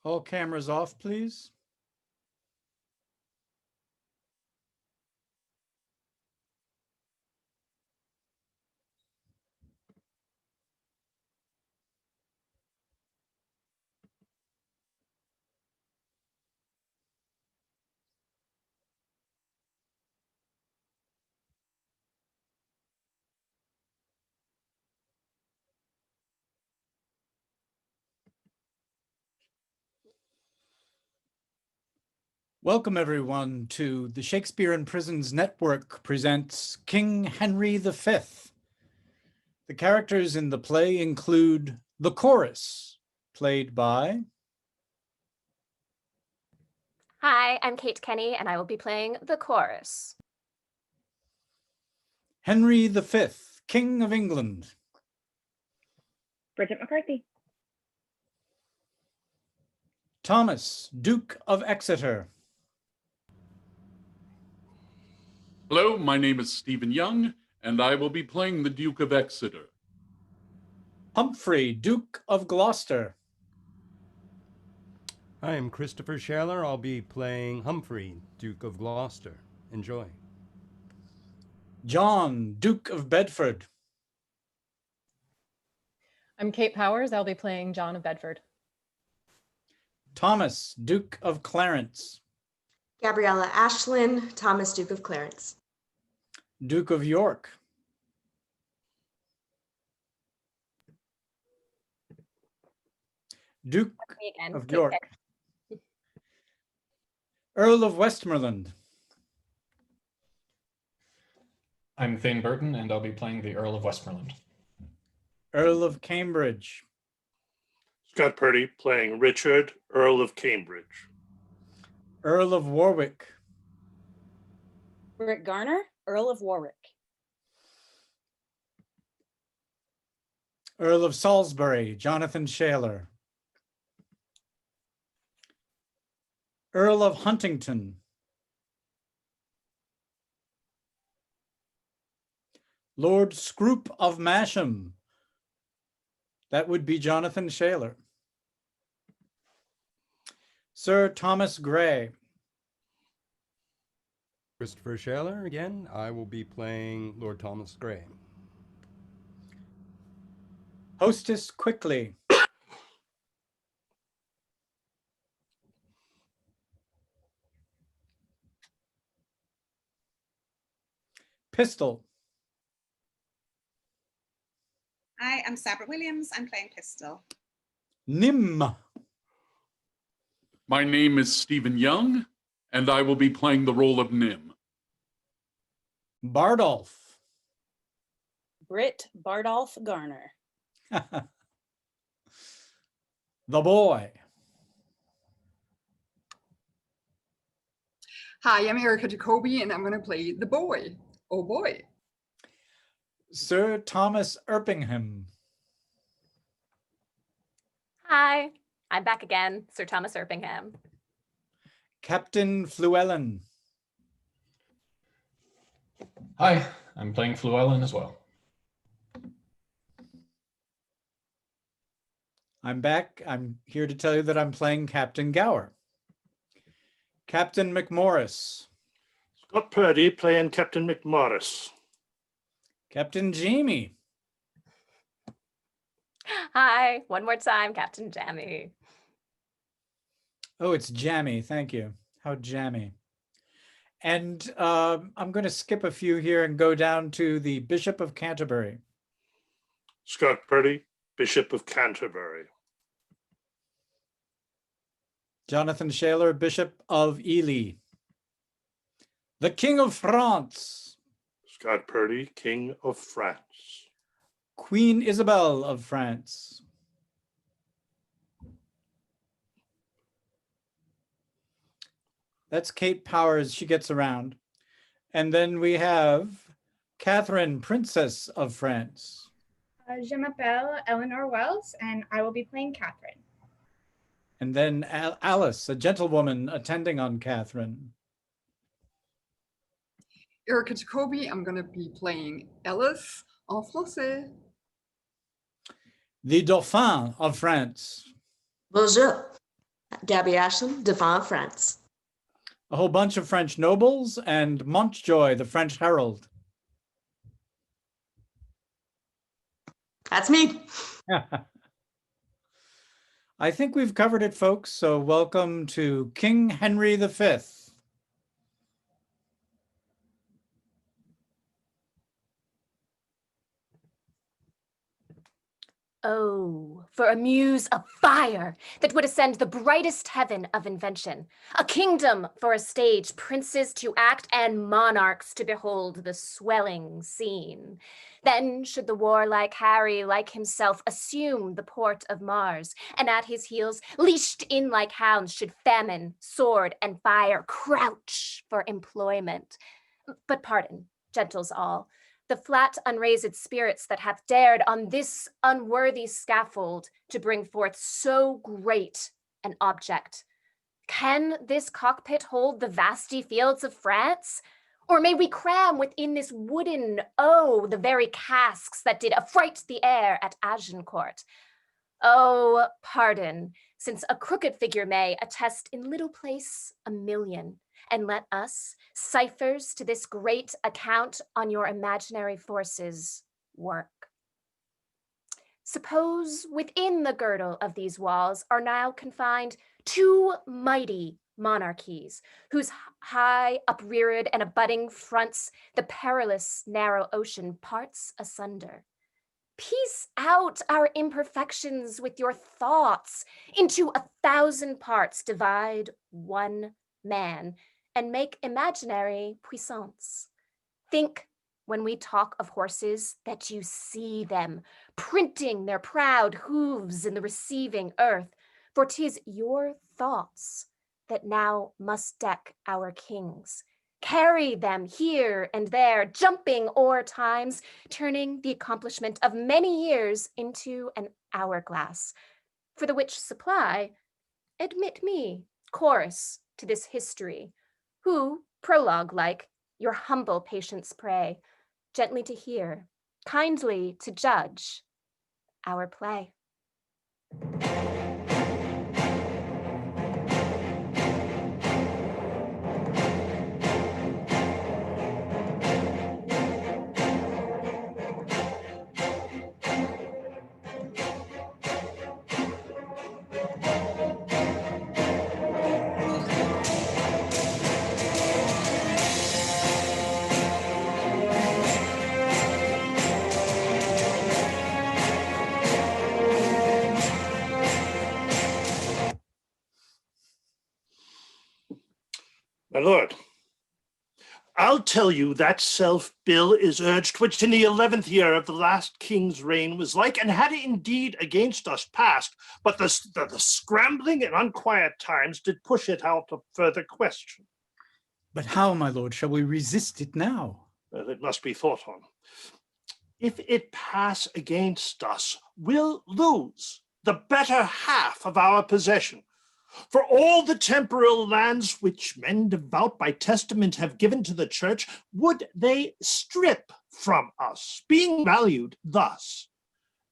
All cameras off, please. Welcome, everyone, to the Shakespeare in Prisons Network presents King Henry V. The characters in the play include the chorus, played by... Hi, I'm Kate Kenny, and I will be playing the chorus. Henry V, King of England. Bridget McCarthy. Thomas, Duke of Exeter. Hello, my name is Stephen Young, and I will be playing the Duke of Exeter. Humphrey, Duke of Gloucester. I am Christopher Shailor. I'll be playing Humphrey, Duke of Gloucester. Enjoy. John, Duke of Bedford. I'm Kate Powers. I'll be playing John of Bedford. Thomas, Duke of Clarence. Gabriella Ashlyn, Thomas, Duke of Clarence. Duke of York. Duke of York. Earl of Westmoreland. I'm Thane Burton, and I'll be playing the Earl of Westmoreland. Earl of Cambridge. Scott Purdy playing Richard, Earl of Cambridge. Earl of Warwick. Britt Garner, Earl of Warwick. Earl of Salisbury, Jonathan Shailor. Earl of Huntington. Lord Scroop of Masham. That would be Jonathan Shailor. Sir Thomas Grey. Christopher Shailor again. I will be playing Lord Thomas Grey. Hostess Quickly. Pistol. Hi, I'm Sabra Williams. I'm playing Pistol. Nim. My name is Stephen Young, and I will be playing the role of Nim. Bardolph. Britt Bardolph Garner. The Boy. Hi, I'm Erica Jacoby, and I'm going to play the boy. Oh boy. Sir Thomas Erpingham. Hi, I'm back again, Sir Thomas Erpingham. Captain Fluellen. Hi, I'm playing Fluellen as well. I'm back. I'm here to tell you that I'm playing Captain Gower. Captain McMorris. Scott Purdy playing Captain McMorris. Captain Jamie. Hi, one more time, Captain Jammy. Oh, it's jammy. Thank you. How jammy. And I'm going to skip a few here and go down to the Bishop of Canterbury. Scott Purdy, Bishop of Canterbury. Jonathan Shailor, Bishop of Ely. The King of France. Scott Purdy, King of France. Queen Isabel of France. That's Kate Powers. She gets around. And then we have Catherine, Princess of France. Je m'appelle Eleanor Wells, and I will be playing Catherine. And then Alice, a gentlewoman attending on Catherine. Erica Jacoby, I'm going to be playing Alice en français. The Dauphin of France. Bonjour. Gabby Ashland, Dauphin of France. A whole bunch of French nobles, and Montjoy, the French herald. That's me. I think we've covered it, folks, so welcome to King Henry V. Oh, for a muse of fire that would ascend the brightest heaven of invention, a kingdom for a stage, princes to act, and monarchs to behold the swelling scene. Then should the warlike Harry, like himself, assume the port of Mars, and at his heels, leashed in like hounds, should famine, sword, and fire crouch for employment. But pardon, gentles all, the flat unraised spirits that hath dared on this unworthy scaffold to bring forth so great an object. Can this cockpit hold the vasty fields of France? Or may we cram within this wooden the very casks that did affright the air at Agincourt? Oh, pardon, since a crooked figure may attest in little place a million, and let us, ciphers to this great account on your imaginary forces, work. Suppose within the girdle of these walls are now confined two mighty monarchies, whose high upreared and abutting fronts the perilous narrow ocean parts asunder. Piece out our imperfections with your thoughts, into 1,000 parts divide one man, and make imaginary puissance. Think, when we talk of horses, that you see them printing their proud hooves in the receiving earth, for 'tis your thoughts that now must deck our kings. Carry them here and there, jumping o'er times, turning the accomplishment of many years into an hourglass, for the which supply, admit me, chorus to this history, who, prologue-like, your humble patience pray, gently to hear, kindly to judge our play. My lord, I'll tell you that self-bill is urged, which in the 11th year of the last king's reign was like, and had indeed against us passed, but the scrambling and unquiet times did push it out of further question. But how, my lord, shall we resist it now? Well, it must be thought on. If it pass against us, we'll lose the better half of our possession. For all the temporal lands which men devout by testament have given to the church, would they strip from us, being valued thus,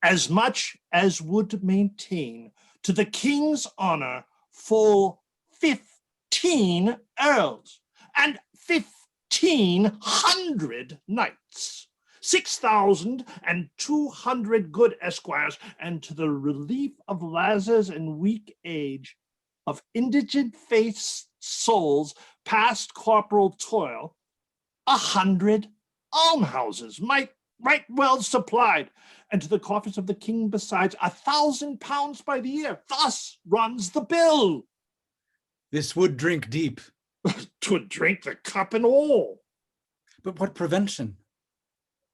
as much as would maintain to the king's honor full 15 earls and 1,500 knights, 6,200 good esquires, and to the relief of lasses and weak age, of indigent faced souls past corporal toil, 100 almhouses might right well supplied, and to the coffers of the king besides 1,000 pounds by the year. Thus runs the bill. This would drink deep. 'Twould drink the cup and all. But what prevention?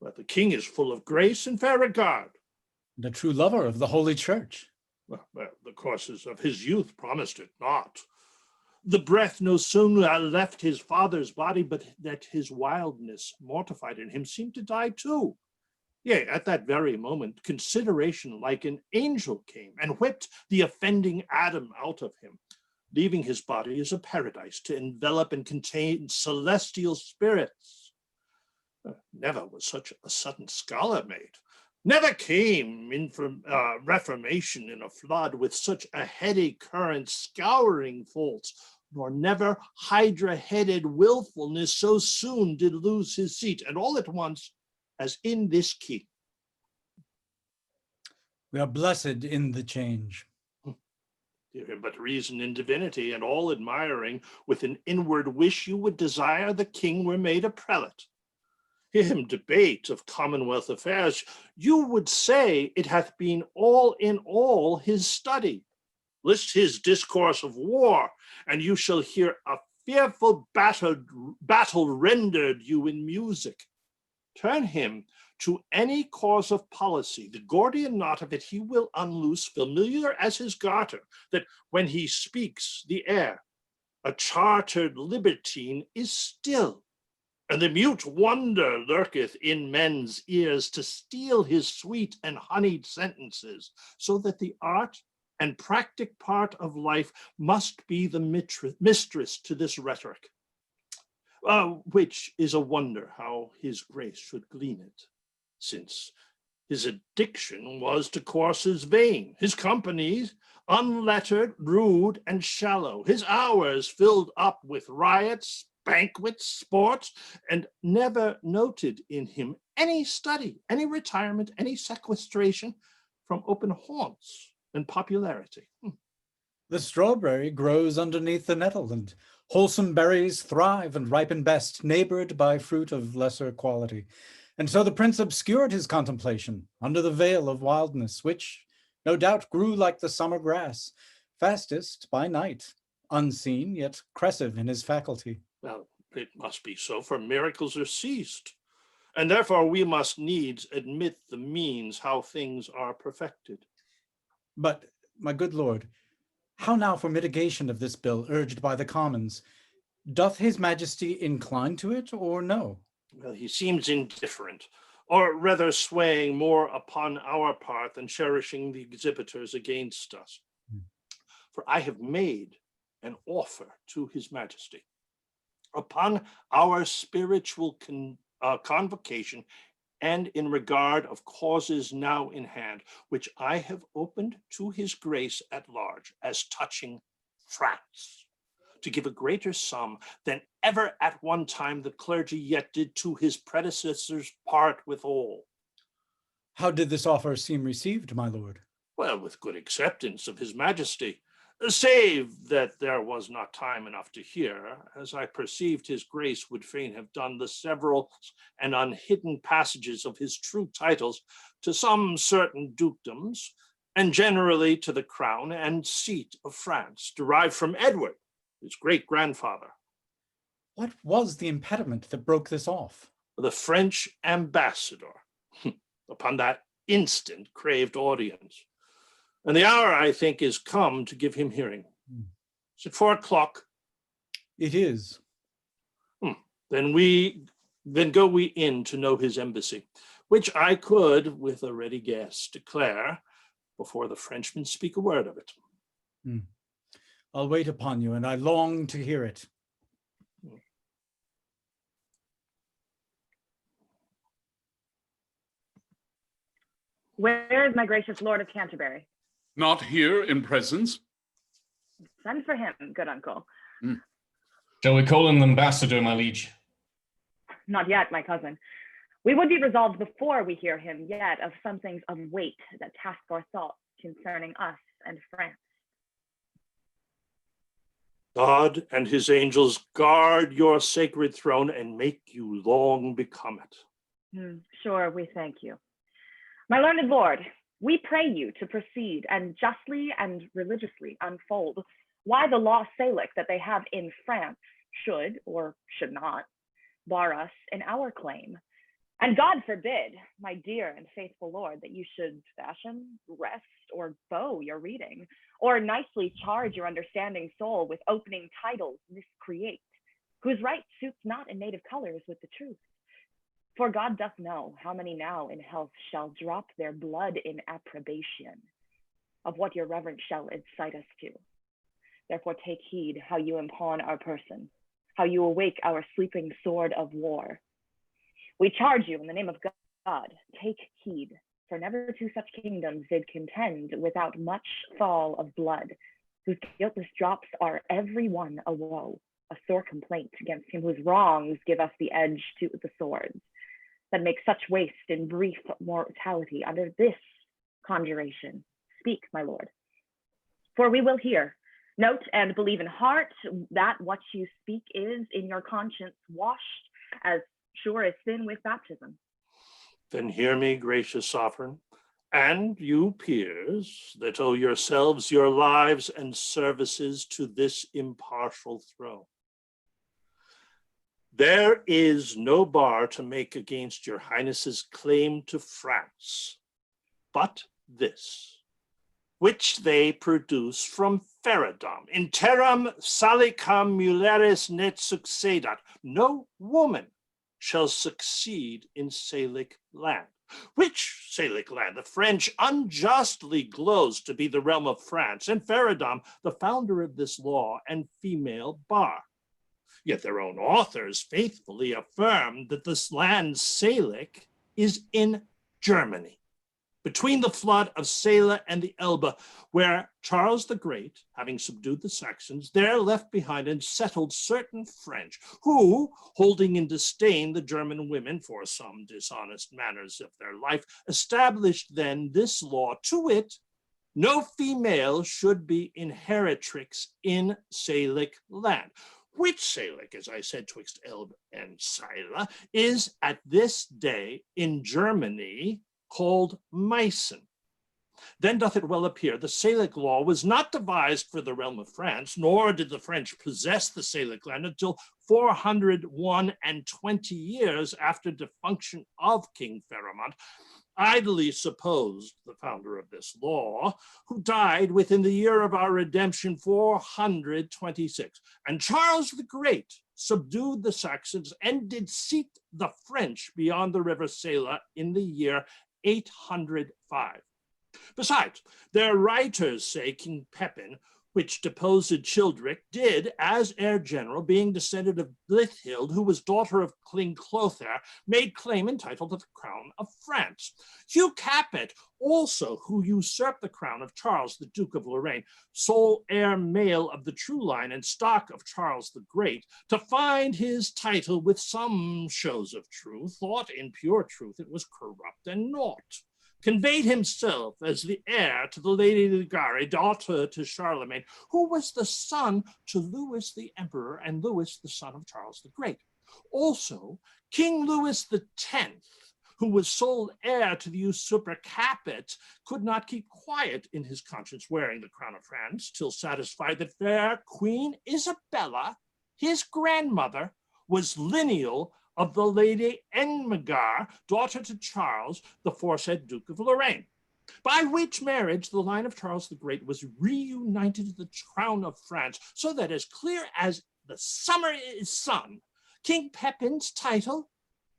But the king is full of grace and fair regard, And a true lover of the Holy Church. Well, the courses of his youth promised it not. The breath no sooner left his father's body, but that his wildness mortified in him seemed to die too. Yea, at that very moment, consideration like an angel came and whipped the offending Adam out of him, leaving his body as a paradise to envelop and contain celestial spirits. Never was such a sudden scholar made. Never came in from Reformation in a flood with such a heady current scouring faults, nor never hydra-headed willfulness so soon did lose his seat, and all at once, as in this key. We are blessed in the change. Dear, but reason in divinity, and all admiring, with an inward wish you would desire the king were made a prelate. Hear him debate of commonwealth affairs, you would say it hath been all in all his study. List his discourse of war, and you shall hear a fearful battle rendered you in music. Turn him to any cause of policy, the Gordian knot of it he will unloose, familiar as his garter, that when he speaks, the air, a chartered libertine, is still, and the mute wonder lurketh in men's ears to steal his sweet and honeyed sentences, so that the art and practic part of life must be the mistress to this rhetoric, which is a wonder how his grace should glean it, since his addiction was to courses vain, his companies unlettered, rude, and shallow, his hours filled up with riots, banquets, sports, and never noted in him any study, any retirement, any sequestration from open haunts and popularity. The strawberry grows underneath the nettle, and wholesome berries thrive and ripen best, neighbored by fruit of lesser quality. And so the prince obscured his contemplation under the veil of wildness, which no doubt grew like the summer grass, fastest by night, unseen yet crescive in his faculty. Well, it must be so, for miracles are ceased, and therefore we must needs admit the means how things are perfected. But, my good lord, how now for mitigation of this bill urged by the commons? Doth his majesty incline to it, or no? Well, he seems indifferent, or rather swaying more upon our part than cherishing the exhibitors against us. For I have made an offer to his majesty upon our spiritual convocation, and in regard of causes now in hand, which I have opened to his grace at large, as touching France, to give a greater sum than ever at one time the clergy yet did to his predecessors part withal. How did this offer seem received, my lord? Well, with good acceptance of his majesty, save that there was not time enough to hear, as I perceived his grace would fain have done the several and unhidden passages of his true titles to some certain dukedoms, and generally to the crown and seat of France, derived from Edward, his great-grandfather. What was the impediment that broke this off? The French ambassador, upon that instant, craved audience. And the hour, I think, is come to give him hearing. Is it 4 o'clock? It is. Then go we in to know his embassy, which I could, with a ready guess, declare before the Frenchmen speak a word of it. I'll wait upon you, and I long to hear it. Where is my gracious lord of Canterbury? Not here in presence. Send for him, good uncle. Shall we call in the ambassador, my liege? Not yet, my cousin. We would be resolved before we hear him yet of some things of weight that task our thoughts concerning us and France. God and his angels guard your sacred throne and make you long become it. Sure, we thank you. My learned lord, we pray you to proceed and justly and religiously unfold why the law Salic that they have in France should or should not bar us in our claim. And God forbid, my dear and faithful lord, that you should fashion, rest, or bow your reading, or nicely charge your understanding soul with opening titles miscreate, whose right suits not in native colors with the truth. For God doth know how many now in health shall drop their blood in approbation of what your reverence shall incite us to. Therefore take heed how you impawn our person, how you awake our sleeping sword of war. We charge you in the name of God, take heed For never two such kingdoms did contend without much fall of blood, whose guiltless drops are every one a woe, a sore complaint against him whose wrongs give us the edge to the swords, that make such waste in brief mortality under this conjuration. Speak, my lord, for we will hear. Note and believe in heart that what you speak is in your conscience washed as sure as sin with baptism. Then hear me, gracious sovereign, and you peers that owe yourselves your lives and services to this impartial throne. There is no bar to make against your highness's claim to France, but this, which they produce from Feridom. In terram salicam muleris net succedat. No woman shall succeed in Salic land. Which Salic land the French unjustly glows to be the realm of France, and Feridom, the founder of this law and female bar. Yet their own authors faithfully affirm that this land Salic is in Germany, between the flood of Seila and the Elbe, where Charles the Great, having subdued the Saxons, there left behind and settled certain French, who, holding in disdain the German women for some dishonest manners of their life, established then this law, to wit, no female should be inheritrix in Salic land. Which Salic, as I said, twixt Elbe and Seila, is at this day in Germany called Meissen. Then doth it well appear the Salic law was not devised for the realm of France, nor did the French possess the Salic land until 420 years after defunction of King Pharamond, idly supposed the founder of this law, who died within the year of our redemption 426. And Charles the Great subdued the Saxons and did seat the French beyond the river Seila in the year 805. Besides, their writers say King Pepin, which deposed Childeric, did, as heir general, being descended of Blithild, who was daughter of King Clothair, made claim and title to the crown of France. Hugh Capet also, who usurped the crown of Charles, the Duke of Lorraine, sole heir male of the true line and stock of Charles the Great, to find his title with some shows of truth, thought in pure truth it was corrupt and naught, conveyed himself as the heir to the Lady Ligare, daughter to Charlemagne, who was the son to Louis the Emperor and Louis the son of Charles the Great. Also, King Louis X, who was sole heir to the usurper Capet, could not keep quiet in his conscience wearing the crown of France, till satisfied that fair Queen Isabella, his grandmother, was lineal of the Lady Enmegar, daughter to Charles, the foresaid Duke of Lorraine, by which marriage the line of Charles the Great was reunited to the crown of France, so that as clear as the summer is sun, King Pepin's title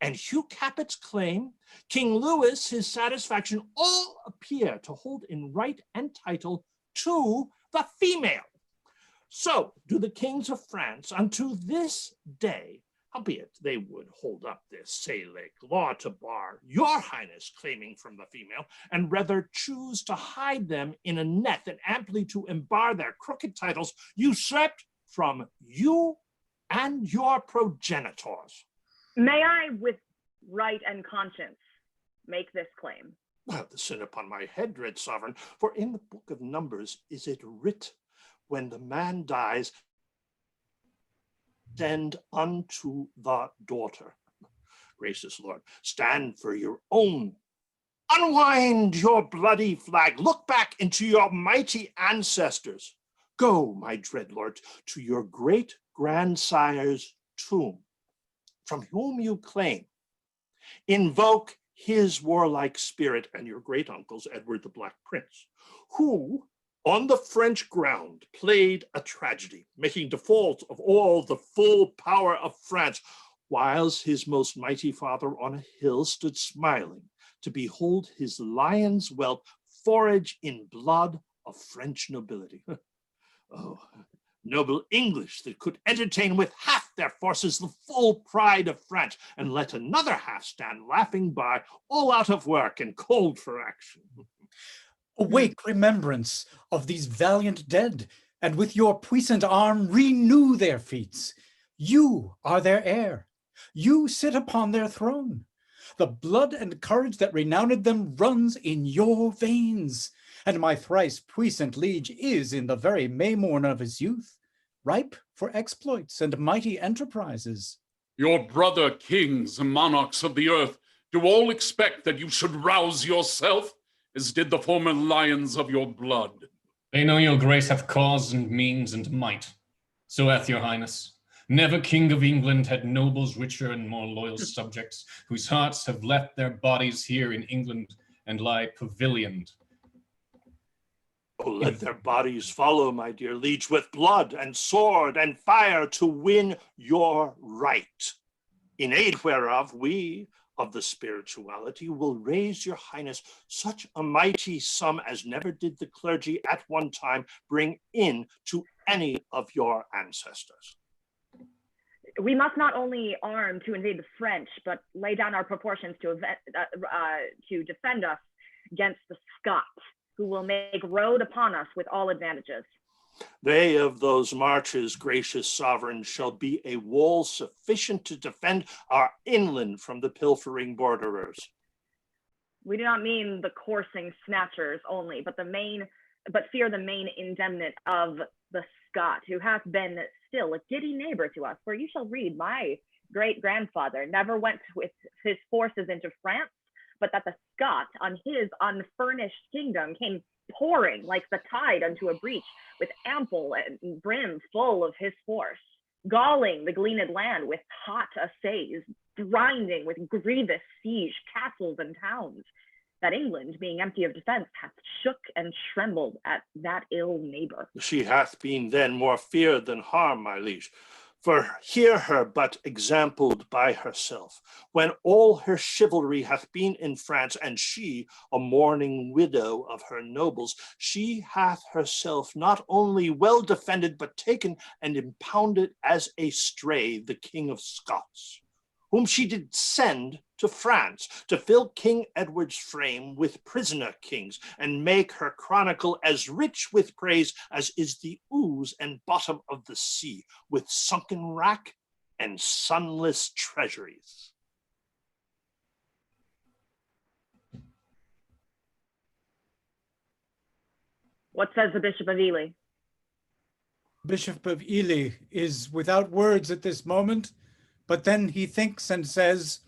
and Hugh Capet's claim, King Louis his satisfaction, all appear to hold in right and title to the female. So do the kings of France unto this day, albeit they would hold up this Salic law to bar your highness claiming from the female, and rather choose to hide them in a net than amply to embar their crooked titles usurped from you and your progenitors. May I, with right and conscience, make this claim? Well, the sin upon my head, dread sovereign, for in the book of Numbers is it writ, when the man dies, send unto the daughter. Gracious Lord, stand for your own. Unwind your bloody flag. Look back into your mighty ancestors. Go, my dread Lord, to your great grandsire's tomb, from whom you claim. Invoke his warlike spirit and your great uncle's Edward the Black Prince, who on the French ground played a tragedy, making default of all the full power of France, whiles his most mighty father on a hill stood smiling to behold his lion's whelp forage in blood of French nobility. Oh, noble English that could entertain with half their forces the full pride of France, and let another half stand laughing by, all out of work and cold for action. Awake remembrance of these valiant dead, and with your puissant arm renew their feats. You are their heir. You sit upon their throne. The blood and courage that renowned them runs in your veins, and my thrice puissant liege is in the very May morn of his youth, ripe for exploits and mighty enterprises. Your brother kings and monarchs of the earth do all expect that you should rouse yourself, as did the former lions of your blood. They know your grace hath cause and means and might. So hath your highness. Never king of England had nobles richer and more loyal subjects, whose hearts have left their bodies here in England and lie pavilioned. Oh, let their bodies follow, my dear liege, with blood and sword and fire to win your right. In aid whereof we, of the spirituality, will raise your highness such a mighty sum as never did the clergy at one time bring in to any of your ancestors. We must not only arm to invade the French, but lay down our proportions to defend us against the Scots, who will make road upon us with all advantages. They of those marches, gracious sovereign, shall be a wall sufficient to defend our inland from the pilfering borderers. We do not mean the coursing snatchers only, but fear the main indemnate of the Scot, who hath been still a giddy neighbor to us. For you shall read, my great-grandfather never went with his forces into France, but that the Scot on his unfurnished kingdom came pouring like the tide unto a breach, with ample and brim full of his force, galling the gleaned land with hot assays, grinding with grievous siege castles and towns, that England, being empty of defense, hath shook and trembled at that ill neighbor. She hath been then more fear than harm, my liege. For hear her but exampled by herself, when all her chivalry hath been in France, and she, a mourning widow of her nobles, she hath herself not only well defended, but taken and impounded as a stray the King of Scots, whom she did send to France to fill King Edward's frame with prisoner kings, and make her chronicle as rich with praise as is the ooze and bottom of the sea, with sunken rack and sunless treasuries. What says the Bishop of Ely? Bishop of Ely is without words at this moment, but then he thinks and says,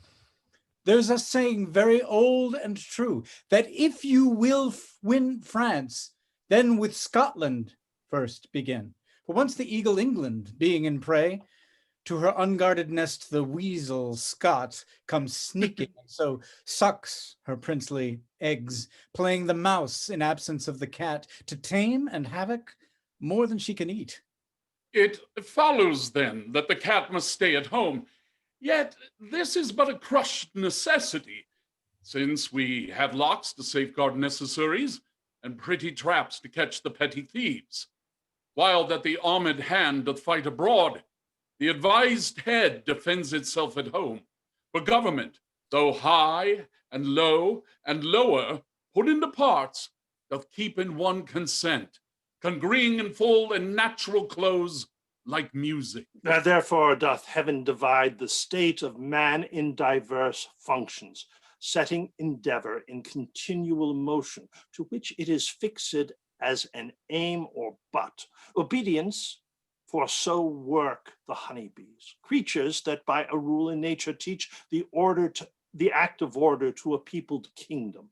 there's a saying very old and true, that if you will win France, then with Scotland first begin. For once the eagle England being in prey, to her unguarded nest the weasel Scot comes sneaking, and so sucks her princely eggs, playing the mouse in absence of the cat, to tame and havoc more than she can eat. It follows then that the cat must stay at home. Yet this is but a crushed necessity, since we have locks to safeguard necessaries and pretty traps to catch the petty thieves. While that the armed hand doth fight abroad, the advised head defends itself at home. For government, though high and low and lower, put into parts, doth keep in one consent, congreeing in full and natural close, like music. Therefore doth heaven divide the state of man in diverse functions, setting endeavor in continual motion, to which it is fixed as an aim or butt. Obedience, for so work the honeybees, creatures that by a rule in nature teach the act of order to a peopled kingdom.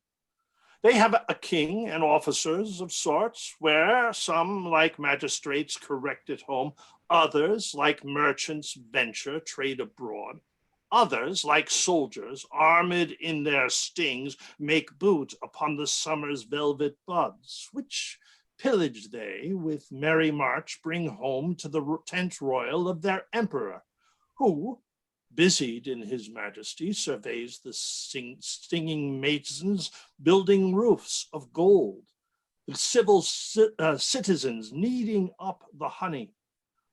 They have a king and officers of sorts, where some, like magistrates, correct at home, others, like merchants, venture trade abroad, others, like soldiers, armed in their stings, make boot upon the summer's velvet buds, which pillage they with merry march bring home to the tent royal of their emperor, who, busied in his majesty, surveys the stinging masons building roofs of gold, the civil citizens kneading up the honey,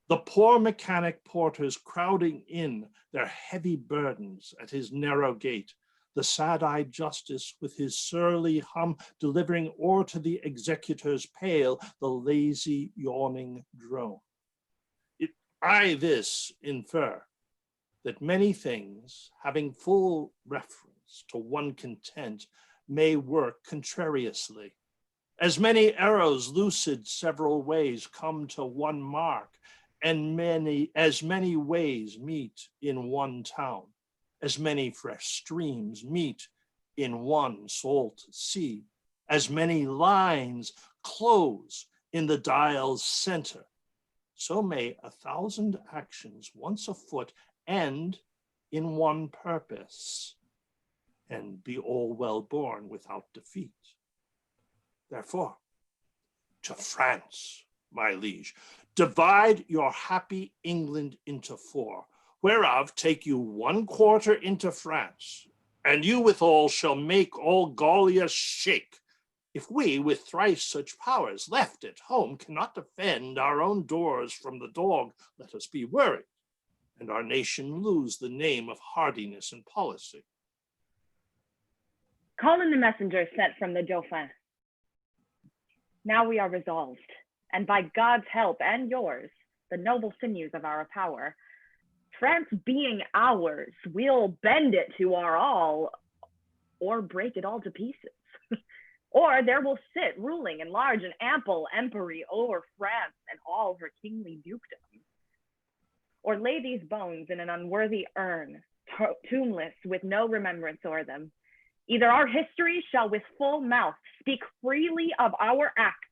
The poor mechanic porters crowding in their heavy burdens at his narrow gate, the sad-eyed justice with his surly hum delivering o'er to the executor's pale the lazy yawning drone. I this infer, that many things, having full reference to one content, may work contrariously. As many arrows lucid several ways come to one mark, and as many ways meet in one town, as many fresh streams meet in one salt sea, as many lines close in the dial's center, so may 1,000 actions once afoot end in one purpose, and be all well born without defeat. Therefore, to France, my liege, divide your happy England into 4, whereof take you 1/4 into France, and you withal shall make all Gallia shake. If we, with thrice such powers left at home, cannot defend our own doors from the dog, let us be worried, and our nation lose the name of hardiness and policy. Call in the messenger sent from the Dauphin. Now we are resolved, and by God's help and yours, the noble sinews of our power, France being ours, we'll bend it to our all, or break it all to pieces. Or there will sit ruling in large and ample empery over France and all her kingly dukedoms. Or lay these bones in an unworthy urn, tombless with no remembrance o'er them. Either our history shall with full mouth speak freely of our acts,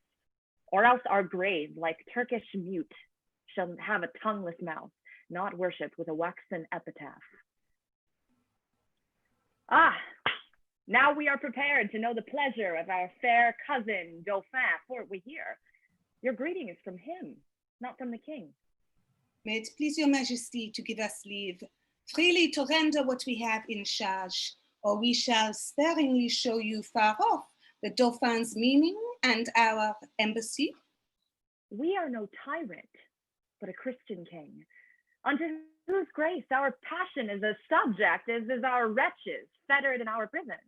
or else our grave, like Turkish mute, shall have a tongueless mouth, not worshipped with a waxen epitaph. Ah, now we are prepared to know the pleasure of our fair cousin Dauphin, for we hear your greeting is from him, not from the king. May it please your majesty to give us leave freely to render what we have in charge, or we shall sparingly show you far off the Dauphin's meaning and our embassy. We are no tyrant, but a Christian king, unto whose grace our passion is as subject as is our wretches fettered in our prisons.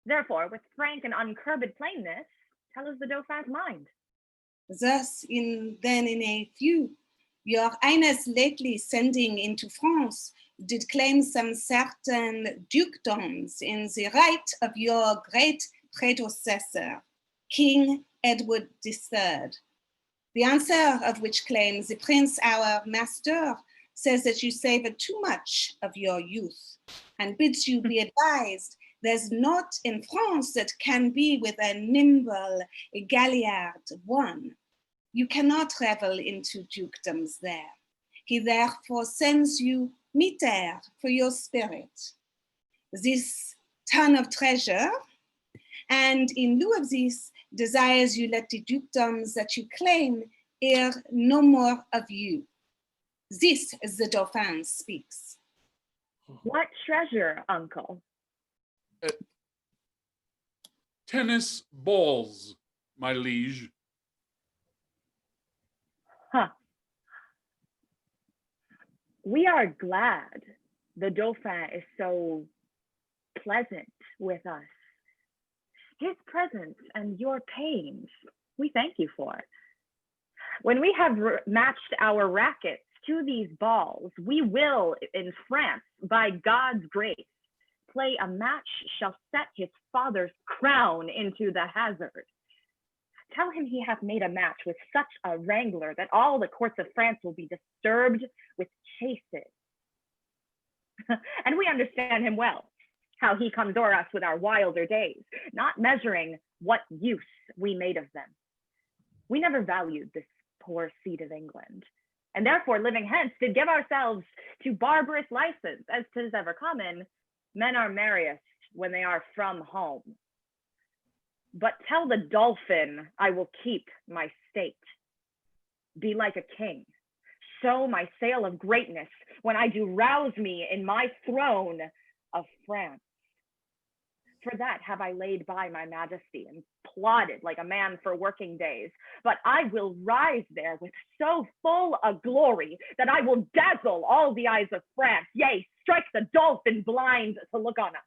Therefore, with frank and uncurbed plainness, tell us the Dauphin's mind. Thus, then in a few, your highness lately sending into France did claim some certain dukedoms in the right of your great predecessor, King Edward III. The answer of which claims the prince, our master, says that you savor too much of your youth and bids you be advised there's naught in France that can be with a nimble galliard one. You cannot revel into dukedoms there. He therefore sends you mitre for your spirit, this ton of treasure, and in lieu of this, desires you let the dukedoms that you claim hear no more of you. This is the Dauphin speaks. What treasure, uncle? Tennis balls, my liege. Huh. We are glad the Dauphin is so pleasant with us. His presence and your pains, we thank you for. When we have matched our rackets to these balls, we will, in France, by God's grace, play a match shall set his father's crown into the hazard. Tell him he hath made a match with such a wrangler that all the courts of France will be disturbed with chases. And we understand him well, how he comes o'er us with our wilder days, not measuring what use we made of them. We never valued this poor seed of England, and therefore living hence did give ourselves to barbarous license, as 'tis ever common, men are merriest when they are from home. But tell the dolphin I will keep my state, be like a king, show my sail of greatness when I do rouse me in my throne of France. For that have I laid by my majesty and plodded like a man for working days. But I will rise there with so full a glory that I will dazzle all the eyes of France, yea, strike the dolphin blind to look on us.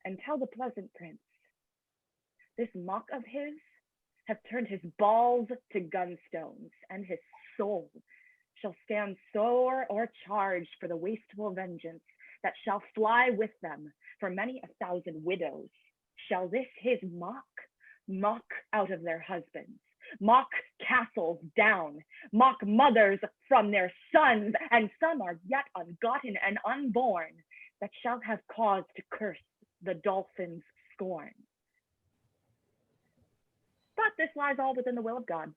And tell the pleasant prince, this mock of his hath turned his balls to gunstones, and his soul shall stand sore or charged for the wasteful vengeance that shall fly with them for many 1,000 widows. Shall this his mock out of their husbands, mock castles down, mock mothers from their sons, and some are yet ungotten and unborn, that shall have cause to curse the dolphin's scorn. But this lies all within the will of God,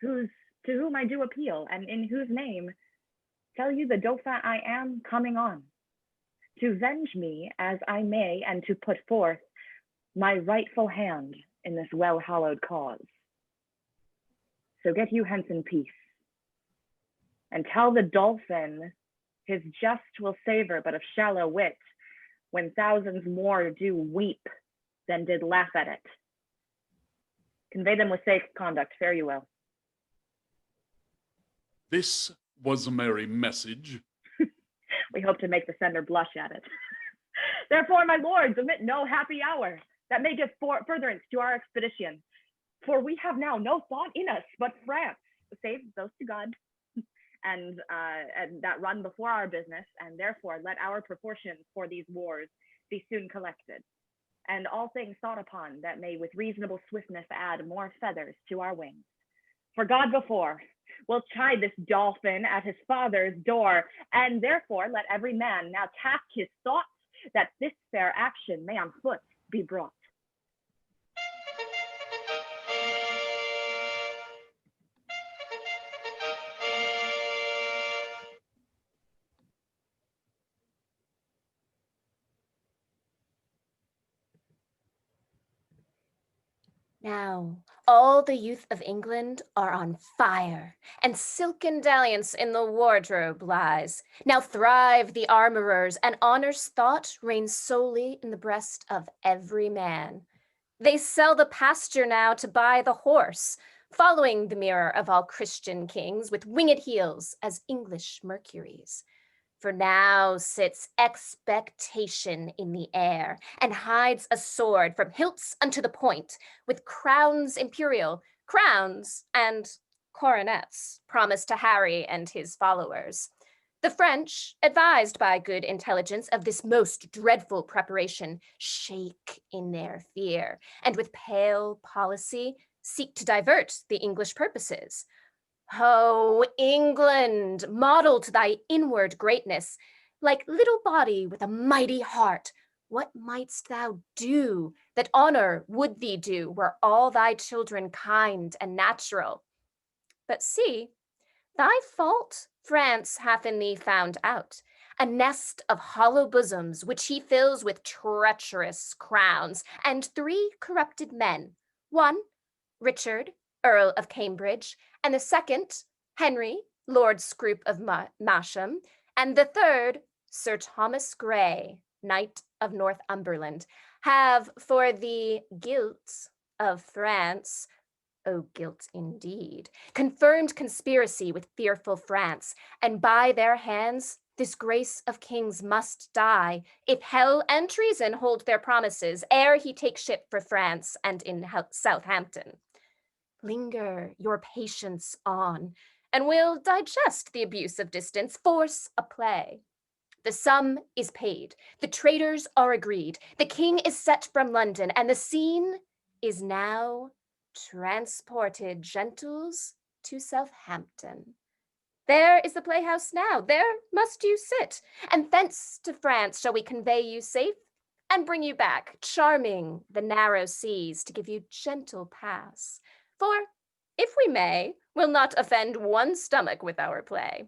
to whom I do appeal, and in whose name tell you the Dauphin I am coming on, to venge me as I may, and to put forth my rightful hand in this well-hallowed cause. So get you hence in peace, and tell the dolphin his jest will savor but of shallow wit, when thousands more do weep than did laugh at it. Convey them with safe conduct. Fare you well. This was a merry message. We hope to make the sender blush at it. Therefore, my lords, omit no happy hour that may give furtherance to our expedition. For we have now no thought in us but France, save those to God, and that run before our business, and therefore let our proportions for these wars be soon collected, and all things thought upon that may with reasonable swiftness add more feathers to our wings. For God before will chide this dolphin at his father's door, and therefore let every man now task his thoughts that this fair action may on foot be brought. Now, all the youth of England are on fire, and silken dalliance in the wardrobe lies. Now thrive the armorers, and honor's thought reigns solely in the breast of every man. They sell the pasture now to buy the horse, following the mirror of all Christian kings with winged heels as English Mercuries. For now sits expectation in the air, and hides a sword from hilts unto the point, with crowns imperial, crowns and coronets promised to Harry and his followers. The French, advised by good intelligence of this most dreadful preparation, shake in their fear, and with pale policy seek to divert the English purposes. Oh, England, model to thy inward greatness, like little body with a mighty heart, what mightst thou do that honor would thee do were all thy children kind and natural? But see, thy fault France hath in thee found out, a nest of hollow bosoms which he fills with treacherous crowns, and 3 corrupted men, one, Richard, Earl of Cambridge, and the second, Henry, Lord Scroop of Masham, and the third, Sir Thomas Grey, Knight of Northumberland, have for the guilt of France, oh guilt indeed, confirmed conspiracy with fearful France, and by their hands this grace of kings must die, if hell and treason hold their promises, ere he take ship for France and in Southampton. Linger your patience on, and we'll digest the abuse of distance, force a play. The sum is paid, the traitors are agreed, the king is set from London, and the scene is now transported, gentles, to Southampton. There is the playhouse now, there must you sit, and thence to France shall we convey you safe, and bring you back, charming the narrow seas, to give you gentle pass. For, if we may, we'll not offend one stomach with our play.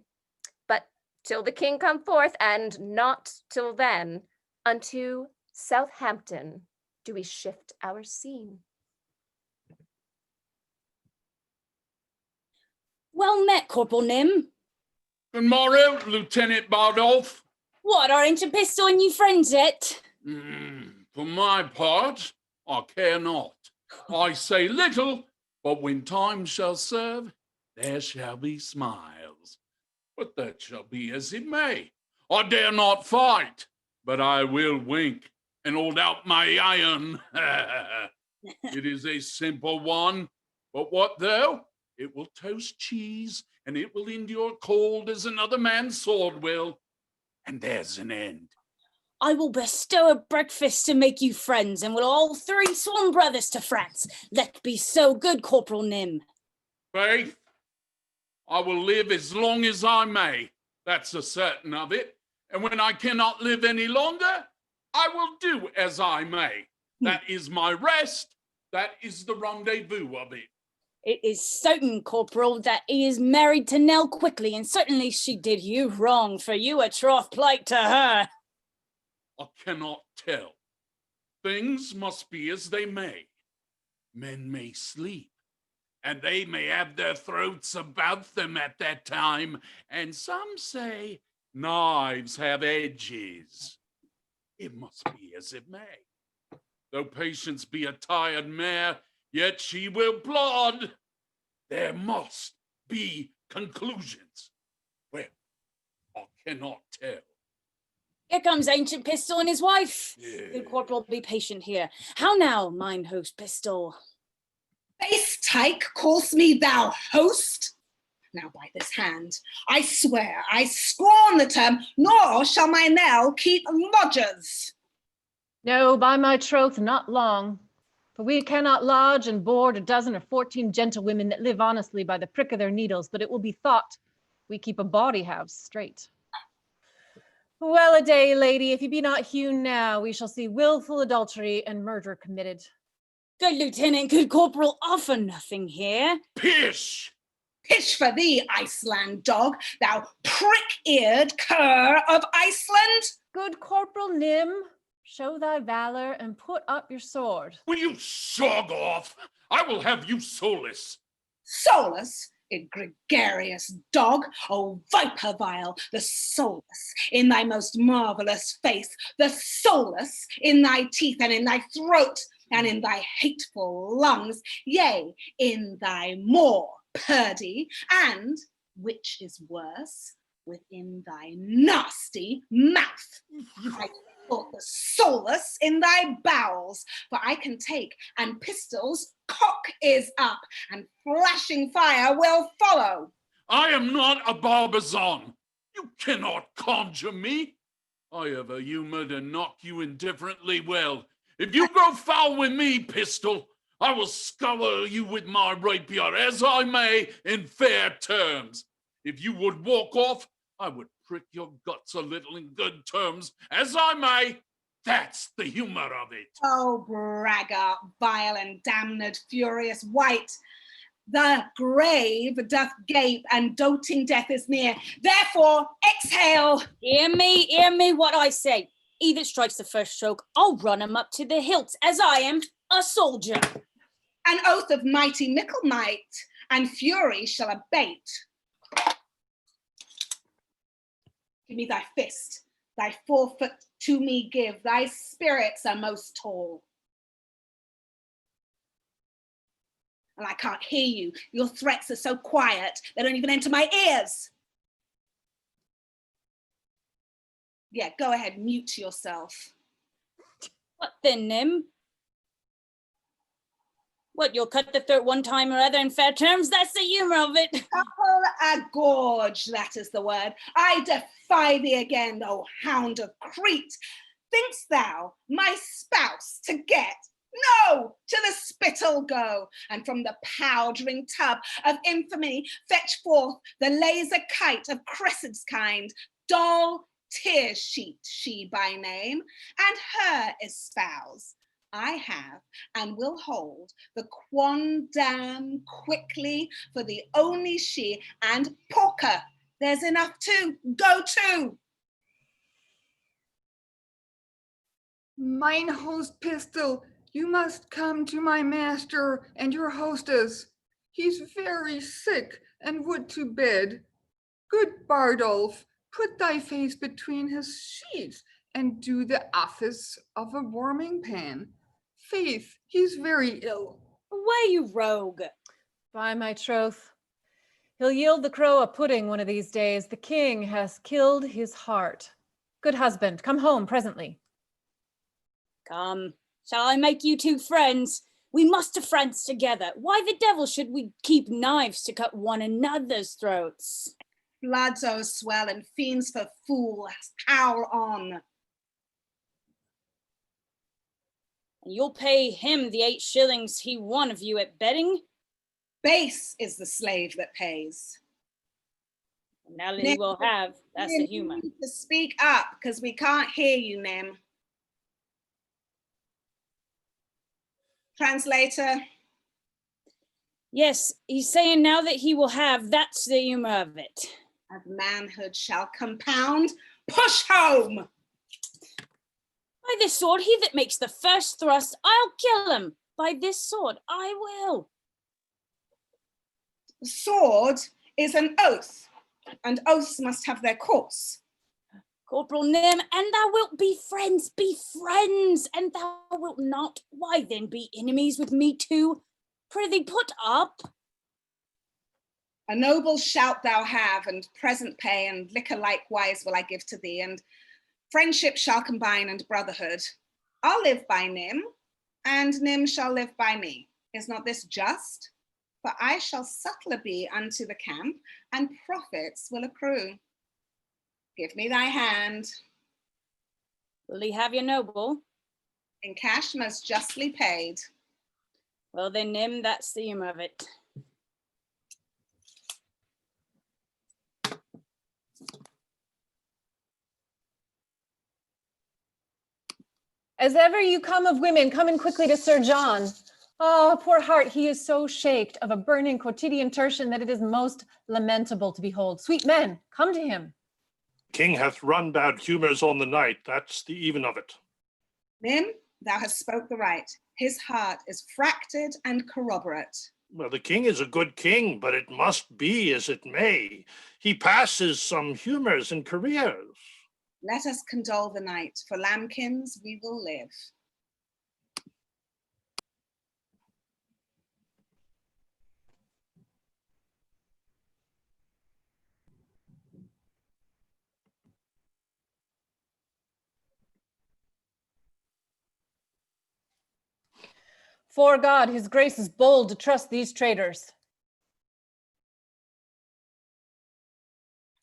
But till the king come forth, and not till then, unto Southampton do we shift our scene. Well met, Corporal Nym. Good morrow, Lieutenant Bardolph. What, aren't you pissed on you friends yet? For my part, I care not. I say little, but when time shall serve, there shall be smiles. But that shall be as it may. I dare not fight, but I will wink and hold out my iron. It is a simple one, but what though? It will toast cheese, and it will endure cold as another man's sword will. And there's an end. I will bestow a breakfast to make you friends, and will all three swan brothers to France. Let be so good, Corporal Nim. Faith, I will live as long as I may. That's the certain of it. And when I cannot live any longer, I will do as I may. That is my rest. That is the rendezvous of it. It is certain, Corporal, that he is married to Nell Quickly, and certainly she did you wrong, for you a troth plight to her. I cannot tell. Things must be as they may. Men may sleep, and they may have their throats about them at that time, and some say knives have edges. It must be as it may. Though Patience be a tired mare, yet she will plod. There must be conclusions. Well, I cannot tell. Here comes Ancient Pistol and his wife. Yeah. Good Corporal, be patient here. How now, mine host Pistol? Base tyke calls me thou host? Now by this hand, I swear I scorn the term, nor shall my Nell keep lodgers. No, by my troth, not long. For we cannot lodge and board a dozen or 14 gentlewomen that live honestly by the prick of their needles, but it will be thought we keep a bawdy house straight. Well a day, lady, if you be not hewn now, we shall see willful adultery and murder committed. Good Lieutenant, good Corporal, offer nothing here. Pish! Pish for thee, Iceland dog, thou prick-eared cur of Iceland! Good Corporal Nim, show thy valor and put up your sword. Will you shog off? I will have you soulless. Soulless, egregious dog, O viper vile, the soulless in thy most marvelous face, the soulless in thy teeth and in thy throat, and in thy hateful lungs, yea, in thy maw, purdy, and, which is worse, within thy nasty mouth. I thought the soulless in thy bowels, for I can take, and pistols, cock is up, and flashing fire will follow. I am not a barbazon. You cannot conjure me. I have a humor to knock you indifferently well. If you go foul with me, Pistol, I will scour you with my rapier as I may in fair terms. If you would walk off, I would prick your guts a little in good terms, as I may. That's the humor of it. Oh, braggart, vile and damned furious wight. The grave doth gape and doting death is near. Therefore, exhale. Hear me what I say. He that strikes the first stroke, I'll run him up to the hilts, as I am a soldier. An oath of mighty mickle might, and fury shall abate. Give me thy fist, thy forefoot to me give, thy spirits are most tall. And I can't hear you. Your threats are so quiet, they don't even enter my ears. Yeah, go ahead, mute yourself. What then, Nim? What, you'll cut the throat one time or other in fair terms? That's the humor of it. Couple a gorge, that is the word. I defy thee again, O hound of Crete. Think'st thou my spouse to get? No, to the spittle go, and from the powdering tub of infamy fetch forth the laser kite of Cressid's kind, dull tear sheet she by name, and her espouse. I have and will hold the quondam quickly for the only she, and Porker, there's enough too, go to. Mine host Pistol, you must come to my master and your hostess. He's very sick and would to bed. Good Bardolph, put thy face between his sheets and do the office of a warming pan. Faith, he's very ill. Away, you rogue! By my troth, he'll yield the crow a pudding one of these days. The king has killed his heart. Good husband, come home presently. Come, shall I make you two friends? We must have friends together. Why the devil should we keep knives to cut one another's throats? Bloods o' swell and fiends for fools howl on. And you'll pay him the 8 shillings he won of you at betting? Base is the slave that pays. Now that he will have, that's the Nim, humor. you need to speak up, because we can't hear you, Nim. Translator. Yes, he's saying now that he will have, that's the humor of it. Of manhood shall compound. Push home! By this sword, he that makes the first thrust, I'll kill him. By this sword, I will. The sword is an oath, and oaths must have their course. Corporal Nim, and thou wilt be friends, and thou wilt not. Why then be enemies with me too? Prithee, put up. A noble shalt thou have, and present pay, and liquor likewise will I give to thee, and friendship shall combine, and brotherhood. I'll live by Nim, and Nim shall live by me. Is not this just? For I shall subtler be unto the camp, and profits will accrue. Give me thy hand. Will he have your noble? In cash most justly paid. Well then, Nim, that's the humor of it. As ever you come of women, come in quickly to Sir John. Oh, poor heart, he is so shaked of a burning quotidian tertian that it is most lamentable to behold. Sweet men, come to him. King hath run bad humors on the night, that's the even of it. Nim, thou hast spoke the right. His heart is fracted and corroborate. Well, the king is a good king, but it must be as it may. He passes some humors and careers. Let us condole the night, for lambkins we will live. For God, his grace is bold to trust these traitors.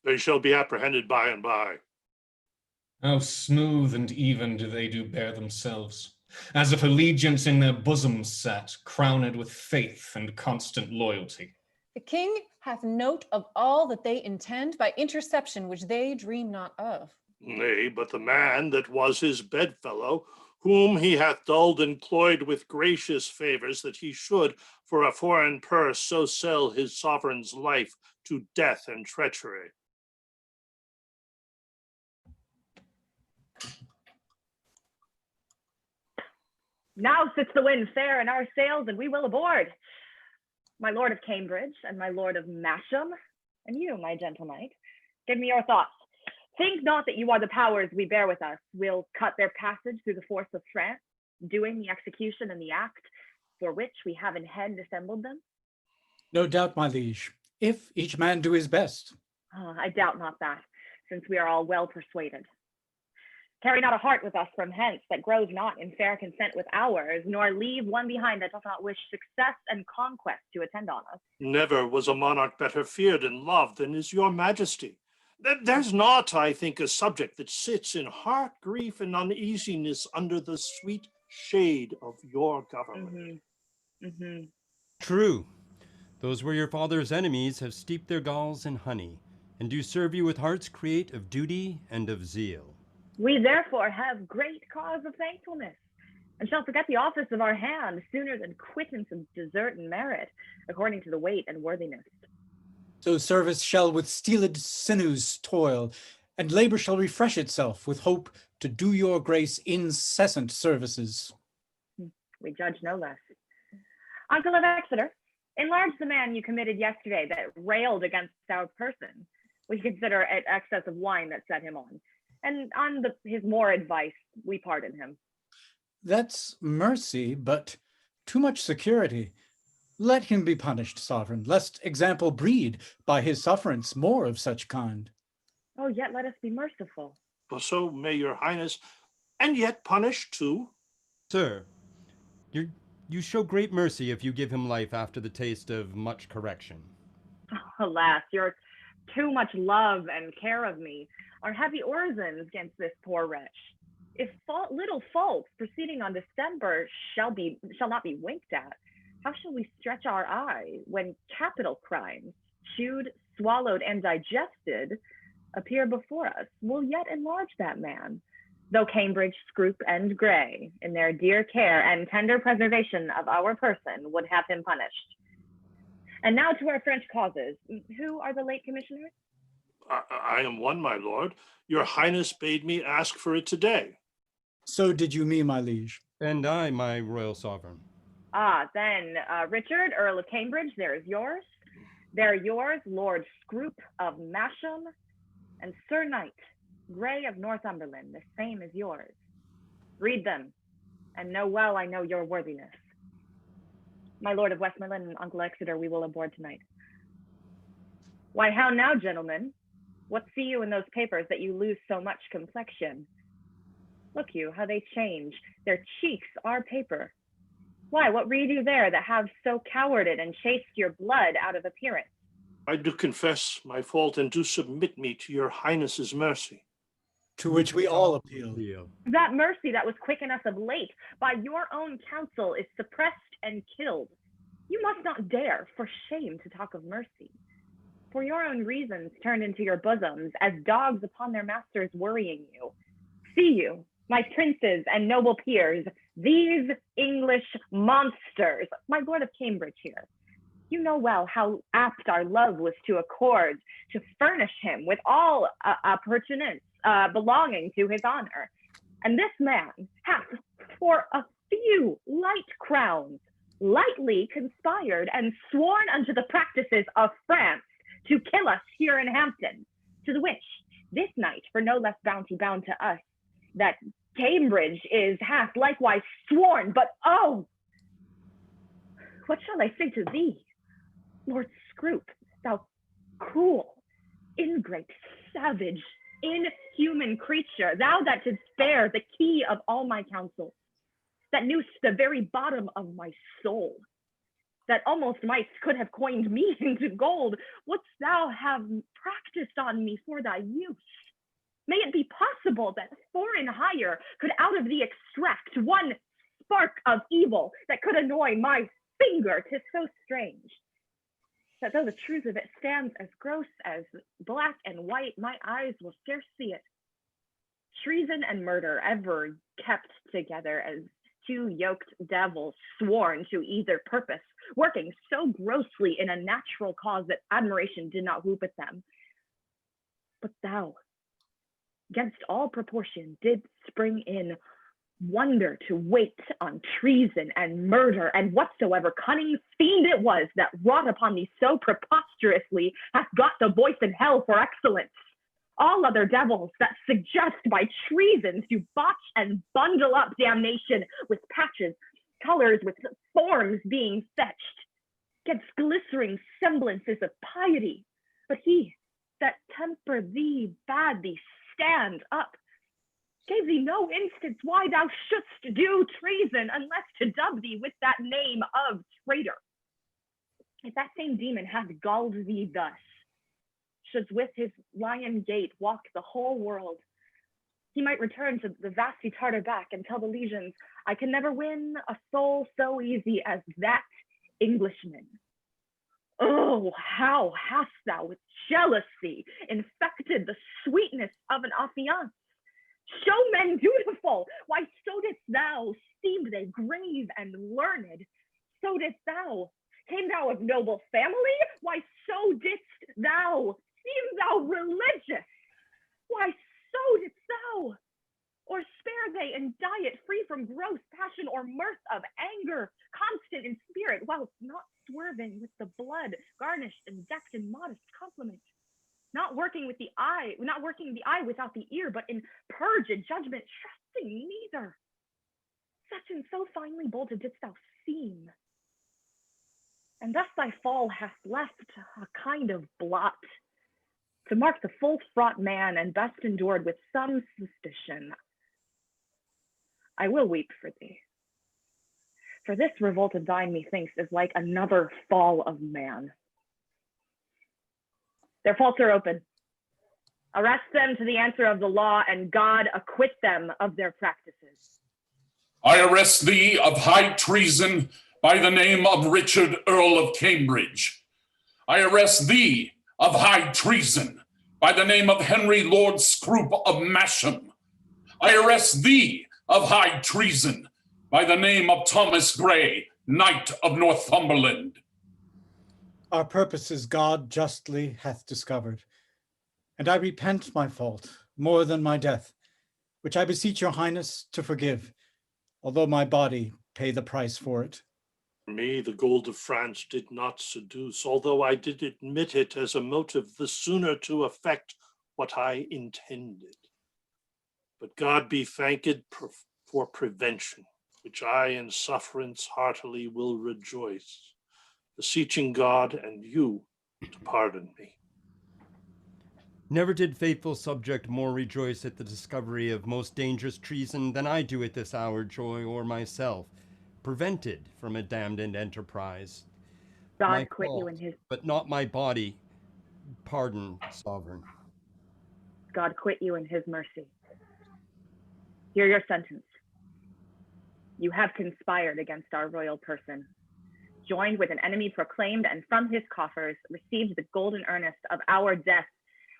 They shall be apprehended by and by. How smooth and even do they do bear themselves, as if allegiance in their bosoms sat, crowned with faith and constant loyalty. The king hath note of all that they intend by interception which they dream not of. Nay, but the man that was his bedfellow, whom he hath dulled and cloyed with gracious favors, that he should for a foreign purse so sell his sovereign's life to death and treachery. Now sits the wind fair in our sails, and we will aboard. My lord of Cambridge, and my lord of Masham, and you, my gentle knight, give me your thoughts. Think not that you are the powers we bear with us will cut their passage through the force of France, doing the execution and the act for which we have in hand assembled them. No doubt, my liege, if each man do his best. I doubt not that, since we are all well persuaded. Carry not a heart with us from hence that grows not in fair consent with ours, nor leave one behind that doth not wish success and conquest to attend on us. Never was a monarch better feared and loved than is your majesty. There's not, I think, a subject that sits in heart, grief, and uneasiness under the sweet shade of your government. True. Those were your father's enemies have steeped their galls in honey, and do serve you with hearts create of duty and of zeal. We therefore have great cause of thankfulness, and shall forget the office of our hand sooner than quittance of desert and merit, according to the weight and worthiness. So service shall with steeled sinews toil, and labor shall refresh itself with hope to do your grace incessant services. We judge no less. Uncle of Exeter, enlarge the man you committed yesterday that railed against our person. We consider it excess of wine that set him on. And on his more advice, we pardon him. That's mercy, but too much security. Let him be punished, sovereign, lest example breed by his sufferance more of such kind. Oh, yet let us be merciful. For so may your highness, and yet punish too. Sir, you show great mercy if you give him life after the taste of much correction. Alas, your too much love and care of me are heavy orisons against this poor wretch. If little faults proceeding on December shall not be winked at, how shall we stretch our eye when capital crimes, chewed, swallowed, and digested, appear before us? Will yet enlarge that man, though Cambridge, Scroop, and Gray, in their dear care and tender preservation of our person, would have him punished. And now to our French causes. Who are the late commissioners? I am one, my lord. Your highness bade me ask for it today. So did you me, my liege. And I, my royal sovereign. Then Richard, Earl of Cambridge, there is yours. There are yours, Lord Scroop of Masham, and Sir Knight, Gray of Northumberland, the same is yours. Read them, and know well I know your worthiness. My Lord of Westmoreland and Uncle Exeter, we will aboard tonight. Why, how now, gentlemen? What see you in those papers that you lose so much complexion? Look you, how they change. Their cheeks are paper. Why, what read you there that have so cowarded and chased your blood out of appearance? I do confess my fault and do submit me to your highness's mercy. To which we all appeal. That mercy that was quickened us of late by your own counsel is suppressed and killed. You must not dare, for shame, to talk of mercy. For your own reasons turned into your bosoms, as dogs upon their masters worrying you. See you, my princes and noble peers, these English monsters, my Lord of Cambridge here. You know well how apt our love was to accord, to furnish him with all appurtenance belonging to his honor. And this man hath, for a few light crowns, lightly conspired and sworn unto the practices of France to kill us here in Hampton, to the which this night, for no less bounty bound to us, that Cambridge hath likewise sworn. But oh, what shall I say to thee, Lord Scroop, thou cruel, ingrate, savage, inhuman creature, thou that didst bear the key of all my counsels, that knewst the very bottom of my soul, that almost could have coined me into gold, wouldst thou have practiced on me for thy use? May it be possible that foreign hire could out of thee extract one spark of evil that could annoy my finger? 'Tis so strange that though the truth of it stands as gross as black and white, my eyes will scarce see it. Treason and murder ever kept together as two yoked devils sworn to either purpose, working so grossly in a natural cause that admiration did not whoop at them. But thou, against all proportion, did spring in wonder to wait on treason and murder, and whatsoever cunning fiend it was that wrought upon thee so preposterously hath got the voice in hell for excellence. All other devils that suggest by treason to botch and bundle up damnation with patches, colors, with forms being fetched, against glistering semblances of piety. But he that tempered thee bade thee stand up, gave thee no instance why thou shouldst do treason, unless to dub thee with that name of traitor. If that same demon hath galled thee thus, shouldst with his lion gait walk the whole world, he might return to the vasty Tartar back and tell the legions, I can never win a soul so easy as that Englishman. Oh, how hast thou with jealousy infected the sweetness of an affiance? Show men dutiful, why so didst thou esteem they grave and learned? So didst thou. Came thou of noble family? Why so didst thou. Seem thou religious? Why so didst thou. Or spare they in diet free from gross passion or mirth of anger, constant in spirit, whilst not swerving with the blood, garnished and decked in modest compliment? not working the eye without the ear, but in purge and judgment, trusting neither. Such and so finely bolted didst thou seem. And thus thy fall hast left a kind of blot, to mark the full-fraught man and best endured with some suspicion. I will weep for thee. For this revolt of thine, methinks, is like another fall of man. Their faults are open. Arrest them to the answer of the law, and God acquit them of their practices. I arrest thee of high treason by the name of Richard, Earl of Cambridge. I arrest thee of high treason by the name of Henry, Lord Scroop of Masham. I arrest thee of high treason by the name of Thomas Grey, Knight of Northumberland. Our purposes God justly hath discovered, and I repent my fault more than my death, which I beseech your highness to forgive, although my body pay the price for it. Me, the gold of France did not seduce, although I did admit it as a motive the sooner to effect what I intended. But God be thanked for prevention, which I in sufferance heartily will rejoice, beseeching God and you to pardon me. Never did faithful subject more rejoice at the discovery of most dangerous treason than I do at this hour, joy o'er myself, prevented from a damned enterprise. God My quit you fault, in his but not my body. Pardon, sovereign. God quit you in his mercy. Hear your sentence. You have conspired against our royal person, joined with an enemy proclaimed, and from his coffers received the golden earnest of our death,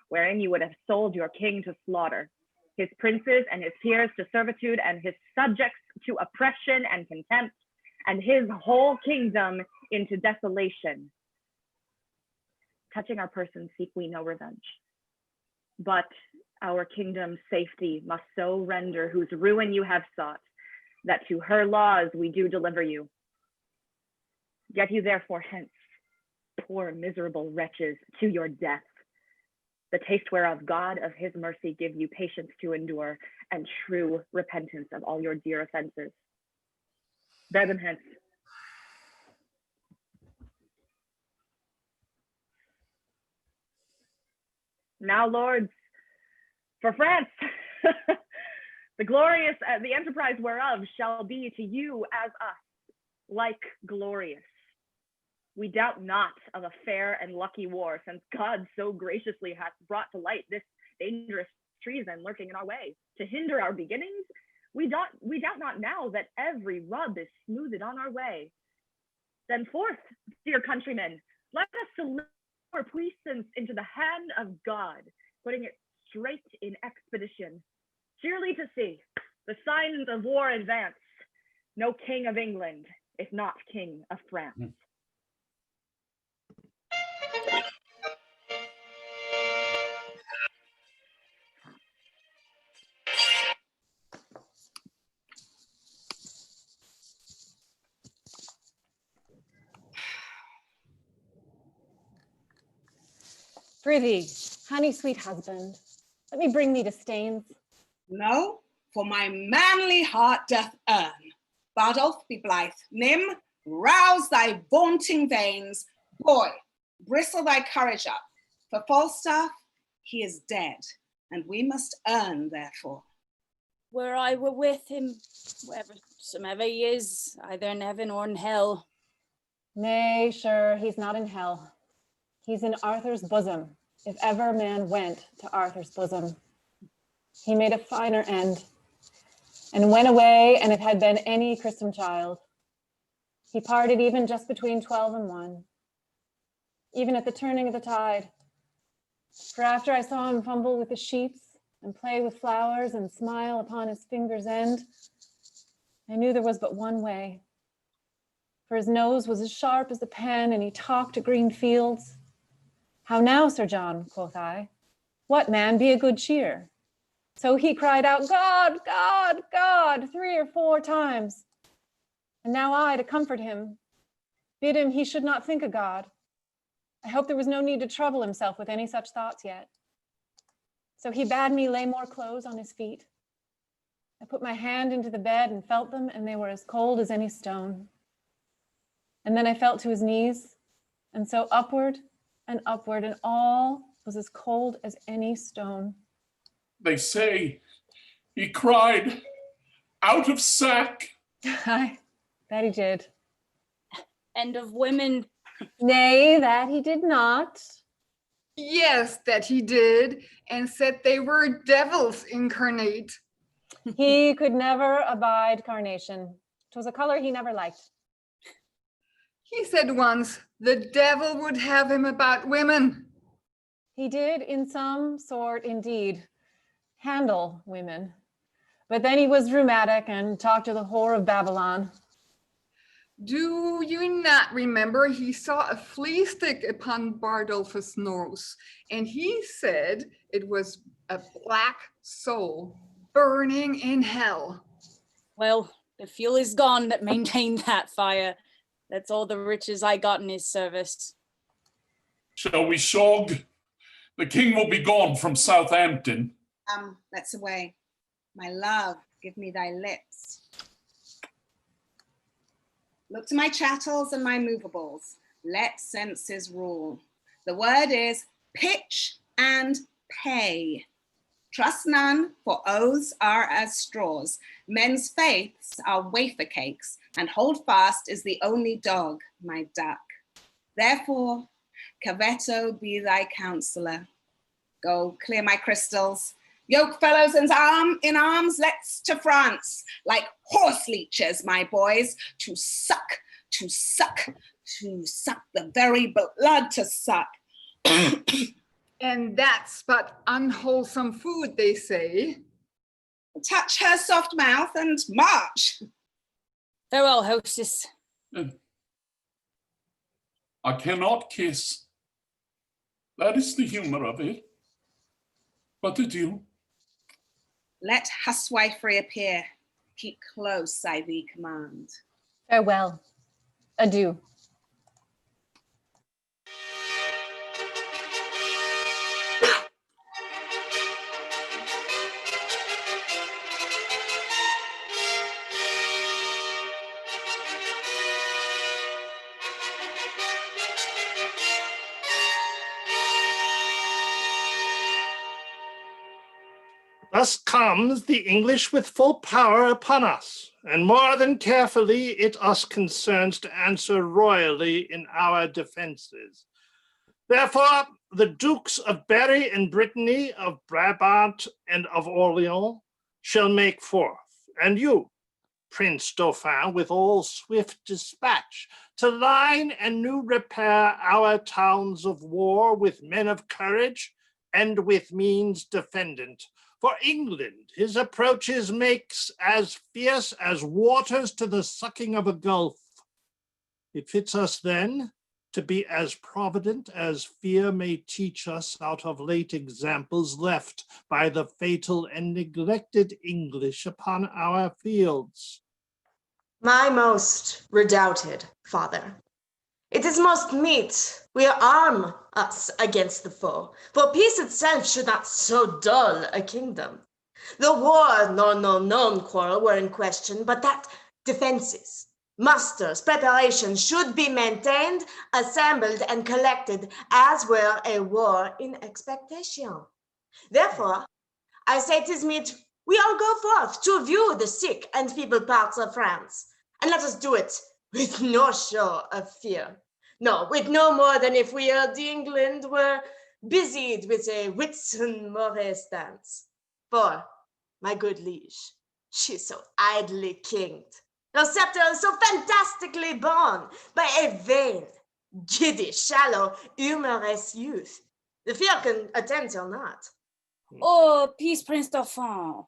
wherein you would have sold your king to slaughter, his princes and his peers to servitude, and his subjects to oppression and contempt, and his whole kingdom into desolation. Touching our person seek we no revenge, but our kingdom's safety must so render, whose ruin you have sought, that to her laws we do deliver you. Get you therefore hence, poor miserable wretches, to your death, the taste whereof God of his mercy give you patience to endure, and true repentance of all your dear offenses. Bear them hence. Now, lords, for France, the enterprise whereof shall be to you as us, like glorious. We doubt not of a fair and lucky war, since God so graciously hath brought to light this dangerous treason lurking in our way. To hinder our beginnings, we doubt not now that every rub is smoothed on our way. Then forth, dear countrymen, let us deliver puissance into the hand of God, putting it straight in expedition. Cheerly to see the signs of war advance. No king of England, if not king of France. Prithee, honey, sweet husband, let me bring thee to Staines. No, for my manly heart doth earn. Bardolph, be blithe. Nym, rouse thy vaunting veins. Boy, bristle thy courage up. For Falstaff, he is dead, and we must earn therefore. Where I were with him, wheresoever he is, either in heaven or in hell. Nay, sure, he's not in hell. He's in Arthur's bosom, if ever man went to Arthur's bosom. He made a finer end, and went away, and it had been any christened child. He parted even just between 12 and 1, even at the turning of the tide. For after I saw him fumble with the sheets, and play with flowers, and smile upon his finger's end, I knew there was but one way. For his nose was as sharp as the pen, and he talked of green fields. How now, Sir John, quoth I, what man, be a good cheer? So he cried out, God, God, God, 3 or 4 times. And now I, to comfort him, bid him he should not think of God, I hoped there was no need to trouble himself with any such thoughts yet. So he bade me lay more clothes on his feet. I put my hand into the bed and felt them, and they were as cold as any stone. And then I felt to his knees, and so upward, and all was as cold as any stone. They say he cried out of sack. Aye, that he did. And of women. Nay, that he did not. Yes, that he did, and said they were devils incarnate. He could never abide carnation. 'Twas a color he never liked. He said once the devil would have him about women. He did, in some sort, indeed, handle women. But then he was rheumatic and talked to the whore of Babylon. Do you not remember he saw a flea stick upon Bardolphus' nose, and he said it was a black soul burning in hell? Well, the fuel is gone that maintained that fire. That's all the riches I got in his service. Shall we shog? The king will be gone from Southampton. Let's away. My love, give me thy lips. Look to my chattels and my movables. Let senses rule. The word is pitch and pay. Trust none, for oaths are as straws. Men's faiths are wafer cakes, and hold fast is the only dog, my duck. Therefore, Cavetto be thy counselor. Go clear my crystals. Yoke fellows in arms, let's to France, like horse leeches, my boys, to suck the very blood to suck. And that's but unwholesome food, they say. Touch her soft mouth and march. Farewell, hostess. I cannot kiss. That is the humor of it. But adieu. Let huswifery appear. Keep close, I thee command. Farewell. Adieu. Thus comes the English with full power upon us, and more than carefully it us concerns to answer royally in our defenses. Therefore, the Dukes of Berry and Brittany, of Brabant and of Orleans shall make forth, and you, Prince Dauphin, with all swift dispatch, to line and new repair our towns of war with men of courage and with means defendant. For England his approaches makes as fierce as waters to the sucking of a gulf. It fits us then to be as provident as fear may teach us out of late examples left by the fatal and neglected English upon our fields. My most redoubted father, it is most meet we arm us against the foe, for peace itself should not so dull a kingdom. The war nor no known quarrel were in question, but that defenses, musters, preparations should be maintained, assembled, and collected as were a war in expectation. Therefore, I say 'tis meet we all go forth to view the sick and feeble parts of France, and let us do it with no show of fear. No, with no more than if we of England were busied with a Whitsun Morris dance. For, my good liege, she's so idly kinged. Her scepter is so fantastically borne by a vain, giddy, shallow, humorous youth. The fear can attend her not. Oh, peace, Prince Dauphin.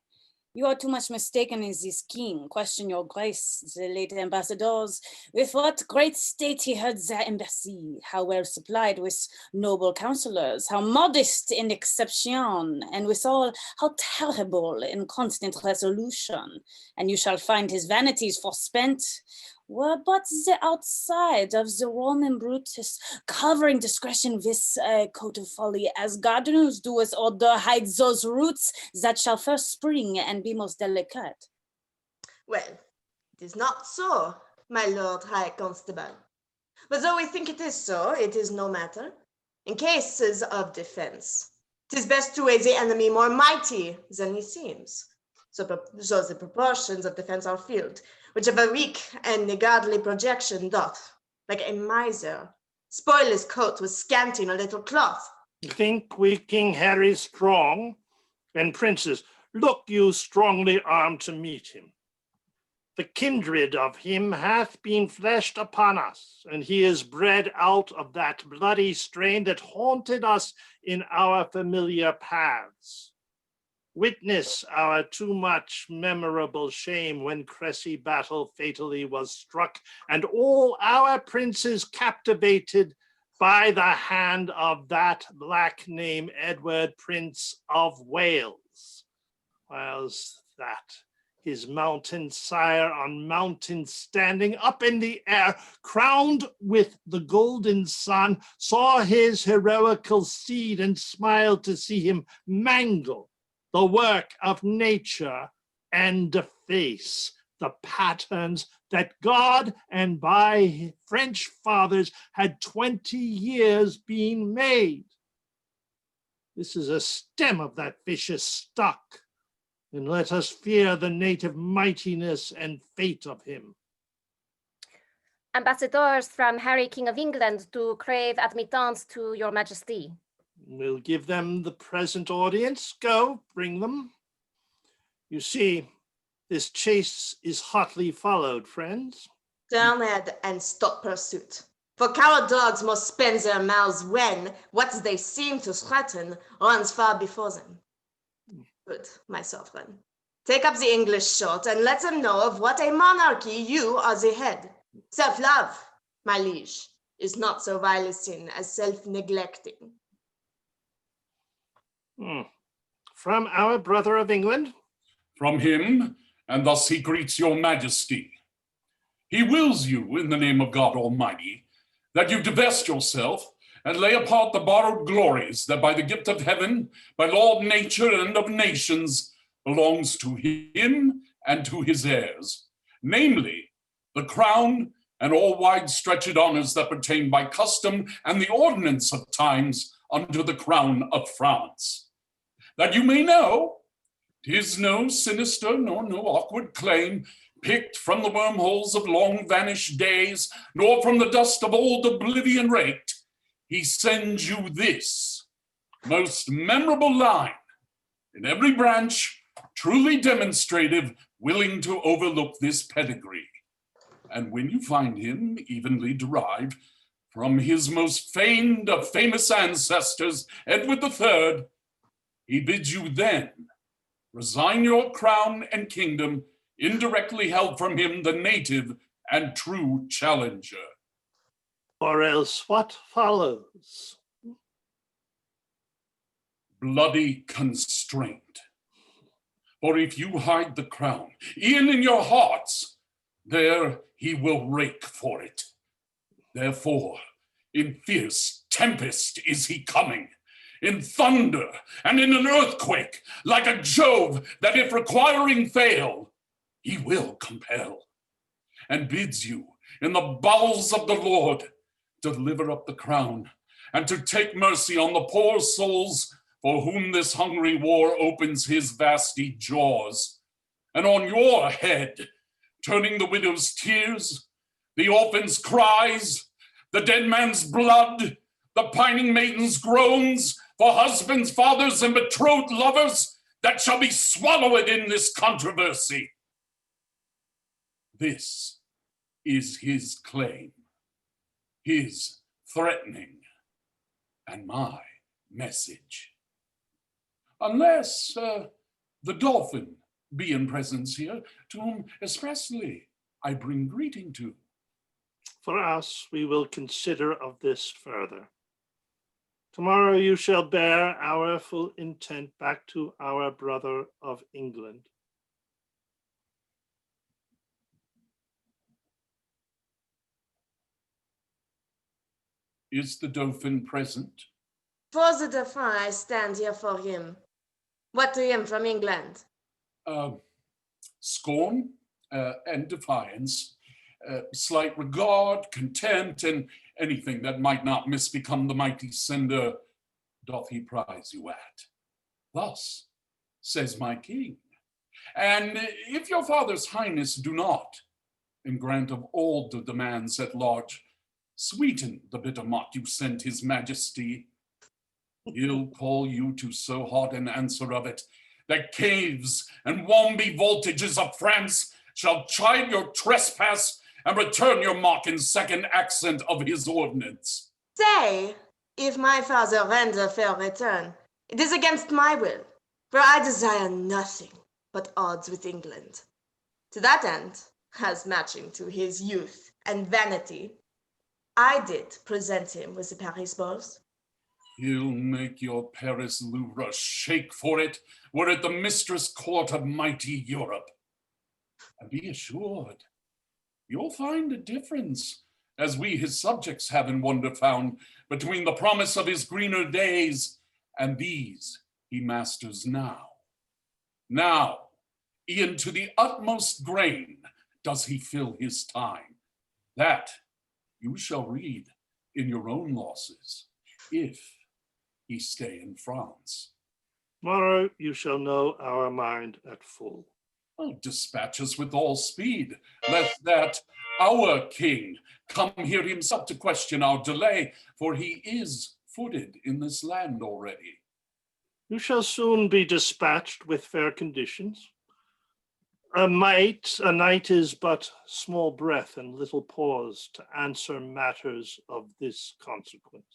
You are too much mistaken in this king. Question your grace, the late ambassadors, with what great state he heard their embassy, how well supplied with noble counselors, how modest in exception, and withal how terrible in constant resolution. And you shall find his vanities forspent. were but the outside of the Roman Brutus, covering discretion with a coat of folly, as gardeners do with odor, hide those roots that shall first spring and be most delicate. Well, it is not so, my Lord High Constable. But though we think it is so, it is no matter. In cases of defense, 'tis best to weigh the enemy more mighty than he seems. So the proportions of defense are filled, which of a weak and niggardly projection doth, like a miser, spoil his coat with scanting a little cloth. Think we King Harry strong? And princes, look you strongly armed to meet him. The kindred of him hath been fleshed upon us, and he is bred out of that bloody strain that haunted us in our familiar paths. Witness our too much memorable shame when Cressy battle fatally was struck, and all our princes captivated by the hand of that black name Edward, Prince of Wales, whilst that his mountain sire on mountain standing up in the air, crowned with the golden sun, saw his heroical seed and smiled to see him mangle the work of nature and deface the patterns that God and by French fathers had 20 years been made. This is a stem of that vicious stock, and let us fear the native mightiness and fate of him. Ambassadors from Harry, King of England, to crave admittance to your majesty. We'll give them the present audience. Go, bring them. You see, this chase is hotly followed, friends. Turn head and stop pursuit. For coward dogs must spend their mouths when what they seem to threaten runs far before them. Good, my sovereign. Take up the English short and let them know of what a monarchy you are the head. Self-love, my liege, is not so vile a sin as self-neglecting. From our brother of England? From him, and thus he greets your majesty. He wills you, in the name of God Almighty, that you divest yourself and lay apart the borrowed glories that by the gift of heaven, by law of nature and of nations, belongs to him and to his heirs, namely, the crown and all wide-stretched honors that pertain by custom and the ordinance of times unto the crown of France. That you may know, 'tis no sinister nor no awkward claim, picked from the wormholes of long-vanished days, nor from the dust of old oblivion raked. He sends you this most memorable line, in every branch, truly demonstrative, willing to overlook this pedigree. And when you find him evenly derived from his most famed of famous ancestors, Edward III, he bids you then resign your crown and kingdom, indirectly held from him the native and true challenger. Or else what follows? Bloody constraint. For if you hide the crown, e'en in your hearts, there he will rake for it. Therefore, in fierce tempest is he coming, in thunder and in an earthquake, like a Jove that if requiring fail, he will compel, and bids you in the bowels of the Lord deliver up the crown, and to take mercy on the poor souls for whom this hungry war opens his vasty jaws, and on your head, turning the widow's tears, the orphan's cries, the dead man's blood, the pining maiden's groans, for husbands, fathers, and betrothed lovers that shall be swallowed in this controversy. This is his claim, his threatening, and my message. Unless the dolphin be in presence here, to whom expressly I bring greeting to. For us, we will consider of this further. Tomorrow you shall bear our full intent back to our brother of England. Is the Dauphin present? For the Dauphin, I stand here for him. What to him from England? Scorn and defiance, slight regard, contempt, and anything that might not misbecome the mighty sender doth he prize you at. Thus says my king. And if your father's highness do not, in grant of all the demands at large, sweeten the bitter mot you sent his majesty, he'll call you to so hot an answer of it, that caves and womby voltages of France shall chide your trespass and return your mock in second accent of his ordinance. Say, if my father render fair return, it is against my will, for I desire nothing but odds with England. To that end, as matching to his youth and vanity, I did present him with the Paris balls. He'll make your Paris Louvre shake for it, were it the mistress court of mighty Europe. And be assured, you'll find a difference, as we his subjects have in wonder found, between the promise of his greener days and these he masters now. Now, e'en to the utmost grain does he fill his time. That you shall read in your own losses, if he stay in France. Tomorrow you shall know our mind at full. Oh, dispatch us with all speed, lest that our king come here himself to question our delay, for he is footed in this land already. You shall soon be dispatched with fair conditions. A night is but small breath and little pause to answer matters of this consequence.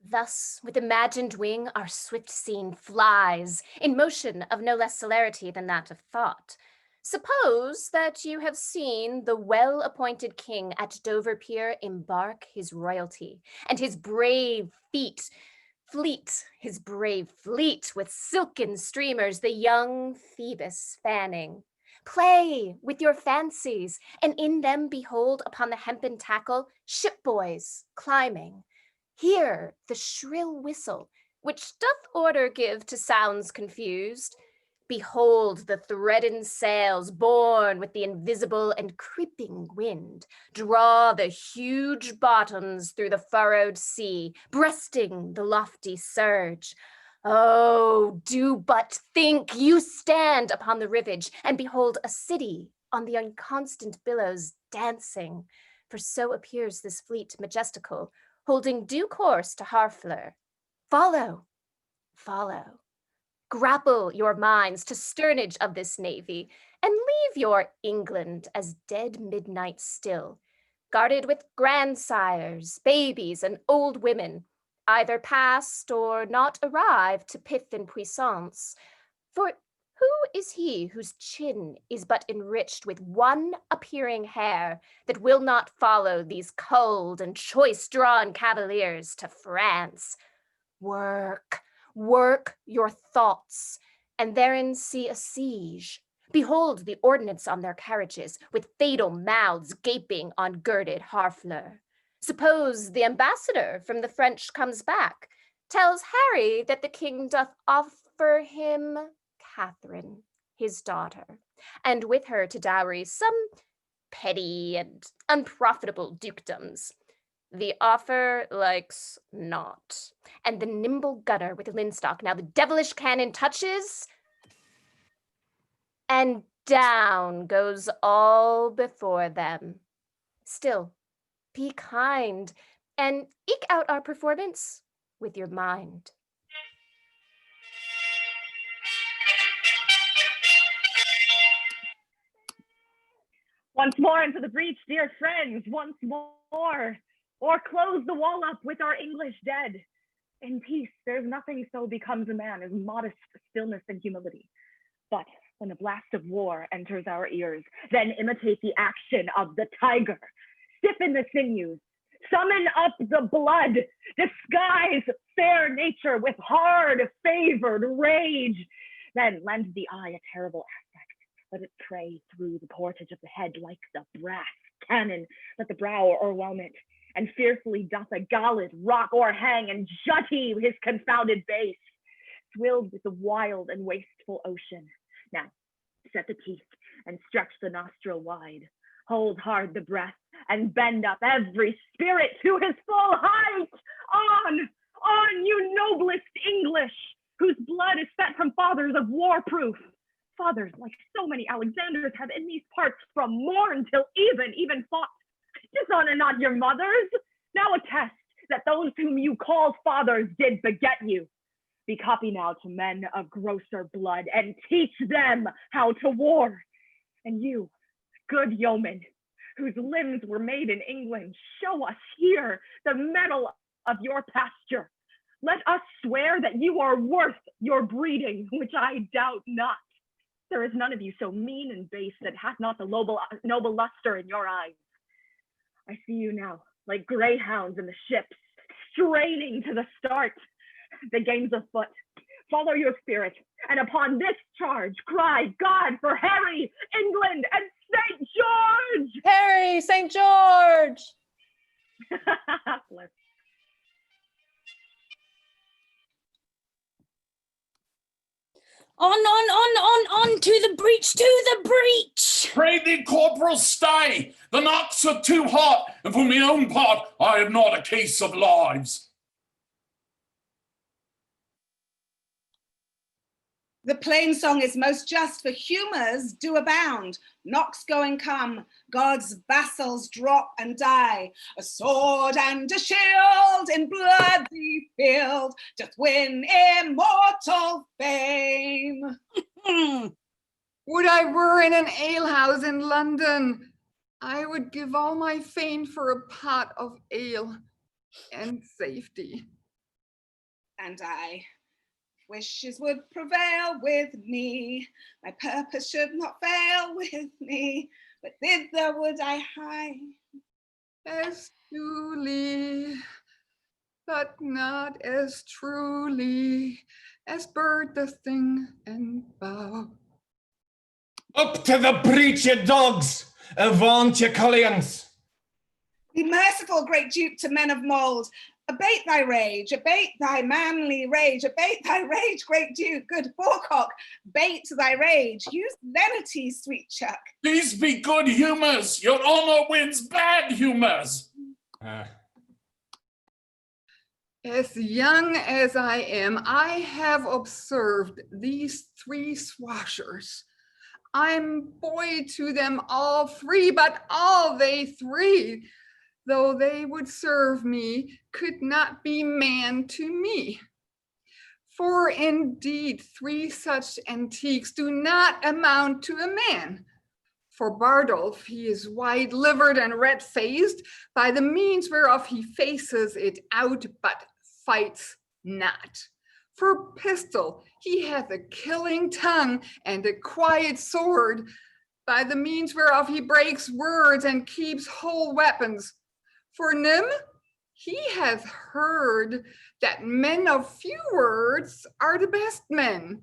Thus, with imagined wing, our swift scene flies, in motion of no less celerity than that of thought. Suppose that you have seen the well-appointed king at Dover Pier embark his royalty, and his brave his brave fleet with silken streamers, the young Phoebus fanning. Play with your fancies, and in them behold upon the hempen tackle shipboys climbing. Hear the shrill whistle, which doth order give to sounds confused. Behold the threadened sails borne with the invisible and creeping wind, draw the huge bottoms through the furrowed sea, breasting the lofty surge. Oh, do but think you stand upon the rivage and behold a city on the inconstant billows dancing, for so appears this fleet majestical, holding due course to Harfleur. Follow, follow. Grapple your minds to sternage of this navy, and leave your England as dead midnight still, guarded with grandsires, babies, and old women, either past or not arrived to pith and puissance. For who is he whose chin is but enriched with one appearing hair that will not follow these cold and choice-drawn cavaliers to France? Work your thoughts, and therein see a siege. Behold the ordnance on their carriages, with fatal mouths gaping on girded Harfleur. Suppose the ambassador from the French comes back, tells Harry that the king doth offer him Catherine, his daughter, and with her to dowry some petty and unprofitable dukedoms. The offer likes not, and the nimble gunner with the linstock now the devilish cannon touches, and down goes all before them. Still, be kind, and eke out our performance with your mind. Once more into the breach, dear friends, once more. Or close the wall up with our English dead. In peace, there's nothing so becomes a man as modest stillness and humility. But when a blast of war enters our ears, then imitate the action of the tiger. Stiffen the sinews, summon up the blood, disguise fair nature with hard favored rage. Then lend the eye a terrible aspect. Let it pray through the portage of the head like the brass cannon. Let the brow o'erwhelm it, and fearfully doth a galled rock o'erhang, and jutty his confounded base, swilled with the wild and wasteful ocean. Now, set the teeth, and stretch the nostril wide. Hold hard the breath, and bend up every spirit to his full height. On, you noblest English, whose blood is set from fathers of war-proof. Fathers, like so many Alexanders, have in these parts from morn till even fought. Dishonor not your mothers. Now attest that those whom you called fathers did beget you. Be copy now to men of grosser blood, and teach them how to war. And you, good yeomen, whose limbs were made in England, show us here the mettle of your pasture. Let us swear that you are worth your breeding, which I doubt not. There is none of you so mean and base that hath not the noble luster in your eyes. I see you now, like greyhounds in the ships, straining to the start. The game's afoot. Follow your spirit, and upon this charge, cry God for Harry, England, and St. George! Harry, St. George! Bless. On to the breach, to the breach! Pray thee, corporal, stay. The knocks are too hot, and for my own part, I have not a case of lives. The plain song is most just, for humours do abound. Knocks go and come, God's vassals drop and die. A sword and a shield in bloody field doth win immortal fame. Would I were in an alehouse in London. I would give all my fame for a pot of ale and safety. And I. Wishes would prevail with me, my purpose should not fail with me, but thither would I hie. As duly, but not as truly, as bird doth sing and bow. Up to the breach, ye dogs! Avaunt, ye cullions! Be merciful, great Duke, to men of mould. Abate thy rage, abate thy manly rage, abate thy rage, great Duke, good forecock, bate thy rage, use lenity, sweet chuck. These be good humours, your honour wins bad humours. As young as I am, I have observed these three swashers. I'm boy to them all three, but all they three, though they would serve me, could not be man to me. For indeed, three such antiques do not amount to a man. For Bardolph, he is wide-livered and red-faced, by the means whereof he faces it out, but fights not. For Pistol, he hath a killing tongue and a quiet sword, by the means whereof he breaks words and keeps whole weapons. For Nym, he hath heard that men of few words are the best men,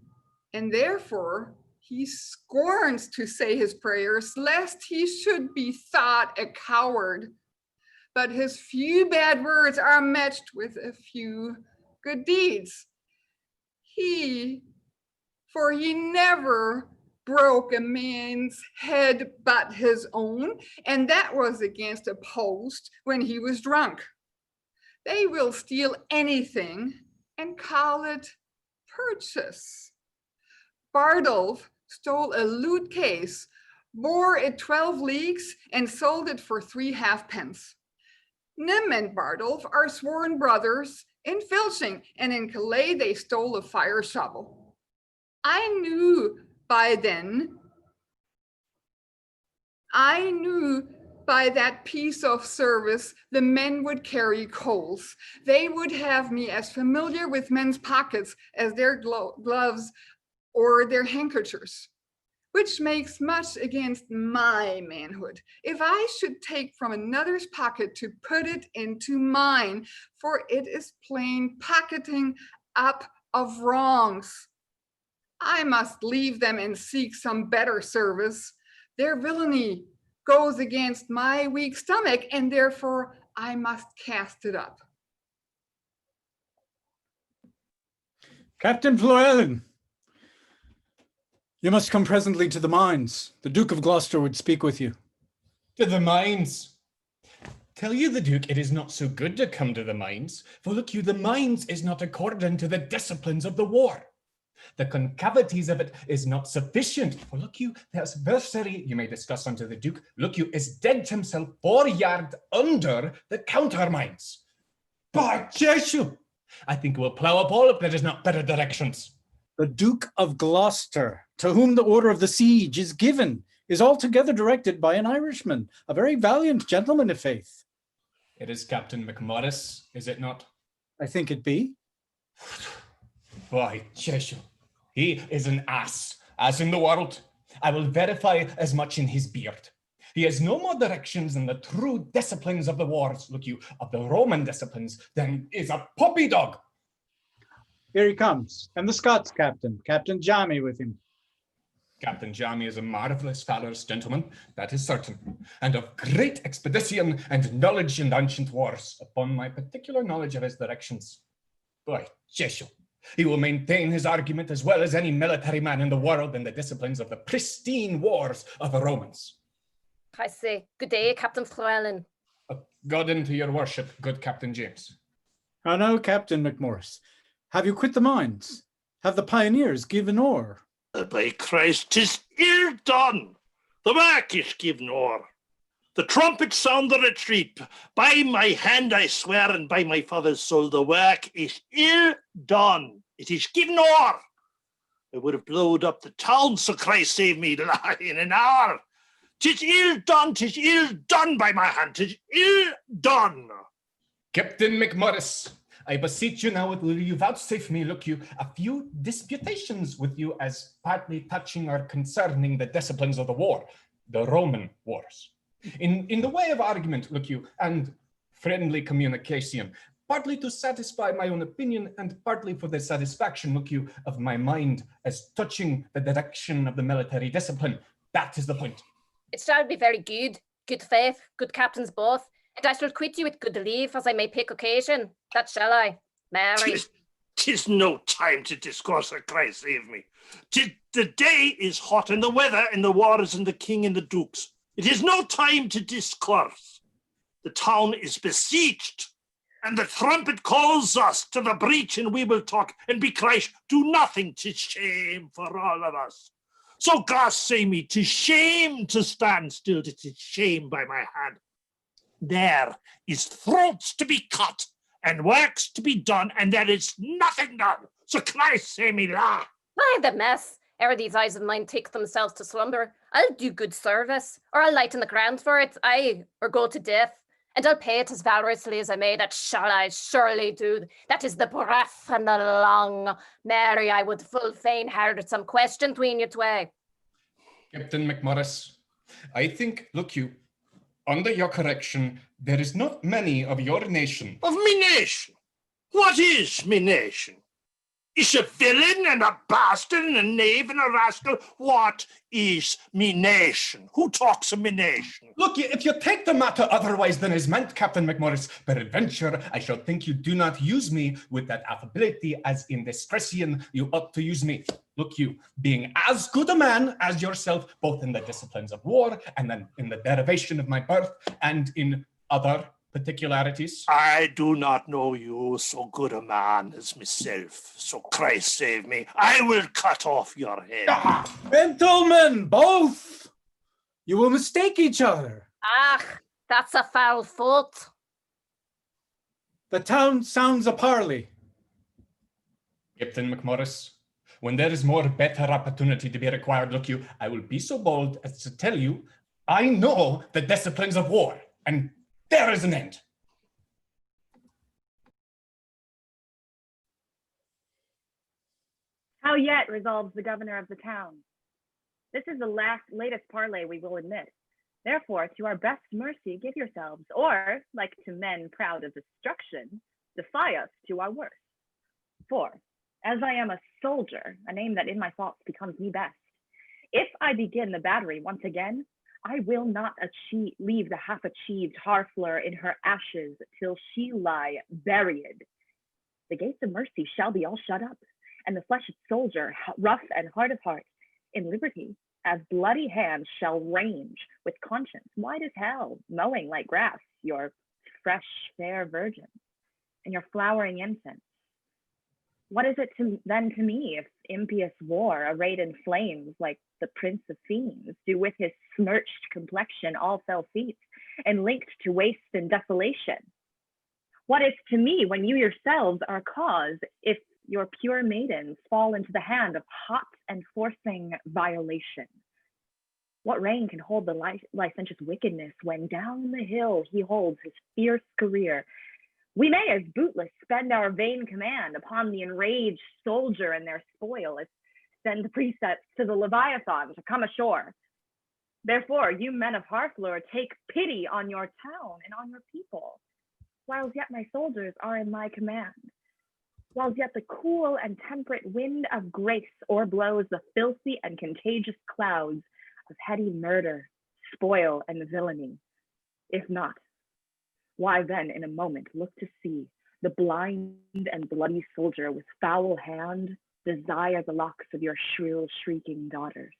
and therefore he scorns to say his prayers, lest he should be thought a coward. But his few bad words are matched with a few good deeds. For he never broke a man's head but his own, and that was against a post when he was drunk. They will steal anything and call it purchase. Bardolph stole a lute case, bore it 12 leagues, and sold it for 3 halfpence. Nym and Bardolph are sworn brothers in filching, and in Calais they stole a fire shovel. I knew by that piece of service the men would carry coals. They would have me as familiar with men's pockets as their gloves or their handkerchiefs, which makes much against my manhood. If I should take from another's pocket to put it into mine, for it is plain pocketing up of wrongs. I must leave them and seek some better service. Their villainy goes against my weak stomach, and therefore I must cast it up. Captain Florellin, you must come presently to the mines. The Duke of Gloucester would speak with you. To the mines. Tell you the Duke, it is not so good to come to the mines, for look you, the mines is not according to the disciplines of the war. The concavities of it is not sufficient, for look you, the adversary, you may discuss unto the Duke, look you, is dead himself 4 yards under the countermines. By Jesu! I think we'll plough up all if there is not better directions. The Duke of Gloucester, to whom the order of the siege is given, is altogether directed by an Irishman, a very valiant gentleman of faith. It is Captain McMorris, is it not? I think it be. By Jesu, he is an ass, as in the world. I will verify as much in his beard. He has no more directions in the true disciplines of the wars, look you, of the Roman disciplines, than is a puppy dog. Here he comes, and the Scots captain, Captain Jamie with him. Captain Jamie is a marvellous valorous gentleman, that is certain, and of great expedition and knowledge in ancient wars, upon my particular knowledge of his directions. By Jesu, he will maintain his argument as well as any military man in the world in the disciplines of the pristine wars of the Romans. I say, good day, Captain Florellin. God into your worship, good Captain James. How now, Captain McMorris? Have you quit the mines? Have the pioneers given o'er? By Christ, 'tis ill done. The work is given o'er. The trumpet sound the retreat. By my hand I swear, and by my father's soul, the work is ill done. It is given o'er. I would have blowed up the town, so Christ save me, in an hour. 'Tis ill done by my hand, 'tis ill done. Captain McMorris, I beseech you now, will you vouchsafe me, look you, a few disputations with you as partly touching or concerning the disciplines of the war, the Roman wars. In the way of argument, look you, and friendly communication, partly to satisfy my own opinion and partly for the satisfaction, look you, of my mind as touching the direction of the military discipline. That is the point. It shall be very good, good faith, good captains both, and I shall quit you with good leave, as I may pick occasion. That shall I, Mary. 'Tis no time to discourse, Christ save me. The day is hot, and the weather, and the wars, and the king and the dukes. It is no time to discourse. The town is besieged, and the trumpet calls us to the breach, and we will talk, and be Christ, do nothing, 'tis shame for all of us. So God say me, 'tis shame to stand still, 'tis shame by my hand. There is throats to be cut, and works to be done, and there is nothing done. So Christ say me la. Mind the mess. Ere these eyes of mine take themselves to slumber, I'll do good service, or I'll lighten the ground for it, aye, or go to death. And I'll pay it as valorously as I may, that shall I surely do. That is the breath and the lung. Mary, I would full fain heard some question tween you twae. Captain McMorris, I think, look you, under your correction, there is not many of your nation. Of me nation? What is me nation? Is a villain and a bastard and a knave and a rascal? What is me nation? Who talks of me nation? Look, if you take the matter otherwise than is meant, Captain McMorris, peradventure, I shall think you do not use me with that affability as in discretion you ought to use me. Look you, being as good a man as yourself, both in the disciplines of war and then in the derivation of my birth and in other particularities. I do not know you so good a man as myself, so Christ save me, I will cut off your head. Gentlemen, both! You will mistake each other. Ah, that's a foul fault. The town sounds a parley. Captain McMorris, when there is more better opportunity to be required, look you, I will be so bold as to tell you, I know the disciplines of war, and there is an end. How yet, resolves the governor of the town. This is the latest parley we will admit. Therefore, to our best mercy, give yourselves, or, like to men proud of destruction, defy us to our worst. For, as I am a soldier, a name that in my thoughts becomes me best. If I begin the battery once again, I will not leave the half-achieved Harfleur in her ashes till she lie buried. The gates of mercy shall be all shut up, and the fleshed soldier, rough and hard of heart, in liberty, as bloody hands shall range with conscience wide as hell, mowing like grass your fresh, fair virgin and your flowering infants. What is it then to me if impious war, arrayed in flames like the prince of fiends, do with his smirched complexion all fell feet, and linked to waste and desolation? What is to me when you yourselves are cause, if your pure maidens fall into the hand of hot and forcing violation? What reign can hold the licentious wickedness when down the hill he holds his fierce career? We may as bootless spend our vain command upon the enraged soldier and their spoil as send the precepts to the Leviathan to come ashore. Therefore, you men of Harfleur, take pity on your town and on your people, whiles yet my soldiers are in my command, whiles yet the cool and temperate wind of grace o'erblows the filthy and contagious clouds of heady murder, spoil, and villainy. If not, why then in a moment look to see the blind and bloody soldier with foul hand desire the locks of your shrill shrieking daughters,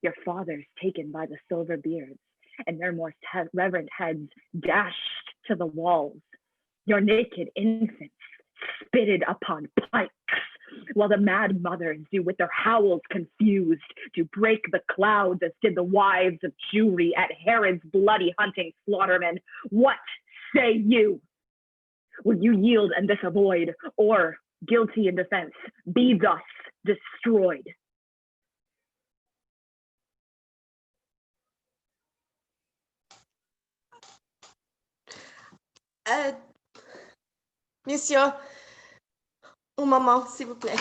your fathers taken by the silver beards, and their more reverent heads dashed to the walls, your naked infants spitted upon pikes, while the mad mothers do with their howls confused to break the clouds as did the wives of Jewry at Herod's bloody hunting slaughtermen. What say you? Will you yield and this avoid, or, guilty in defense, be thus destroyed? Monsieur, un moment, s'il vous plaît.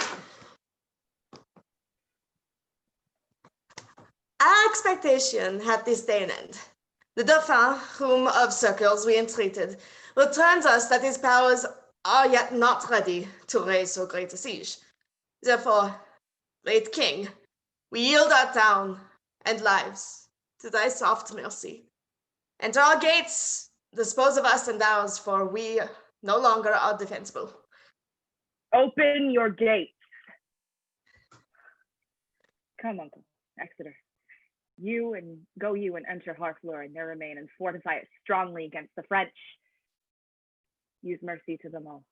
Our expectation hath this day an end. The Dauphin, whom of circles we entreated, returns us that his powers are yet not ready to raise so great a siege. Therefore, great king, we yield our town and lives to thy soft mercy. Enter our gates, dispose of us and ours, for we no longer are defensible. Open your gates. Come, uncle, Exeter. You and enter Harfleur and there remain and fortify it strongly against the French. Use mercy to them all.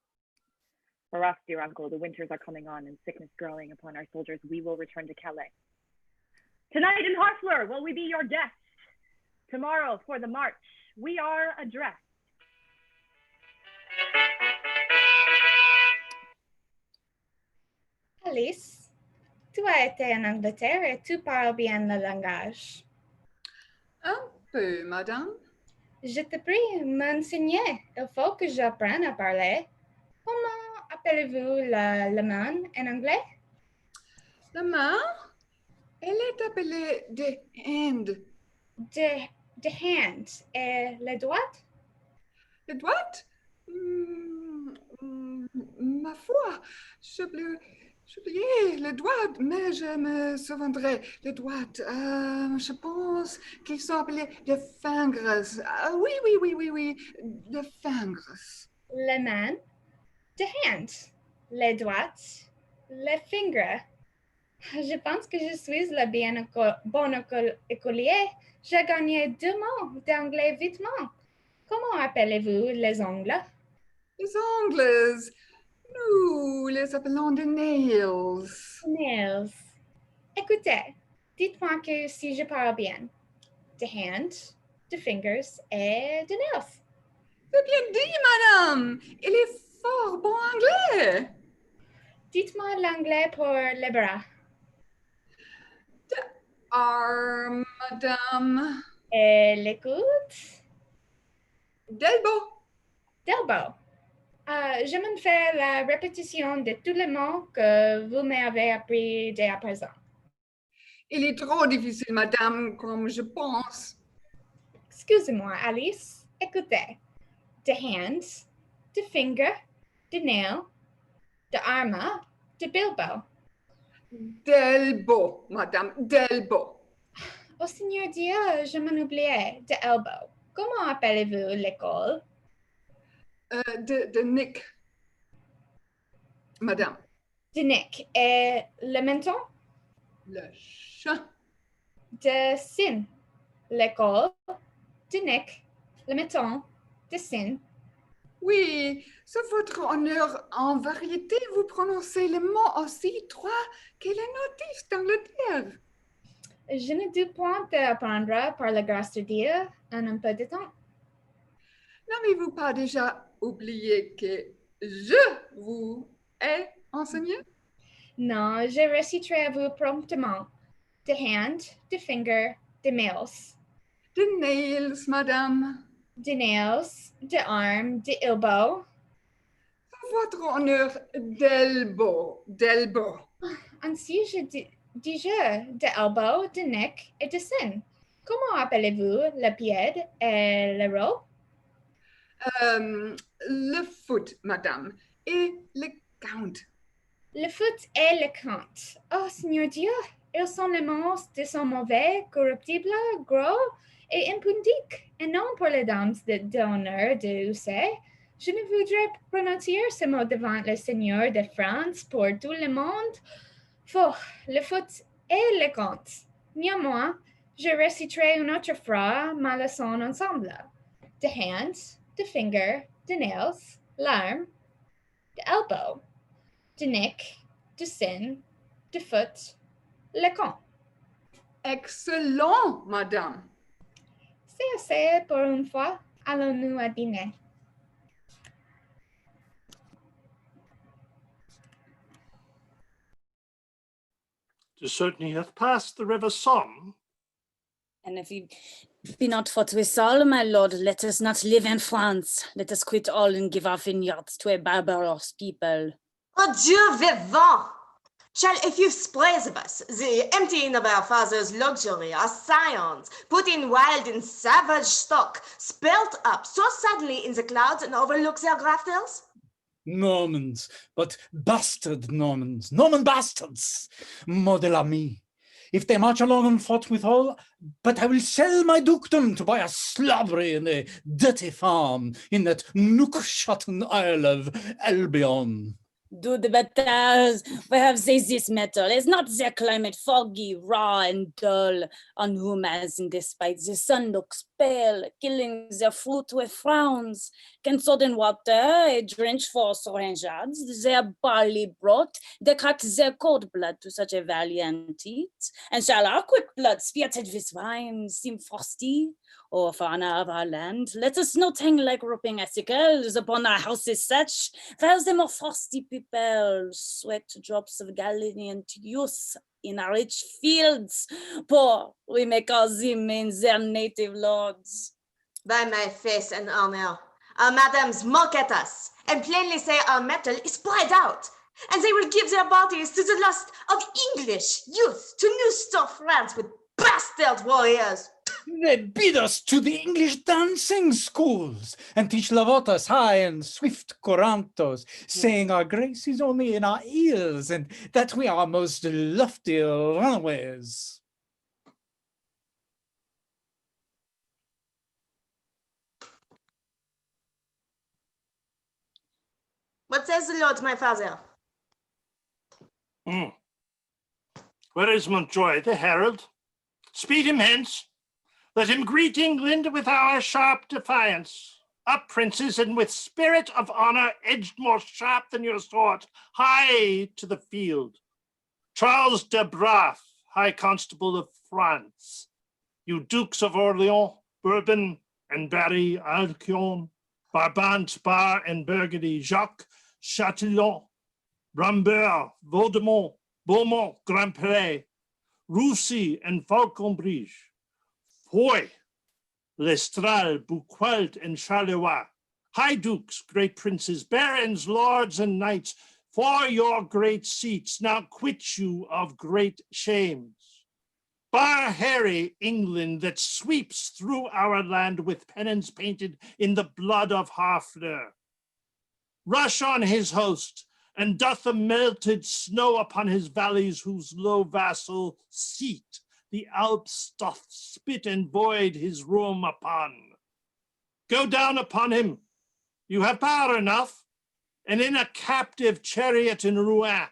For us, dear uncle, the winters are coming on and sickness growing upon our soldiers. We will return to Calais. Tonight in Harfleur will we be your guests. Tomorrow for the march, we are addressed. Alice, tu as été en Angleterre et tu parles bien le langage. Un peu, madame. Je te prie, m'enseigner. Il faut que j'apprenne à parler. Comment appelez-vous la main en anglais? La main, elle est appelée the hand. The hand. Et la droite? La droite? Ma foi, j'oubliais le droit, mais je me souviendrai. Le droit, je pense qu'ils sont appelés les fingers. Oui, les fingers. La main, the hand, les doigts, les fingers. Je pense que je suis la bonne écolier. J'ai gagné 2 mots d'anglais vitement. Comment appelez-vous les ongles? Les ongles. Nous les appelons des nails. Nails. Écoutez, dites-moi que si je parle bien. The hand, the fingers et the nails. C'est bien dit, madame. Il est fort bon anglais. Dites-moi l'anglais pour les bras. The arm, madame. Et les coudes? D'elbow. D'elbow. Je m'en fais la répétition de tous les mots que vous m'avez appris dès à présent. Il est trop difficile, madame, comme je pense. Excusez-moi, Alice. Écoutez. The hand, the finger, the nail, the arm, de Bilbo. D'Elbo, Madame, d'Elbo. Oh Seigneur Dieu, je m'en oubliais, de Elbow. Comment appelez-vous l'école? De Nick, Madame. De Nick. Et le menton? Le chat. De Sin. L'école. De Nick. Le menton. De Sin. Oui, c'est votre honneur. En vérité, vous prononcez le mot aussi droit que les notifs d'Angleterre. Je ne doute point d'apprendre par la grâce de Dieu en un peu de temps. N'avez-vous pas déjà oublié que je vous ai enseigné? Non, je réciterai à vous promptement. De hand, de finger, de nails. De nails, madame. De nails, de arm, de elbow. Votre honneur d'elbow, d'elbow. Ainsi, je de elbow, de neck et de sin. Comment appelez-vous le pied et le row? Le foot, madame, et le count. Le foot et le count. Oh, Seigneur Dieu, ils sont les monstres de son mauvais, corruptibles, gros et impudiques, et non pour les dames d'honneur de Housset. Je ne voudrais prononcer ce mot devant le Seigneur de France pour tout le monde. Faux, le foot et le count. Néanmoins, je réciterai une autre fois ma leçon ensemble. The hand, the finger, the nails, l'arm, the elbow, the neck, the sin, the foot, le con. Excellent, madame. C'est assez pour une fois. Allons-nous à dîner. To certainly hath passed the river Somme. And if you be not fought with Saul, my lord, let us not live in France. Let us quit all and give our vineyards to a barbarous people. Oh Dieu vivant! Shall a few sprays of us, the emptying of our father's luxury, our scions, put in wild and savage stock, spelt up so suddenly in the clouds and overlook their grafters? Normans, but bastard Normans, Norman bastards, model ami. If they march along on foot withal, but I will sell my dukedom to buy a slobbery and a dirty farm in that nook-shotten isle of Albion. Do the batters, perhaps they this metal. Is not their climate foggy, raw, and dull, on whom as in despite the sun looks pale, killing their fruit with frowns? Can sudden water a drench for orangeades, their barley brought, they cut their cold blood to such a valiant heat? And shall our quick blood, spirited with wine, seem frosty? Or for honor of our land, let us not hang like roping icicles upon our houses such, whilst the more frosty people sweat drops of Galilean use in our rich fields. Poor, we may call them in their native lords. By my face and honor, our madams mock at us, and plainly say our metal is spread out, and they will give their bodies to the lust of English youth to new stuff France with bastard warriors. They bid us to the English dancing schools and teach lavotas high and swift corantos, saying our grace is only in our ears and that we are most lofty runaways. What says the Lord, my father? Where is Montjoy, the herald? Speed him hence. Let him greet England with our sharp defiance. Up, princes, and with spirit of honor, edged more sharp than your sword, high to the field. Charles de Braff, High Constable of France. You Dukes of Orleans, Bourbon, and Berry, Alcion, Brabant, Bar, and Burgundy, Jacques, Chatillon, Rambert, Vaudemont, Beaumont, Grandpré, Roussy, and Falconbridge. Foy, Lestrade, Bucquelt, and Charleroi, high dukes, great princes, barons, lords, and knights, for your great seats now quit you of great shames. Bar Harry, England, that sweeps through our land with pennons painted in the blood of Harfleur. Rush on his host, and doth the melted snow upon his valleys, whose low vassal seat the Alps doth spit and void his room upon. Go down upon him, you have power enough, and in a captive chariot in Rouen,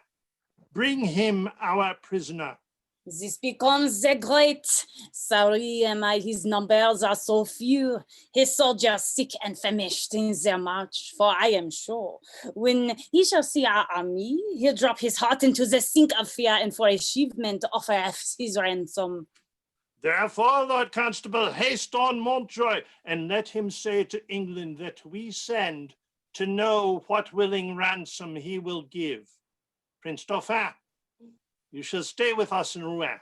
bring him our prisoner. This becomes the great. Sorry am I, his numbers are so few. His soldiers sick and famished in their march, for I am sure, when he shall see our army, he'll drop his heart into the sink of fear, and for achievement offer us his ransom. Therefore, Lord Constable, haste on Montjoy, and let him say to England that we send to know what willing ransom he will give. Prince Dauphin, you shall stay with us in Rouen.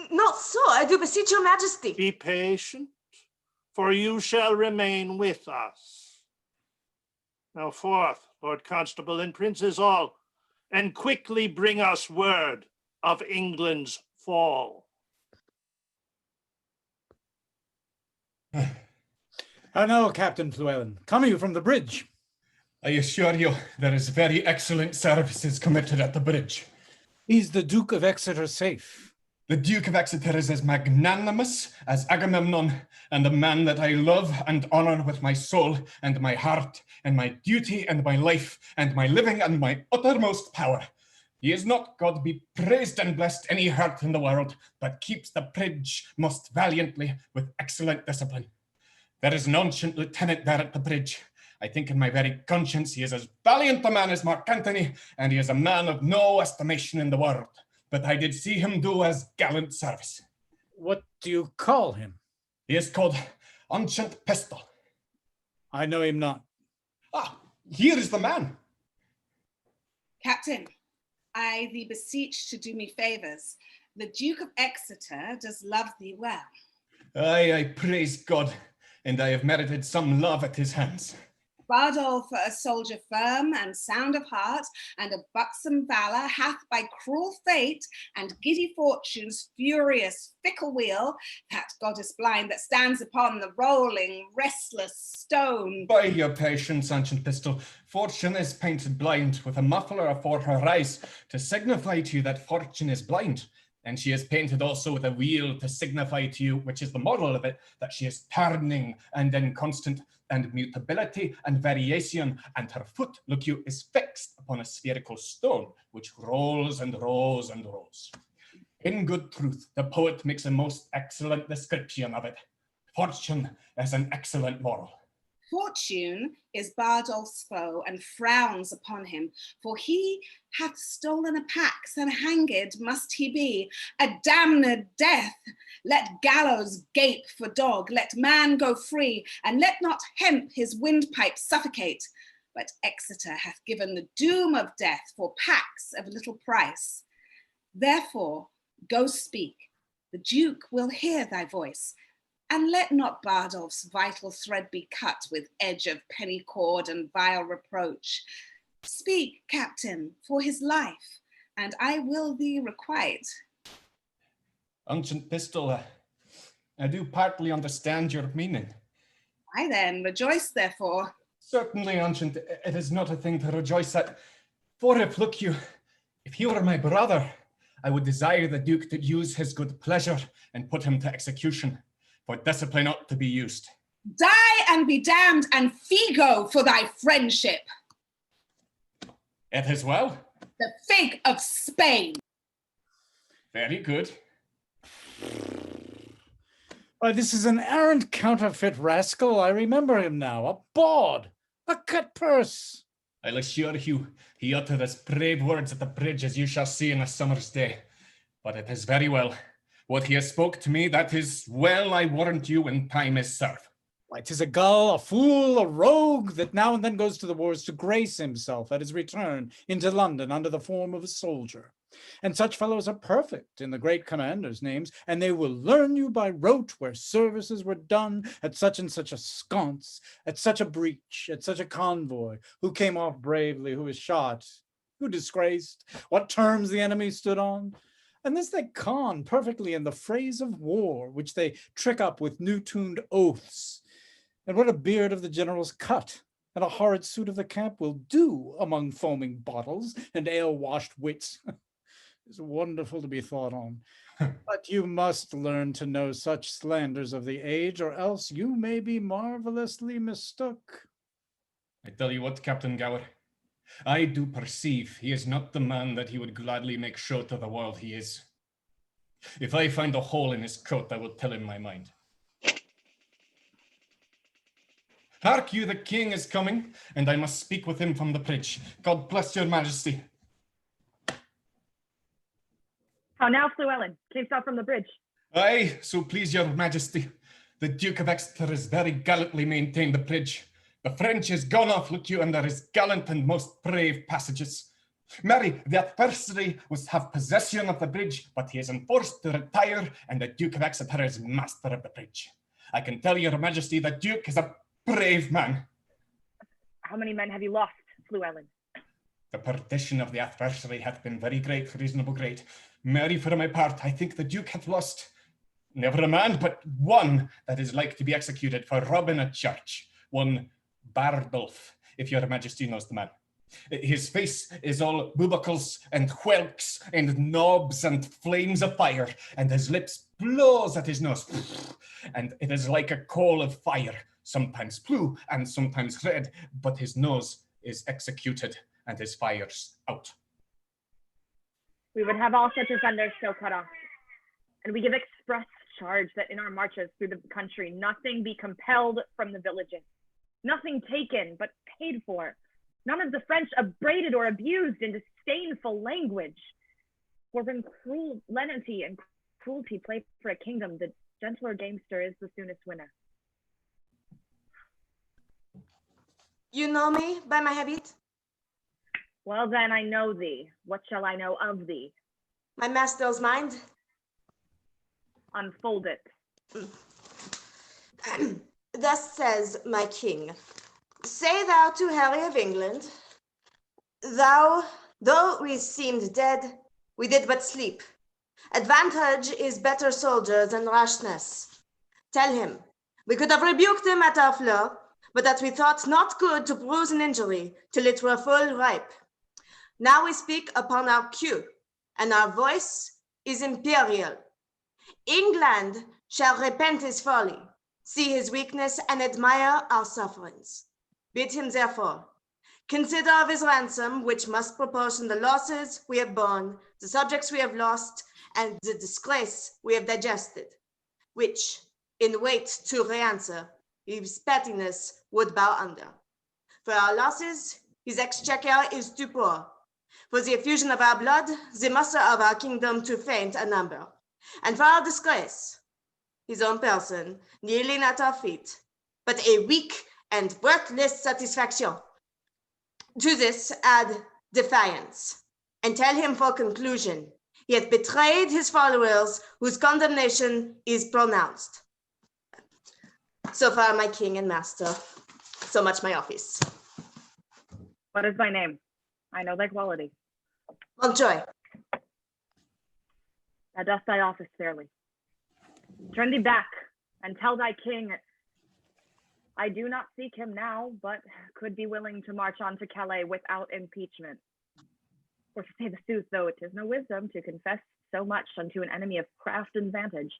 Not so, I do beseech your majesty. Be patient, for you shall remain with us. Now forth, Lord Constable and princes all, and quickly bring us word of England's fall. How now, Captain Llewellyn? Come you from the bridge? I assure you, there is very excellent services committed at the bridge. Is the Duke of Exeter safe? The Duke of Exeter is as magnanimous as Agamemnon, and a man that I love and honor with my soul and my heart and my duty and my life and my living and my uttermost power. He is not, God be praised and blessed, any hurt in the world, but keeps the bridge most valiantly with excellent discipline. There is an ancient lieutenant there at the bridge. I think in my very conscience he is as valiant a man as Mark Antony, and he is a man of no estimation in the world. But I did see him do as gallant service. What do you call him? He is called Ancient Pistol. I know him not. Ah, here is the man. Captain, I thee beseech to do me favours. The Duke of Exeter does love thee well. Aye, I praise God, and I have merited some love at his hands. Bardolph, a soldier firm and sound of heart, and of buxom valour, hath by cruel fate and giddy fortune's furious fickle wheel, that goddess blind that stands upon the rolling, restless stone. By your patience, Ancient Pistol, Fortune is painted blind with a muffler afore her eyes to signify to you that Fortune is blind. And she is painted also with a wheel to signify to you, which is the moral of it, that she is turning and inconstant, and mutability and variation, and her foot, look you, is fixed upon a spherical stone, which rolls and rolls and rolls. In good truth, the poet makes a most excellent description of it. Fortune is an excellent moral. Fortune is Bardolph's foe and frowns upon him, for he hath stolen a pax, and hanged must he be, a damned death. Let gallows gape for dog, let man go free, and let not hemp his windpipe suffocate. But Exeter hath given the doom of death for pax of little price. Therefore, go speak, the Duke will hear thy voice, and let not Bardolph's vital thread be cut with edge of penny cord and vile reproach. Speak, Captain, for his life, and I will thee requite. Ancient Pistol, I do partly understand your meaning. Why then, rejoice therefore. Certainly, Ancient, it is not a thing to rejoice at. For if, look you, if he were my brother, I would desire the Duke to use his good pleasure and put him to execution, for discipline ought to be used. Die and be damned, and figo for thy friendship. It is well. The fig of Spain. Very good. Why, this is an arrant counterfeit rascal. I remember him now. A bawd, a cut purse. I'll assure you, he uttered as brave words at the bridge as you shall see in a summer's day. But it is very well. What he has spoke to me, that is well, I warrant you, when time is served. Why, 'tis a gull, a fool, a rogue that now and then goes to the wars to grace himself at his return into London under the form of a soldier. And such fellows are perfect in the great commanders' names, and they will learn you by rote where services were done at such and such a sconce, at such a breach, at such a convoy, who came off bravely, who was shot, who disgraced, what terms the enemy stood on. And this they con perfectly in the phrase of war, which they trick up with new-tuned oaths. And what a beard of the general's cut, and a horrid suit of the camp will do among foaming bottles and ale-washed wits. It's wonderful to be thought on. But you must learn to know such slanders of the age, or else you may be marvelously mistook. I tell you what, Captain Gower, I do perceive he is not the man that he would gladly make show to the world he is. If I find a hole in his coat, I will tell him my mind. Hark you, the king is coming, and I must speak with him from the bridge. God bless your majesty. How now, Llewellyn? Camest thou from the bridge? Aye, so please your majesty. The Duke of Exeter has very gallantly maintained the bridge. The French is gone off, look you, under his gallant and most brave passages. Marry, the adversary was have possession of the bridge, but he is enforced to retire, and the Duke of Exeter is master of the bridge. I can tell your majesty the Duke is a brave man. How many men have you lost, Llewellyn? The perdition of the adversary hath been very great, reasonable great. Marry, for my part, I think the Duke hath lost never a man, but one that is like to be executed for robbing a church. One Bardolph, if your majesty knows the man. His face is all bubbacles and whelks and knobs and flames of fire, and his lips blows at his nose, and it is like a coal of fire, sometimes blue and sometimes red, but his nose is executed and his fire's out. We would have all such offenders so cut off, and we give express charge that in our marches through the country, nothing be compelled from the villages, nothing taken but paid for, none of the French upbraided or abused in disdainful language. For when cruel lenity and cruelty play for a kingdom, the gentler gamester is the soonest winner. You know me by my habit? Well then, I know thee. What shall I know of thee? My master's mind? Unfold it. Thus says my king. Say thou to Harry of England, thou, though we seemed dead, we did but sleep. Advantage is better soldier than rashness. Tell him, we could have rebuked him at our floor, but that we thought not good to bruise an injury till it were full ripe. Now we speak upon our cue, and our voice is imperial. England shall repent his folly, see his weakness, and admire our sufferings. Bid him therefore consider of his ransom, which must proportion the losses we have borne, the subjects we have lost, and the disgrace we have digested, which, in weight to re-answer, his pettiness would bow under. For our losses, his exchequer is too poor. For the effusion of our blood, the muster of our kingdom too faint a number. And for our disgrace, his own person, kneeling at our feet, but a weak and worthless satisfaction. To this add defiance, and tell him for conclusion, he hath betrayed his followers, whose condemnation is pronounced. So far, my king and master, so much my office. What is thy name? I know thy quality. Montjoy. Thou dost thy office fairly. Turn thee back and tell thy king, I do not seek him now, but could be willing to march on to Calais without impeachment. For to say the sooth, though it is no wisdom to confess so much unto an enemy of craft and vantage,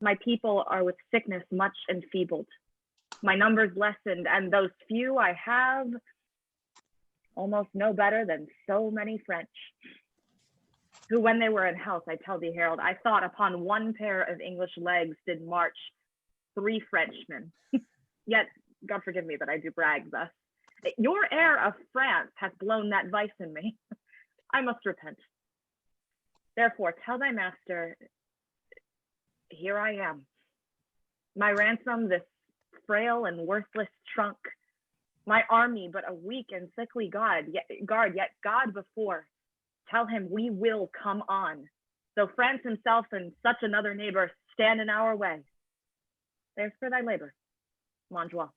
my people are with sickness much enfeebled, my numbers lessened, and those few I have almost no better than so many French, who when they were in health, I tell thee, Harold, I thought upon one pair of English legs did march 3 Frenchmen. Yet, God forgive me that I do brag thus. Your heir of France hath blown that vice in me. I must repent. Therefore, tell thy master, here I am. My ransom, this frail and worthless trunk. My army, but a weak and sickly guard, yet God before. Tell him we will come on. Though France himself and such another neighbor stand in our way. There's for thy labor, Montjoy.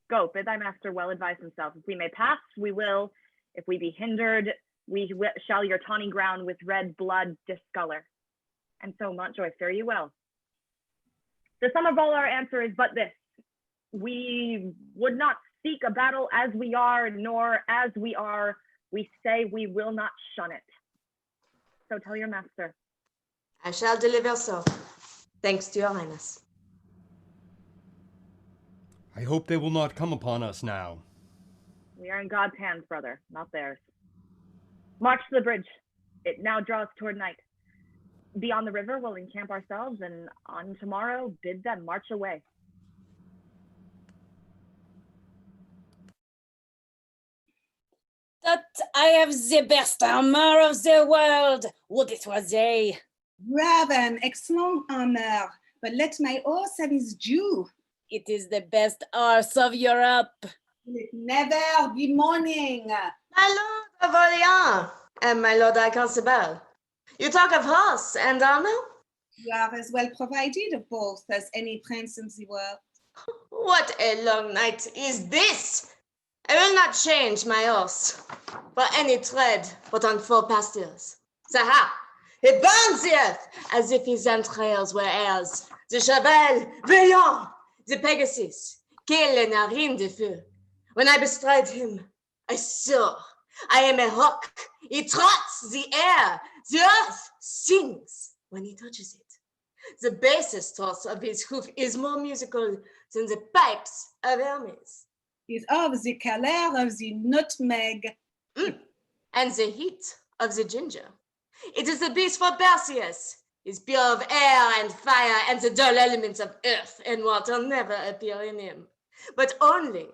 Go, bid thy master well advise himself. If we may pass, we will. If we be hindered, we shall your tawny ground with red blood discolor. And so, Montjoy, fare you well. The sum of all our answer is but this. We would not seek a battle as we are, nor as we are, we say we will not shun it. So tell your master. I shall deliver so. Thanks to your highness. I hope they will not come upon us now. We are in God's hands, brother, not theirs. March to the bridge. It now draws toward night. Beyond the river, we'll encamp ourselves, and on tomorrow, bid them march away. That I have the best armor of the world. Would it was they? Brave and excellent honor, but let my horse have his due. It is the best horse of Europe. Will it never be morning? My lord of Orleans and my lord High Constable. You talk of horse and honor? You are as well provided of both as any prince in the world. What a long night is this! I will not change my horse for any tread but on 4 pastures. Zaha, he burns the earth as if his entrails were heirs. The cheval, Veillon, the Pegasus, quelle narine de feu. When I bestride him, I soar. I am a hawk. He trots the air. The earth sings when he touches it. The basest toss of his hoof is more musical than the pipes of Hermes. Is of the color of the nutmeg. And the heat of the ginger. It is the beast for Perseus. Is pure of air and fire, and the dull elements of earth and water never appear in him, but only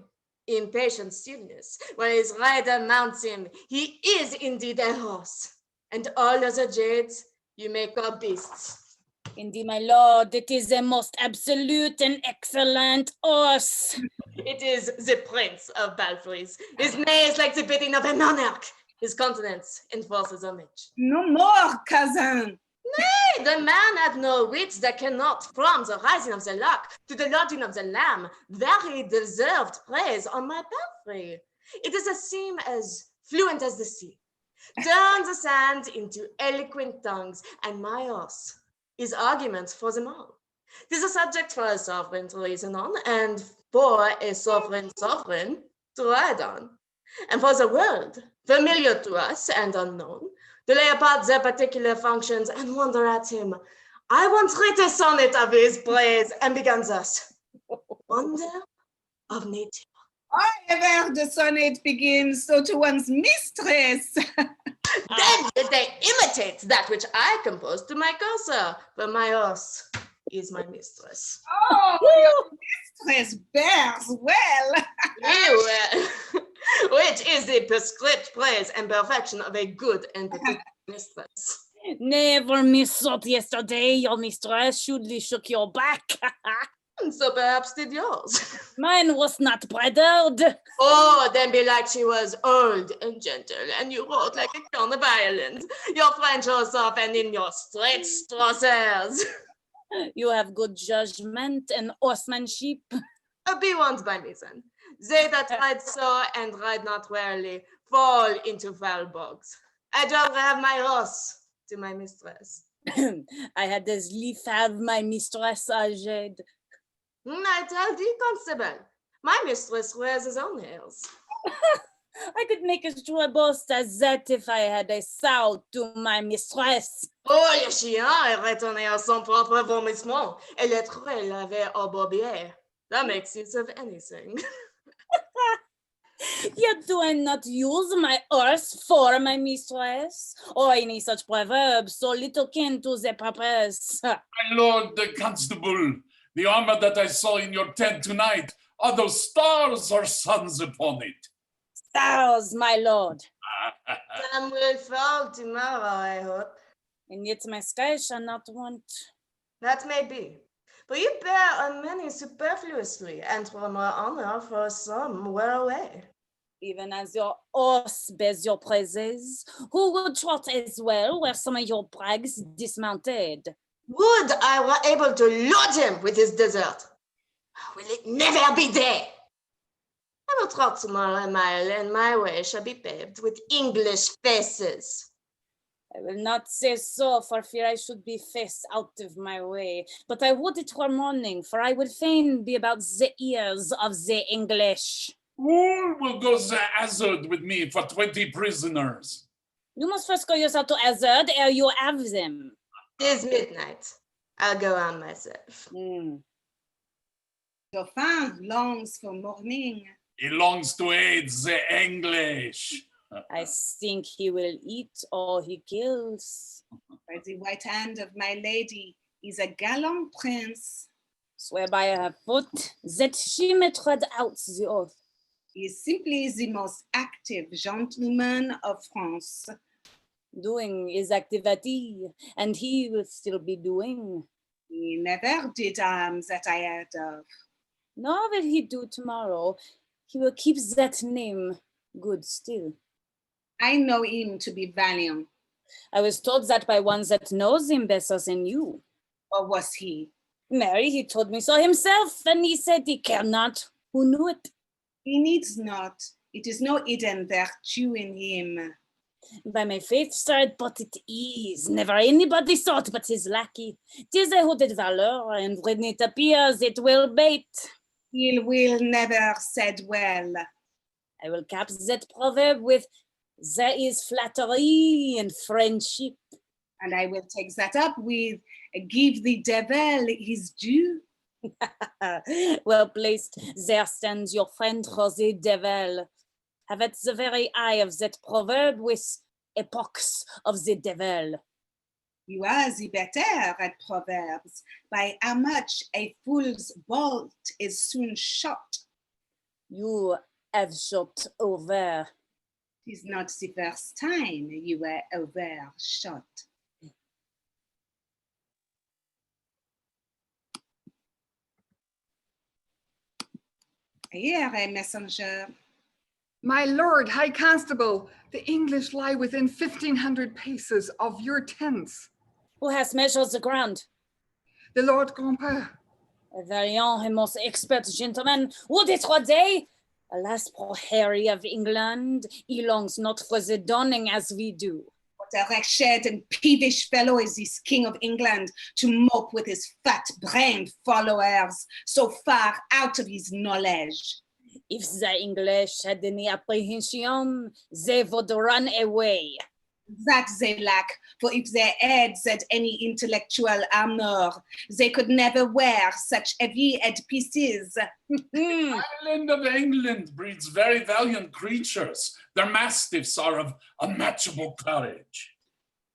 in patient stillness. When his rider mounts him, he is indeed a horse, and all other jades you may call beasts. Indeed, my lord, it is the most absolute and excellent horse. It is the prince of Balfries. His neigh is like the bidding of a monarch. His countenance enforces homage. No more, cousin. Nay, the man had no wits that cannot, from the rising of the lock to the lodging of the lamb, very deserved praise on my palfrey. It is a seam as fluent as the sea. Turn the sand into eloquent tongues, and my horse is argument for them all. 'Tis a subject for a sovereign to reason on, and for a sovereign to ride on. And for the world, familiar to us and unknown, to lay apart their particular functions and wonder at him. I once writ a sonnet of his praise and began thus. Wonder of nature. I have heard the sonnet begin so to one's mistress. Then did they imitate that which I composed to my courser, for my horse is my mistress. Oh, your mistress bears well. Which is the prescribed praise and perfection of a good and particular mistress. Never missed yesterday, your mistress surely shook your back. And so perhaps did yours. Mine was not bridled. Oh, then belike she was old and gentle, and you rode like a crown of Ireland. Your French horse off and in your straight Strossers. You have good judgment and horsemanship. Be warned by me, son. They that ride so and ride not warily fall into foul bogs. I'd rather have my horse to my mistress. I had as lief have my mistress aged. I tell thee, constable, my mistress wears his own hairs. I could make as true a boast as that if I had a sow to my mistress. Oh, le chien est retourné à son propre vomissement, et le trou est lavé au bobier. That makes use of anything. Yet do I not use my horse for my mistress, or any such proverb so little kin to the purpose? My lord the constable, the armor that I saw in your tent tonight, are those stars or suns upon it? Stars, my lord. Some will fall tomorrow, I hope. And yet my sky shall not want. That may be. But you bear on many superfluously, and for more honor for some wear away. Even as your horse bears your praises, who would trot as well were some of your brags dismounted? Would I were able to load him with his dessert. Will it never be day? I will trot tomorrow a mile, and my way shall be paved with English faces. I will not say so, for fear I should be faced out of my way. But I would it were morning, for I would fain be about the ears of the English. Who will go the hazard with me for 20 prisoners? You must first go yourself to hazard, ere you have them. 'Tis midnight. I'll go on myself. Dauphin longs for morning. He longs to aid the English. I think he will eat all he kills. By the white hand of my lady is a gallant prince. Swear by her foot that she may tread out the oath. He is simply the most active gentleman of France. Doing his activity, and he will still be doing. He never did that I heard of. Nor will he do tomorrow. He will keep that name good still. I know him to be valiant. I was told that by one that knows him better than you. Or was he? Mary, he told me so himself, and he said he cared not. Who knew it? He needs not. It is no hidden virtue in him. By my faith, sir, but it is. Never anybody thought but his lackey. 'Tis a hooded valor, and when it appears, it will bait. He will never said well. I will cap that proverb with, there is flattery and friendship. And I will take that up with, give the devil his due. Well placed. There stands your friend the devil. Have at the very eye of that proverb with a pox of the devil. You are the better at proverbs, by how much a fool's bolt is soon shot. You have shot over. 'Tis not the first time you were overshot. Here, a messenger. My lord, High Constable, the English lie within 1,500 paces of your tents. Who has measured the ground? The Lord Grand-Père. A valiant and most expert gentleman. Would it were day? Alas, poor Harry of England, he longs not for the dawning as we do. What a wretched and peevish fellow is this King of England to mope with his fat-brained followers so far out of his knowledge. If the English had any apprehension, they would run away. That they lack, for if their heads had any intellectual armor, they could never wear such heavy headpieces. The island of England breeds very valiant creatures. Their mastiffs are of unmatchable courage.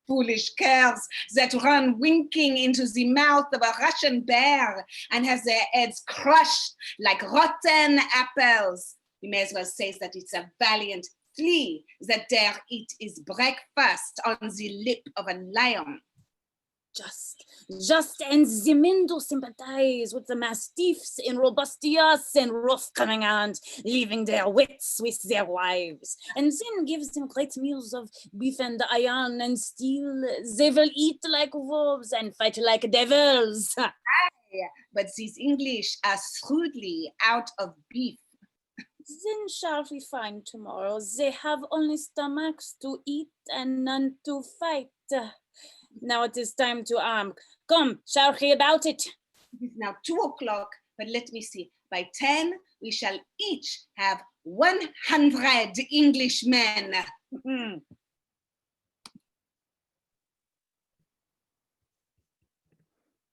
Foolish curs that run winking into the mouth of a Russian bear and have their heads crushed like rotten apples. You may as well say that it's a valiant flea that dare eat his breakfast on the lip of a lion. Just, and the men do sympathize with the mastiffs in robustious and rough command, leaving their wits with their wives, and then gives them great meals of beef and iron and steel. They will eat like wolves and fight like devils. Aye, but these English are shrewdly out of beef. Then shall we find tomorrow they have only stomachs to eat and none to fight. Now it is time to arm. Come, shall we about it? It is now 2 o'clock, but let me see. By 10, we shall each have 100 Englishmen.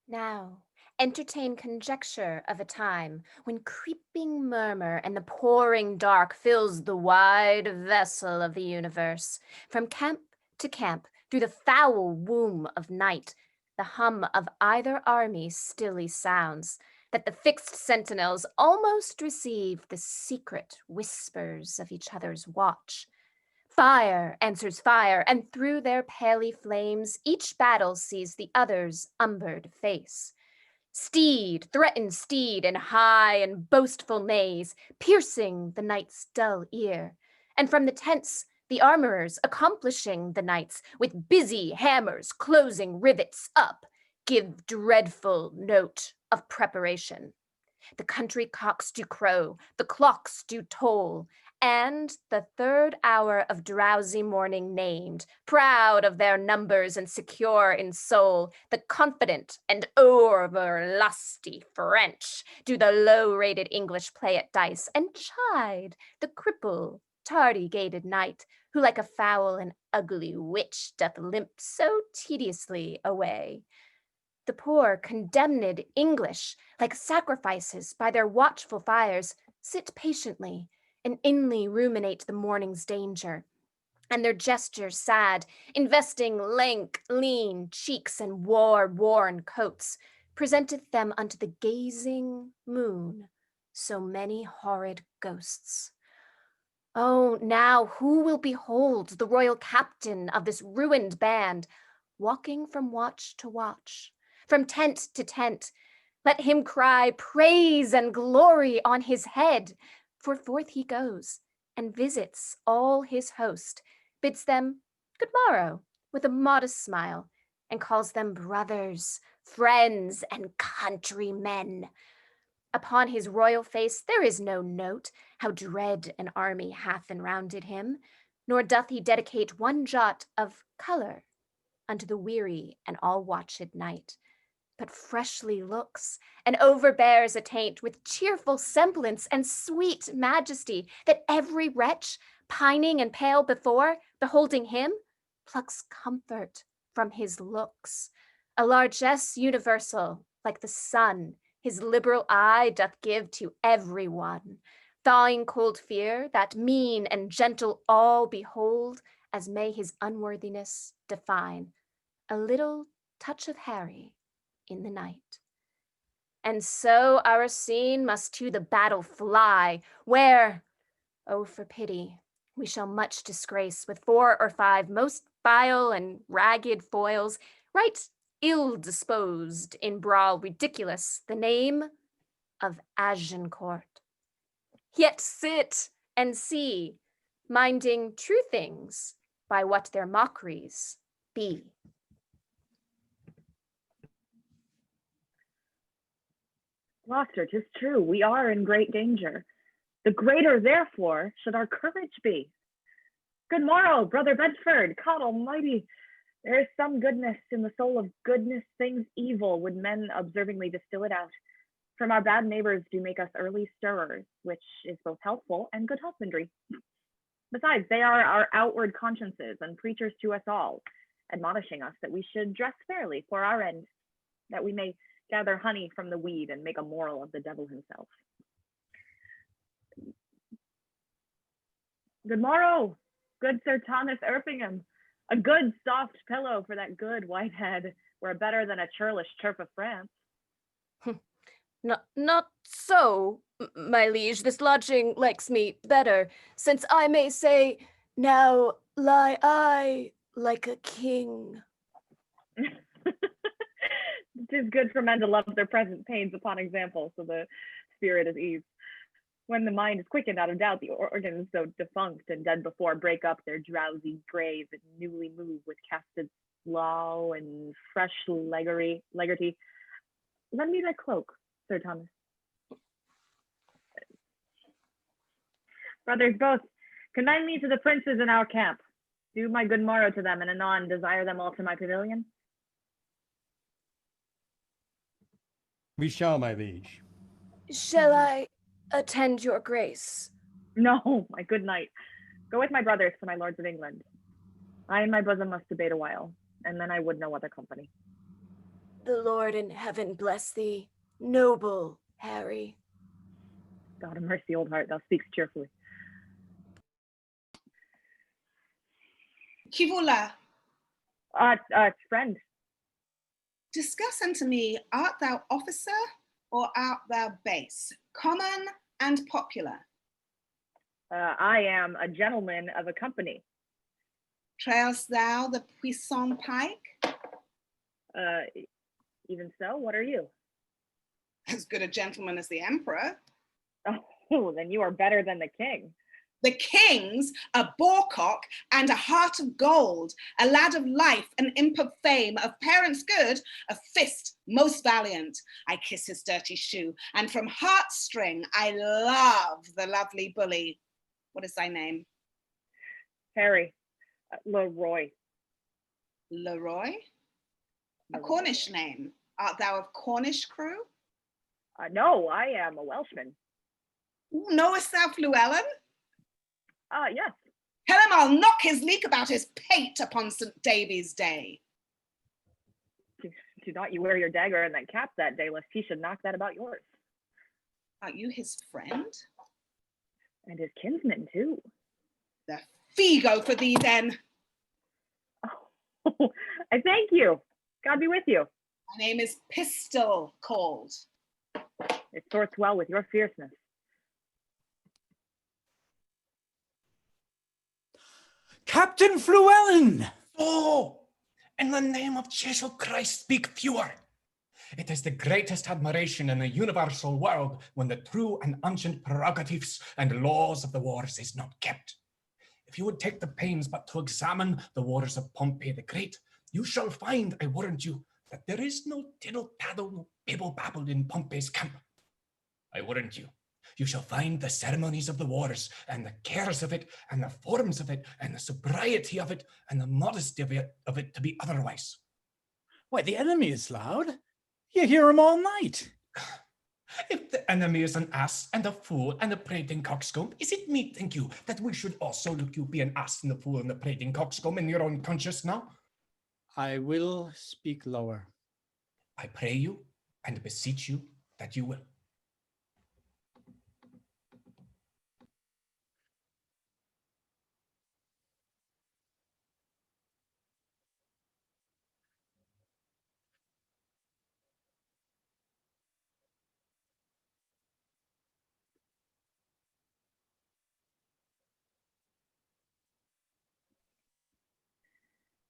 Now, entertain conjecture of a time when creeping murmur and the pouring dark fills the wide vessel of the universe. From camp to camp, through the foul womb of night, the hum of either army stilly sounds, that the fixed sentinels almost receive the secret whispers of each other's watch. Fire answers fire, and through their paly flames, each battle sees the other's umbered face. Steed threatens steed in high and boastful neighs, piercing the night's dull ear. And from the tents, the armorers accomplishing the nights with busy hammers closing rivets up, give dreadful note of preparation. The country cocks do crow, the clocks do toll, And the third hour of drowsy morning named, proud of their numbers and secure in soul, the confident and over-lusty French do the low-rated English play at dice and chide the cripple, tardy-gated knight, who like a foul and ugly witch doth limp so tediously away. The poor condemned English, like sacrifices by their watchful fires, sit patiently and inly ruminate the morning's danger, and their gestures sad, investing lank, lean cheeks and war-worn coats, presenteth them unto the gazing moon, so many horrid ghosts. Oh, now who will behold the royal captain of this ruined band, walking from watch to watch, from tent to tent? Let him cry praise and glory on his head, for forth he goes and visits all his host, bids them good morrow with a modest smile, and calls them brothers, friends, and countrymen. Upon his royal face there is no note how dread an army hath enrounded him, nor doth he dedicate one jot of color unto the weary and all-watched night, but freshly looks and overbears a taint with cheerful semblance and sweet majesty, that every wretch, pining and pale before, beholding him, plucks comfort from his looks. A largesse universal, like the sun, his liberal eye doth give to every one, thawing cold fear that mean and gentle all behold, as may his unworthiness define. A little touch of Harry in the night. And so our scene must to the battle fly, where, oh, for pity, we shall much disgrace with 4 or 5 most vile and ragged foils, right ill-disposed in brawl ridiculous, the name of Agincourt. Yet sit and see, minding true things by what their mockeries be. Gloucester, 'tis true, we are in great danger. The greater, therefore, should our courage be. Good morrow, brother Bedford. God Almighty, there is some goodness in the soul of goodness, things evil, would men observingly distill it out. From our bad neighbors do make us early stirrers, which is both healthful and good husbandry. Besides, they are our outward consciences and preachers to us all, admonishing us that we should dress fairly for our end, that we may gather honey from the weed and make a moral of the devil himself. Good morrow, good Sir Thomas Erpingham. A good soft pillow for that good white head were better than a churlish chirp of France. Not so, my liege. This lodging likes me better, since I may say, now lie I like a king. 'Tis good for men to love their present pains upon example, so the spirit is ease. When the mind is quickened out of doubt, the organs so defunct and dead before break up their drowsy graves and newly move with casted slough and fresh legarty. Lend me thy cloak, Sir Thomas. Brothers both, consign me to the princes in our camp. Do my good morrow to them, and anon desire them all to my pavilion. We shall, my liege. Shall I attend your grace? No, my good knight. Go with my brothers to my lords of England. I and my bosom must debate a while, and then I would no other company. The Lord in heaven bless thee, noble Harry. God have mercy, old heart, thou speakst cheerfully. Qui voilà? Friend. Discuss unto me, art thou officer or art thou base, common and popular? I am a gentleman of a company. Trailst thou the puissant pike? Even so, what are you? As good a gentleman as the emperor. Oh, then you are better than the king. The king's a boarcock and a heart of gold, a lad of life, an imp of fame, of parents good, a fist most valiant. I kiss his dirty shoe, and from heartstring I love the lovely bully. What is thy name? Harry, Leroy. Leroy? A Cornish name. Art thou of Cornish crew? No, I am a Welshman. Knowest thou Llewellyn? Yes. Tell him I'll knock his leek about his pate upon St. Davy's Day. Do not you wear your dagger in that cap that day, lest he should knock that about yours. Are you his friend? And his kinsman, too. The fee go for thee, then. Oh, I thank you. God be with you. My name is Pistol called. It sorts well with your fierceness. Captain Llewellyn! Oh, in the name of Jesus Christ, speak fewer. It is the greatest admiration in the universal world when the true and ancient prerogatives and laws of the wars is not kept. If you would take the pains but to examine the wars of Pompey the Great, you shall find, I warrant you, that there is no tiddle-taddle, no bibble-babble in Pompey's camp. I warrant you, you shall find the ceremonies of the wars, and the cares of it, and the forms of it, and the sobriety of it, and the modesty of it to be otherwise. Why, the enemy is loud. You hear him all night. If the enemy is an ass and a fool and a prating coxcomb, is it meet, think you, that we should also look you be an ass and a fool and a prating coxcomb in your own conscience now? I will speak lower. I pray you and beseech you that you will.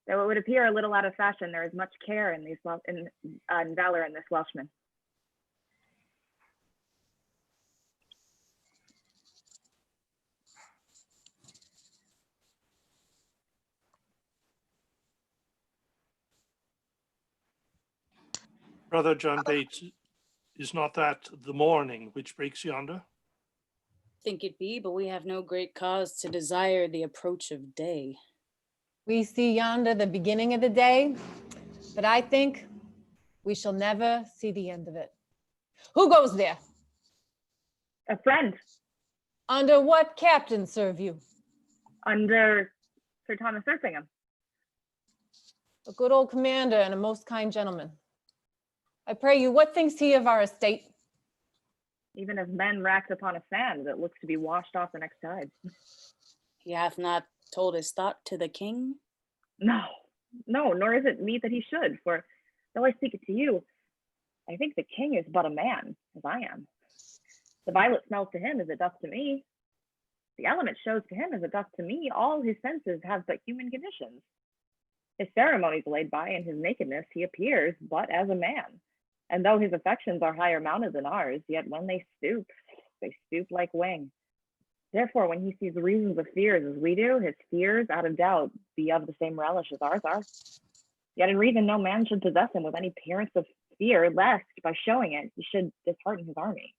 Though it would appear a little out of fashion, there is much care in and valor in this Welshman. Brother John Bates, is not that the morning which breaks yonder? Think it be, but we have no great cause to desire the approach of day. We see yonder the beginning of the day, but I think we shall never see the end of it. Who goes there? A friend. Under what captain serve you? Under Sir Thomas Erpingham. A good old commander and a most kind gentleman. I pray you, what thinks he of our estate? Even as men racked upon a sand that looks to be washed off the next tide. He hath not told his thought to the king? No, nor is it meet that he should, for though I speak it to you, I think the king is but a man, as I am. The violet smells to him as it doth to me. The element shows to him as it doth to me. All his senses have but human conditions. His ceremonies laid by, and his nakedness, he appears but as a man. And though his affections are higher mounted than ours, yet when they stoop like wing. Therefore, when he sees the reasons of fears as we do, his fears, out of doubt, be of the same relish as ours are. Yet in reason, no man should possess him with any appearance of fear, lest by showing it, he should dishearten his army.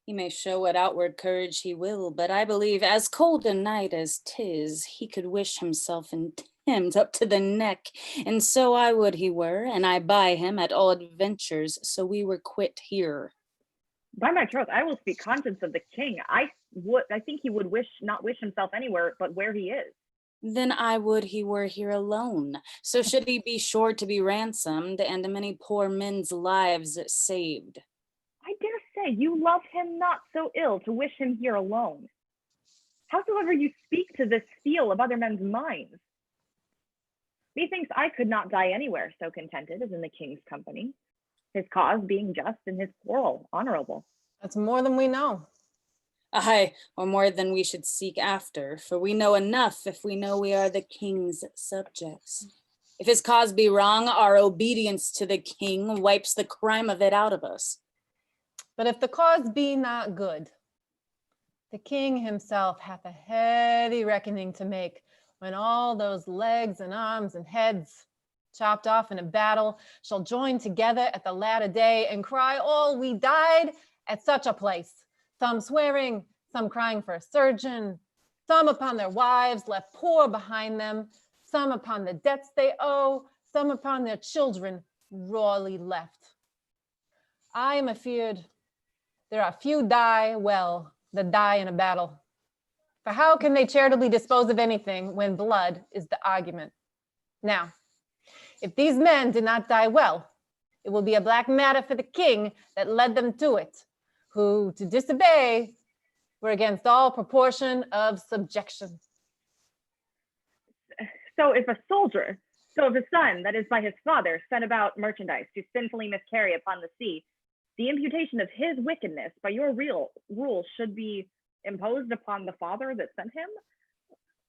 He may show what outward courage he will, but I believe as cold a night as 'tis, he could wish himself entemmed up to the neck, and so I would he were, and I buy him at all adventures, so we were quit here. By my troth, I will speak conscience of the king. I think he would not wish himself anywhere but where he is. Then I would he were here alone, so should he be sure to be ransomed, and many poor men's lives saved. I dare say you love him not so ill to wish him here alone. Howsoever you speak to this feel of other men's minds. Methinks I could not die anywhere so contented as in the king's company, his cause being just and his quarrel honorable. That's more than we know. Aye, or more than we should seek after, for we know enough if we know we are the king's subjects. If his cause be wrong, our obedience to the king wipes the crime of it out of us. But if the cause be not good, the king himself hath a heavy reckoning to make when all those legs and arms and heads chopped off in a battle shall join together at the latter day and cry, "Oh, we died at such a place." Some swearing, some crying for a surgeon, some upon their wives left poor behind them, some upon the debts they owe, some upon their children rawly left. I am afeard there are few die well that die in a battle. For how can they charitably dispose of anything when blood is the argument? Now, if these men did not die well, it will be a black matter for the king that led them to it, who to disobey were against all proportion of subjection. So if a son that is by his father sent about merchandise to sinfully miscarry upon the sea, the imputation of his wickedness by your real rule should be imposed upon the father that sent him?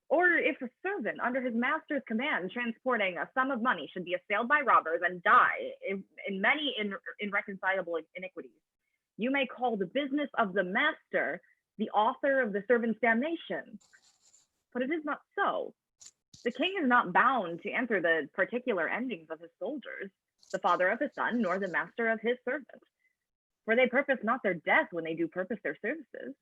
Or if a servant under his master's command transporting a sum of money should be assailed by robbers and die in many irreconcilable iniquities, you may call the business of the master the author of the servant's damnation. But it is not so. The king is not bound to answer the particular endings of his soldiers, the father of his son, nor the master of his servant. For they purpose not their death when they do purpose their services.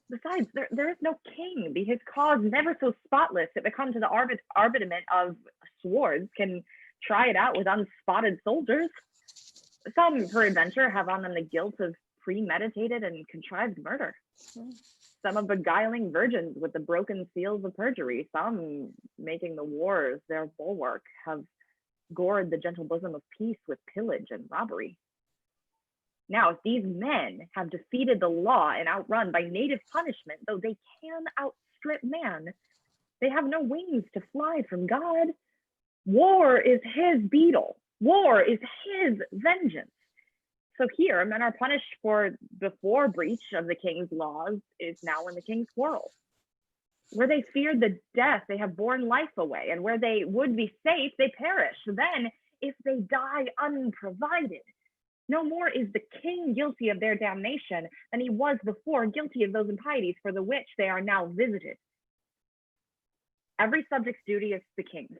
Besides, there is no king, be his cause never so spotless that it come to the arbitrament of swords can try it out with unspotted soldiers. Some, peradventure, have on them the guilt of premeditated and contrived murder. Some of beguiling virgins with the broken seals of perjury. Some, making the wars their bulwark, have gored the gentle bosom of peace with pillage and robbery. Now, if these men have defeated the law and outrun by native punishment, though they can outstrip man, they have no wings to fly from God. War is his beetle. War is his vengeance. So here, men are punished for before breach of the king's laws is now in the king's quarrel. Where they feared the death, they have borne life away, and where they would be safe, they perish. Then, if they die unprovided, no more is the king guilty of their damnation than he was before guilty of those impieties for the which they are now visited. Every subject's duty is the king's,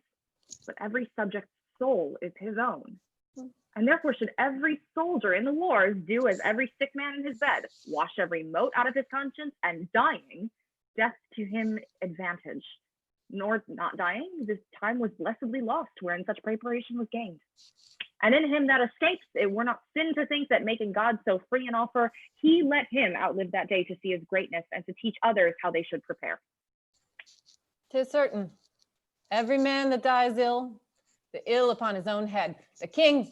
but every subject's soul is his own. And therefore should every soldier in the wars do as every sick man in his bed, wash every mote out of his conscience, and dying, death to him advantage. Nor not dying, this time was blessedly lost, wherein such preparation was gained. And in him that escapes, it were not sin to think that making God so free an offer, he let him outlive that day to see his greatness and to teach others how they should prepare. 'Tis certain, every man that dies ill, the ill upon his own head. The king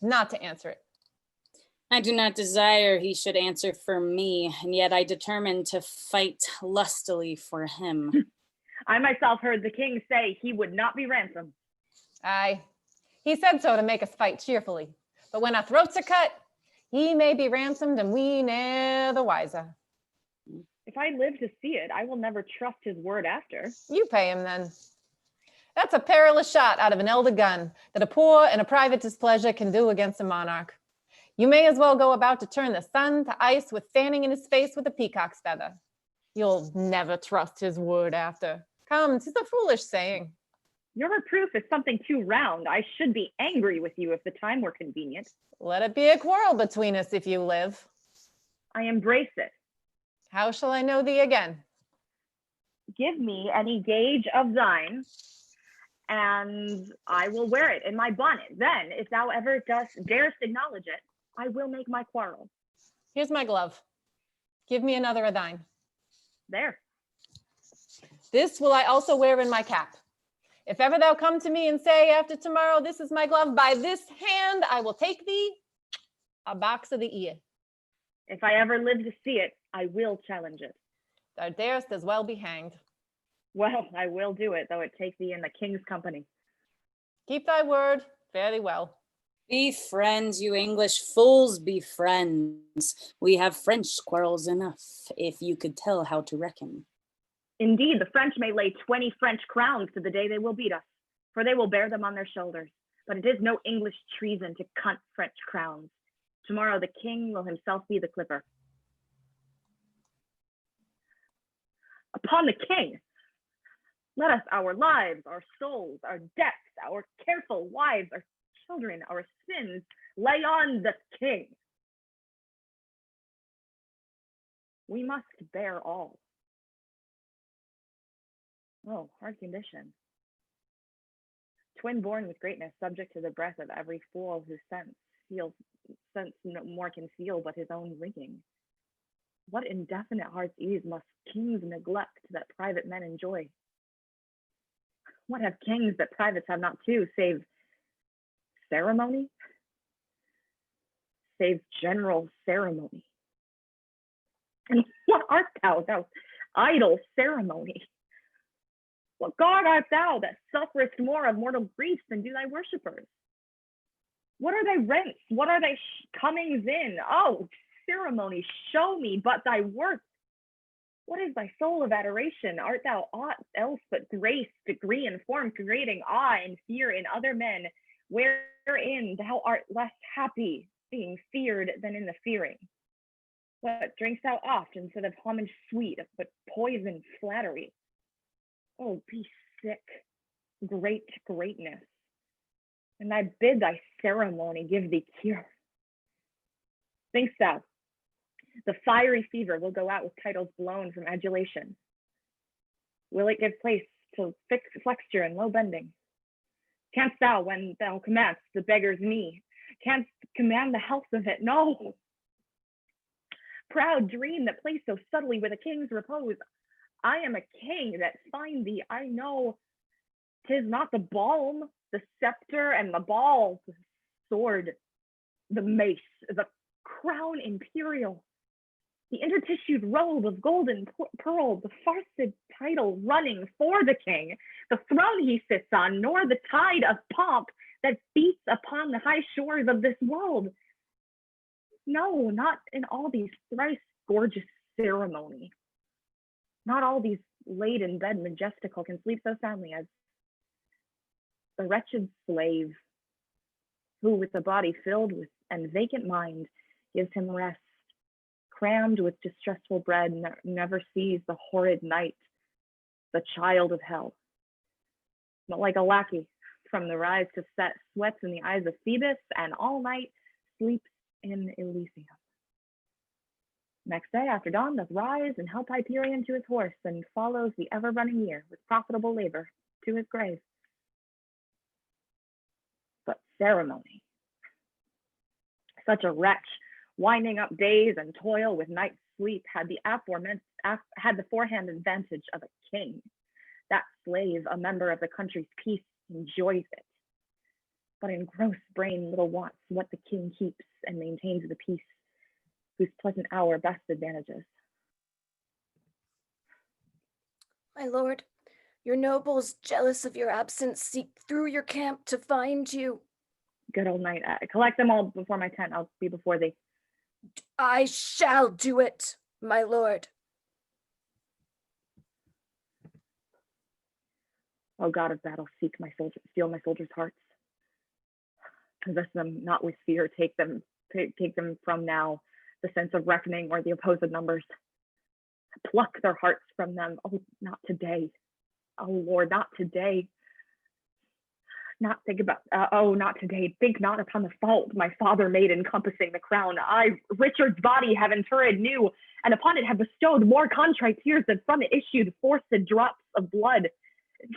not to answer it. I do not desire he should answer for me, and yet I determined to fight lustily for him. I myself heard the king say he would not be ransomed. Aye, he said so to make us fight cheerfully. But when our throats are cut, he may be ransomed and we ne'er the wiser. If I live to see it, I will never trust his word after. You pay him then. That's a perilous shot out of an elder gun that a poor and a private displeasure can do against a monarch. You may as well go about to turn the sun to ice with fanning in his face with a peacock's feather. You'll never trust his word after. Come, 'tis a foolish saying. Your reproof is something too round. I should be angry with you if the time were convenient. Let it be a quarrel between us if you live. I embrace it. How shall I know thee again? Give me any gage of thine, and I will wear it in my bonnet. Then, if thou ever darest acknowledge it, I will make my quarrel. Here's my glove. Give me another of thine. There. This will I also wear in my cap. If ever thou come to me and say after tomorrow, this is my glove, by this hand I will take thee a box of the ear. If I ever live to see it, I will challenge it. Thou darest as well be hanged. Well, I will do it, though it take thee in the king's company. Keep thy word, fare thee well. Be friends, you English fools, be friends. We have French quarrels enough, if you could tell how to reckon. Indeed, the French may lay 20 French crowns to the day they will beat us, for they will bear them on their shoulders. But it is no English treason to cunt French crowns. Tomorrow the king will himself be the clipper. Upon the king, let us our lives, our souls, our debts, our careful wives, our children, our sins, lay on the king. We must bear all. Oh, hard condition. Twin born with greatness, subject to the breath of every fool whose sense no more can feel but his own winging. What indefinite heart's ease must kings neglect that private men enjoy? What have kings that privates have not too, save ceremony? Save general ceremony. And what art thou idle ceremony? What God art thou that sufferest more of mortal griefs than do thy worshippers? What are thy rents? What are thy comings in? Oh, ceremony, show me but thy worth. What is thy soul of adoration? Art thou aught else but grace, degree, and form, creating awe and fear in other men, wherein thou art less happy being feared than in the fearing? What drinkst thou oft instead of homage sweet, but poison flattery? Oh, be sick, great greatness, and I bid thy ceremony give thee cure. Thinkst thou the fiery fever will go out with titles blown from adulation? Will it give place to flexure and low bending? Canst thou, when thou commandst the beggar's knee, canst command the health of it? No. Proud dream that plays so subtly with a king's repose. I am a king that find thee. I know 'tis not the balm, the scepter, and the ball, the sword, the mace, the crown imperial, the intertissued robe of golden pearl, the farced title running for the king, the throne he sits on, nor the tide of pomp that beats upon the high shores of this world. No, not in all these thrice gorgeous ceremony. Not all these laid in bed majestical can sleep so soundly as the wretched slave, who with a body filled with and vacant mind gives him rest, crammed with distressful bread, never sees the horrid night, the child of hell. But like a lackey, from the rise to set, sweats in the eyes of Phoebus, and all night sleeps in Elysium. Next day after dawn doth rise and help Hyperion to his horse, and follows the ever-running year with profitable labor to his grave. But ceremony, such a wretch, winding up days and toil with night's sleep, had the forehand advantage of a king. That slave, a member of the country's peace, enjoys it, but in gross brain little wants what the king keeps and maintains the peace, whose pleasant hour best advantages. My lord, your nobles, jealous of your absence, seek through your camp to find you. Good old knight, collect them all before my tent. I'll be before thee. I shall do it, my lord. O God of battle, seek my soldiers, steal my soldiers' hearts. Possess them not with fear, take them from now the sense of reckoning or the opposed numbers. Pluck their hearts from them. Oh, not today. Oh Lord, not today. Not today. Think not upon the fault my father made encompassing the crown. I, Richard's body, have interred new, and upon it have bestowed more contrite tears than from it issued forced drops of blood.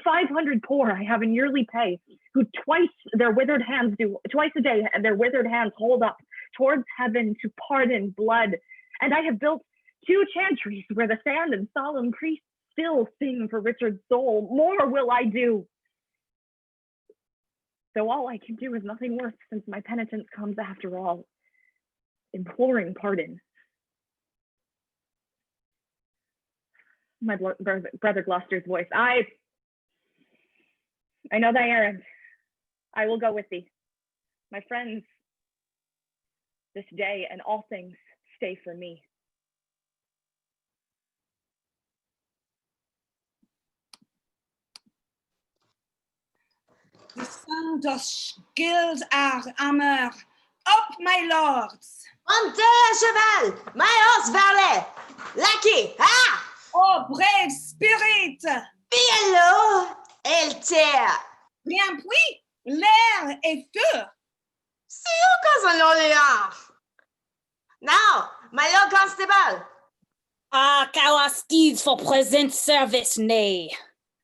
500 poor I have in yearly pay, who twice a day, and their withered hands hold up towards heaven to pardon blood. And I have built 2 chantries where the sand and solemn priests still sing for Richard's soul. More will I do. Though all I can do is nothing worth, since my penitence comes after all, imploring pardon. My brother Gloucester's voice. I know thy errand. I will go with thee. My friends, this day and all things stay for me. The sun doth gild our armor. Up, my lords! Montez à cheval! My horse valet! Lackey! Ah! Oh, brave spirit! Bien l'eau, elle terre! Bien puis, l'air est feu! C'est où qu'on s'en est? Now, my lord constable! Ah, our steeds for present service, nay.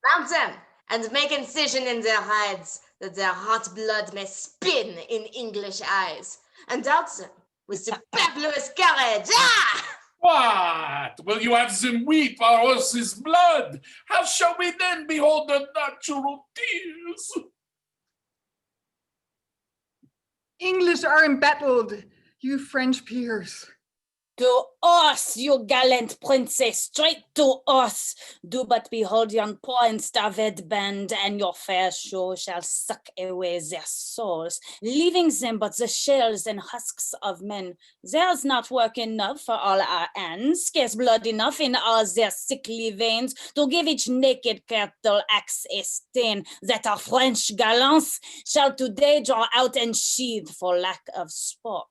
Mount them, and make incision in their hides, that their hot blood may spin in English eyes, and out them with superfluous courage. Ah! What? Will you have them weep our horse's blood? How shall we then behold the natural tears? English are embattled, you French peers. To us, you gallant princess, straight to us. Do but behold yon poor and starved band, and your fair show shall suck away their souls, leaving them but the shells and husks of men. There's not work enough for all our hands, scarce blood enough in all their sickly veins to give each naked cattle axe a stain that our French gallants shall today draw out and sheathe for lack of sport.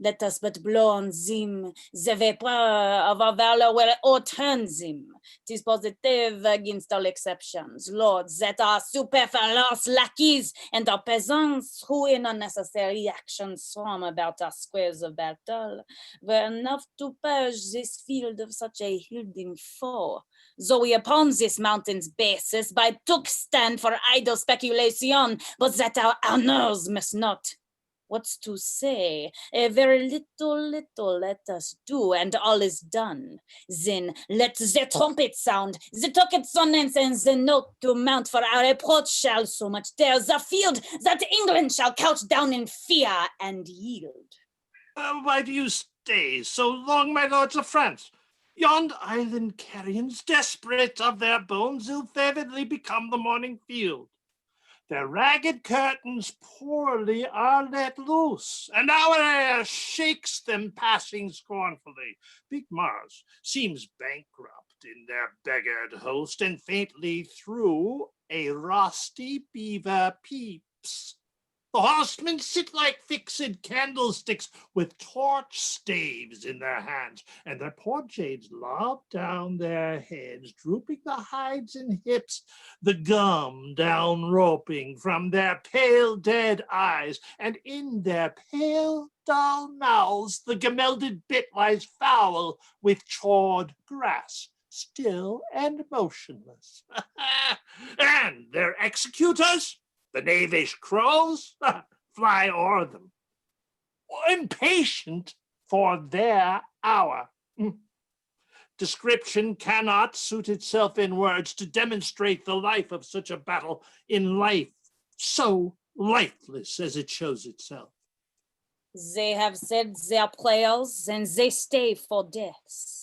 Let us but blow on them, the vapor of our valor will outturn them. 'Tis positive against all exceptions, lords that are superfluous lackeys, and our peasants who in unnecessary actions swarm about our squares of battle, were enough to purge this field of such a hidden foe. Though we upon this mountain's basis by took stand for idle speculation, but that our honors must not. What's to say? A very little let us do, and all is done. Then let the trumpet sound, the token sonance, and the note to mount, for our approach shall so much tear the field that England shall couch down in fear and yield. Why do you stay so long, my lords of France? Yond island carrions, desperate of their bones, ill-favoredly become the morning field. Their ragged curtains poorly are let loose, and our air shakes them passing scornfully. Big Mars seems bankrupt in their beggared host, and faintly through a rusty beaver peeps. The horsemen sit like fixed candlesticks with torch staves in their hands, and their poor jades lob down their heads, drooping the hides and hips, the gum down roping from their pale dead eyes, and in their pale dull mouths the gemelded bit lies foul with chawed grass, still and motionless. And their executors, the knavish crows, fly o'er them, impatient for their hour. Description cannot suit itself in words to demonstrate the life of such a battle in life so lifeless as it shows itself. They have said their prayers, and they stay for deaths.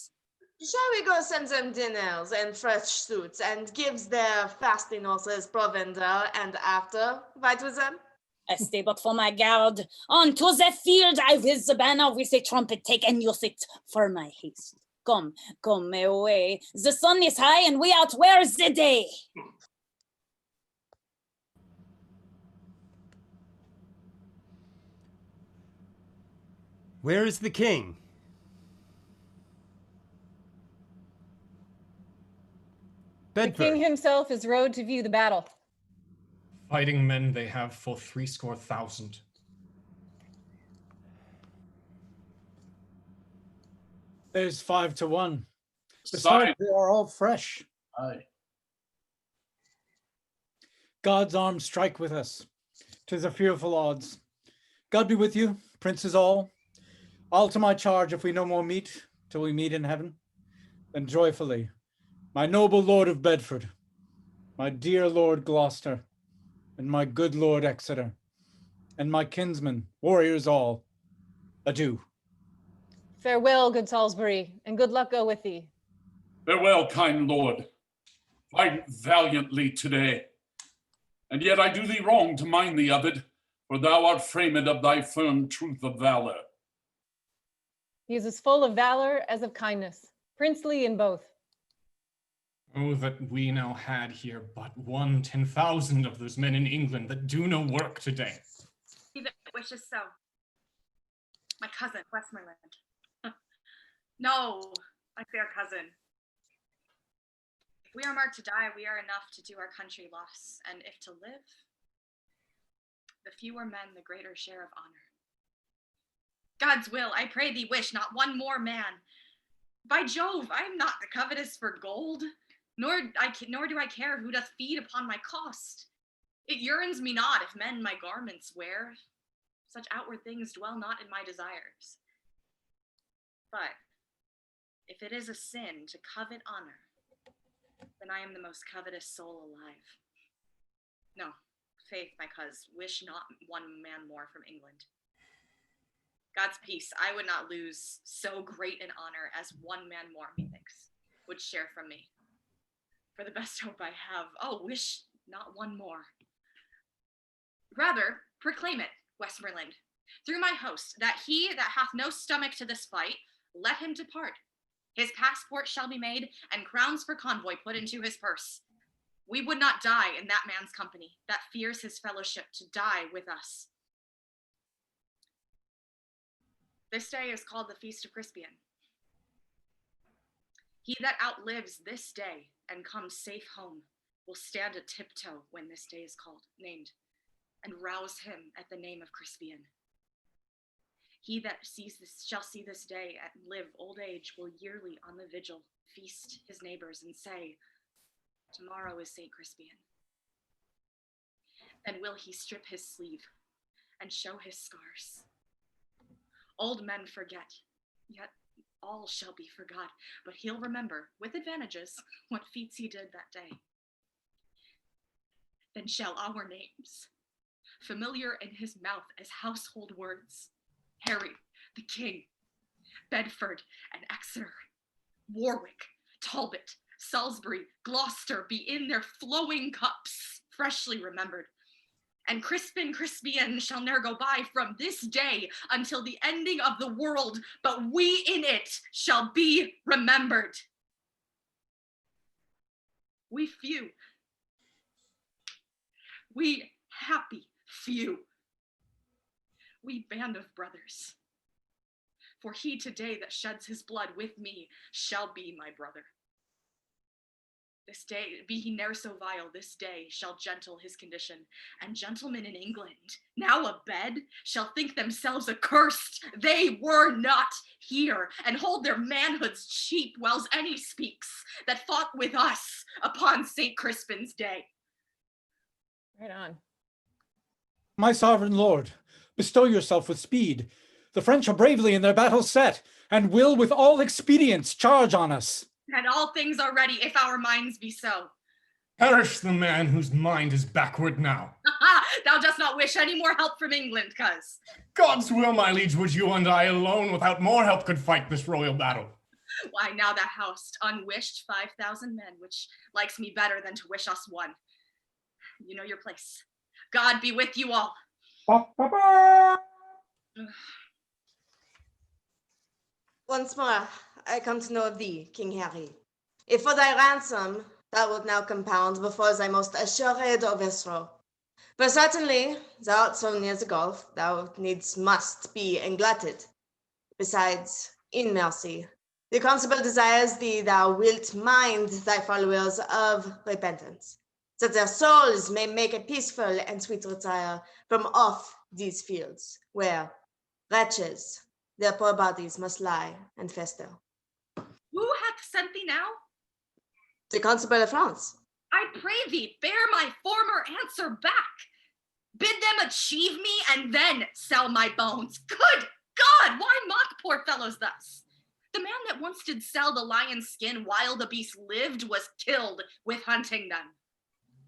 Shall we go send them dinners and fresh suits and gives their fasting horses provender and after fight with them? I stay but for my guard. On to the field, I raise the banner with a trumpet, take and use it for my haste. Come away. The sun is high and we outwear the day. Where is the king? The Bedford. king himself is rode to view the battle. Fighting men they have for 70,000. There's 5-1. Besides, Besides, they are all fresh. aye. God's arms strike with us. 'Tis a fearful odds. God be with you, princes all. All to my charge if we no more meet till we meet in heaven. Then joyfully, my noble lord of Bedford, my dear lord Gloucester, and my good lord Exeter, and my kinsmen, warriors all, adieu. Farewell, good Salisbury, and good luck go with thee. Farewell, kind lord. Fight valiantly today. And yet I do thee wrong to mind thee of it, for thou art framed of thy firm truth of valor. He is as full of valor as of kindness, princely in both. Oh, that we now had here but 1/10,000 of those men in England that do no work today. He that wishes so. My cousin, Westmoreland. No, my fair cousin. If we are marked to die, we are enough to do our country loss, and if to live, the fewer men, the greater share of honor. God's will, I pray thee wish not one more man. By Jove, I am not the covetous for gold, nor do I care who doth feed upon my cost. It yearns me not if men my garments wear. Such outward things dwell not in my desires. But if it is a sin to covet honor, then I am the most covetous soul alive. No, faith, my coz, wish not one man more from England. God's peace, I would not lose so great an honor as one man more, methinks, would share from me. For the best hope I have, oh, wish not one more. Rather, proclaim it, Westmoreland, through my host, that he that hath no stomach to this fight, let him depart. His passport shall be made, and crowns for convoy put into his purse. We would not die in that man's company, that fears his fellowship to die with us. This day is called the Feast of Crispian. He that outlives this day and comes safe home will stand a tiptoe when this day is named, and rouse him at the name of Crispian. He that shall see this day and live old age will yearly on the vigil feast his neighbors and say, tomorrow is St. Crispian. Then will he strip his sleeve and show his scars. Old men forget, yet all shall be forgot, but he'll remember, with advantages, what feats he did that day. Then shall our names, familiar in his mouth as household words, Harry, the King, Bedford and Exeter, Warwick, Talbot, Salisbury, Gloucester, be in their flowing cups, freshly remembered. And Crispian shall ne'er go by from this day until the ending of the world, but we in it shall be remembered. We few, we happy few, we band of brothers, for he today that sheds his blood with me shall be my brother. This day, be he ne'er so vile, this day shall gentle his condition, and gentlemen in England, now abed, shall think themselves accursed they were not here, and hold their manhoods cheap, whiles any speaks that fought with us upon St. Crispin's day. Right on. My sovereign lord, bestow yourself with speed. The French are bravely in their battle set, and will with all expedients charge on us. And all things are ready if our minds be so. Perish the man whose mind is backward now. Thou dost not wish any more help from England, coz. God's will, my liege, would you and I alone without more help could fight this royal battle. Why, now thou hast unwished 5,000 men, which likes me better than to wish us one. You know your place. God be with you all. Once more, I come to know thee, King Harry. If for thy ransom thou wilt now compound before thy most assured overthrow. For certainly, thou art so near the gulf, thou needs must be englutted. Besides, in mercy, the constable desires thee thou wilt mind thy followers of repentance, that their souls may make a peaceful and sweet retire from off these fields, where wretches, their poor bodies must lie and fester. Who hath sent thee now? The Constable of France. I pray thee, bear my former answer back. Bid them achieve me, and then sell my bones. Good God, why mock poor fellows thus? The man that once did sell the lion's skin while the beast lived was killed with hunting them.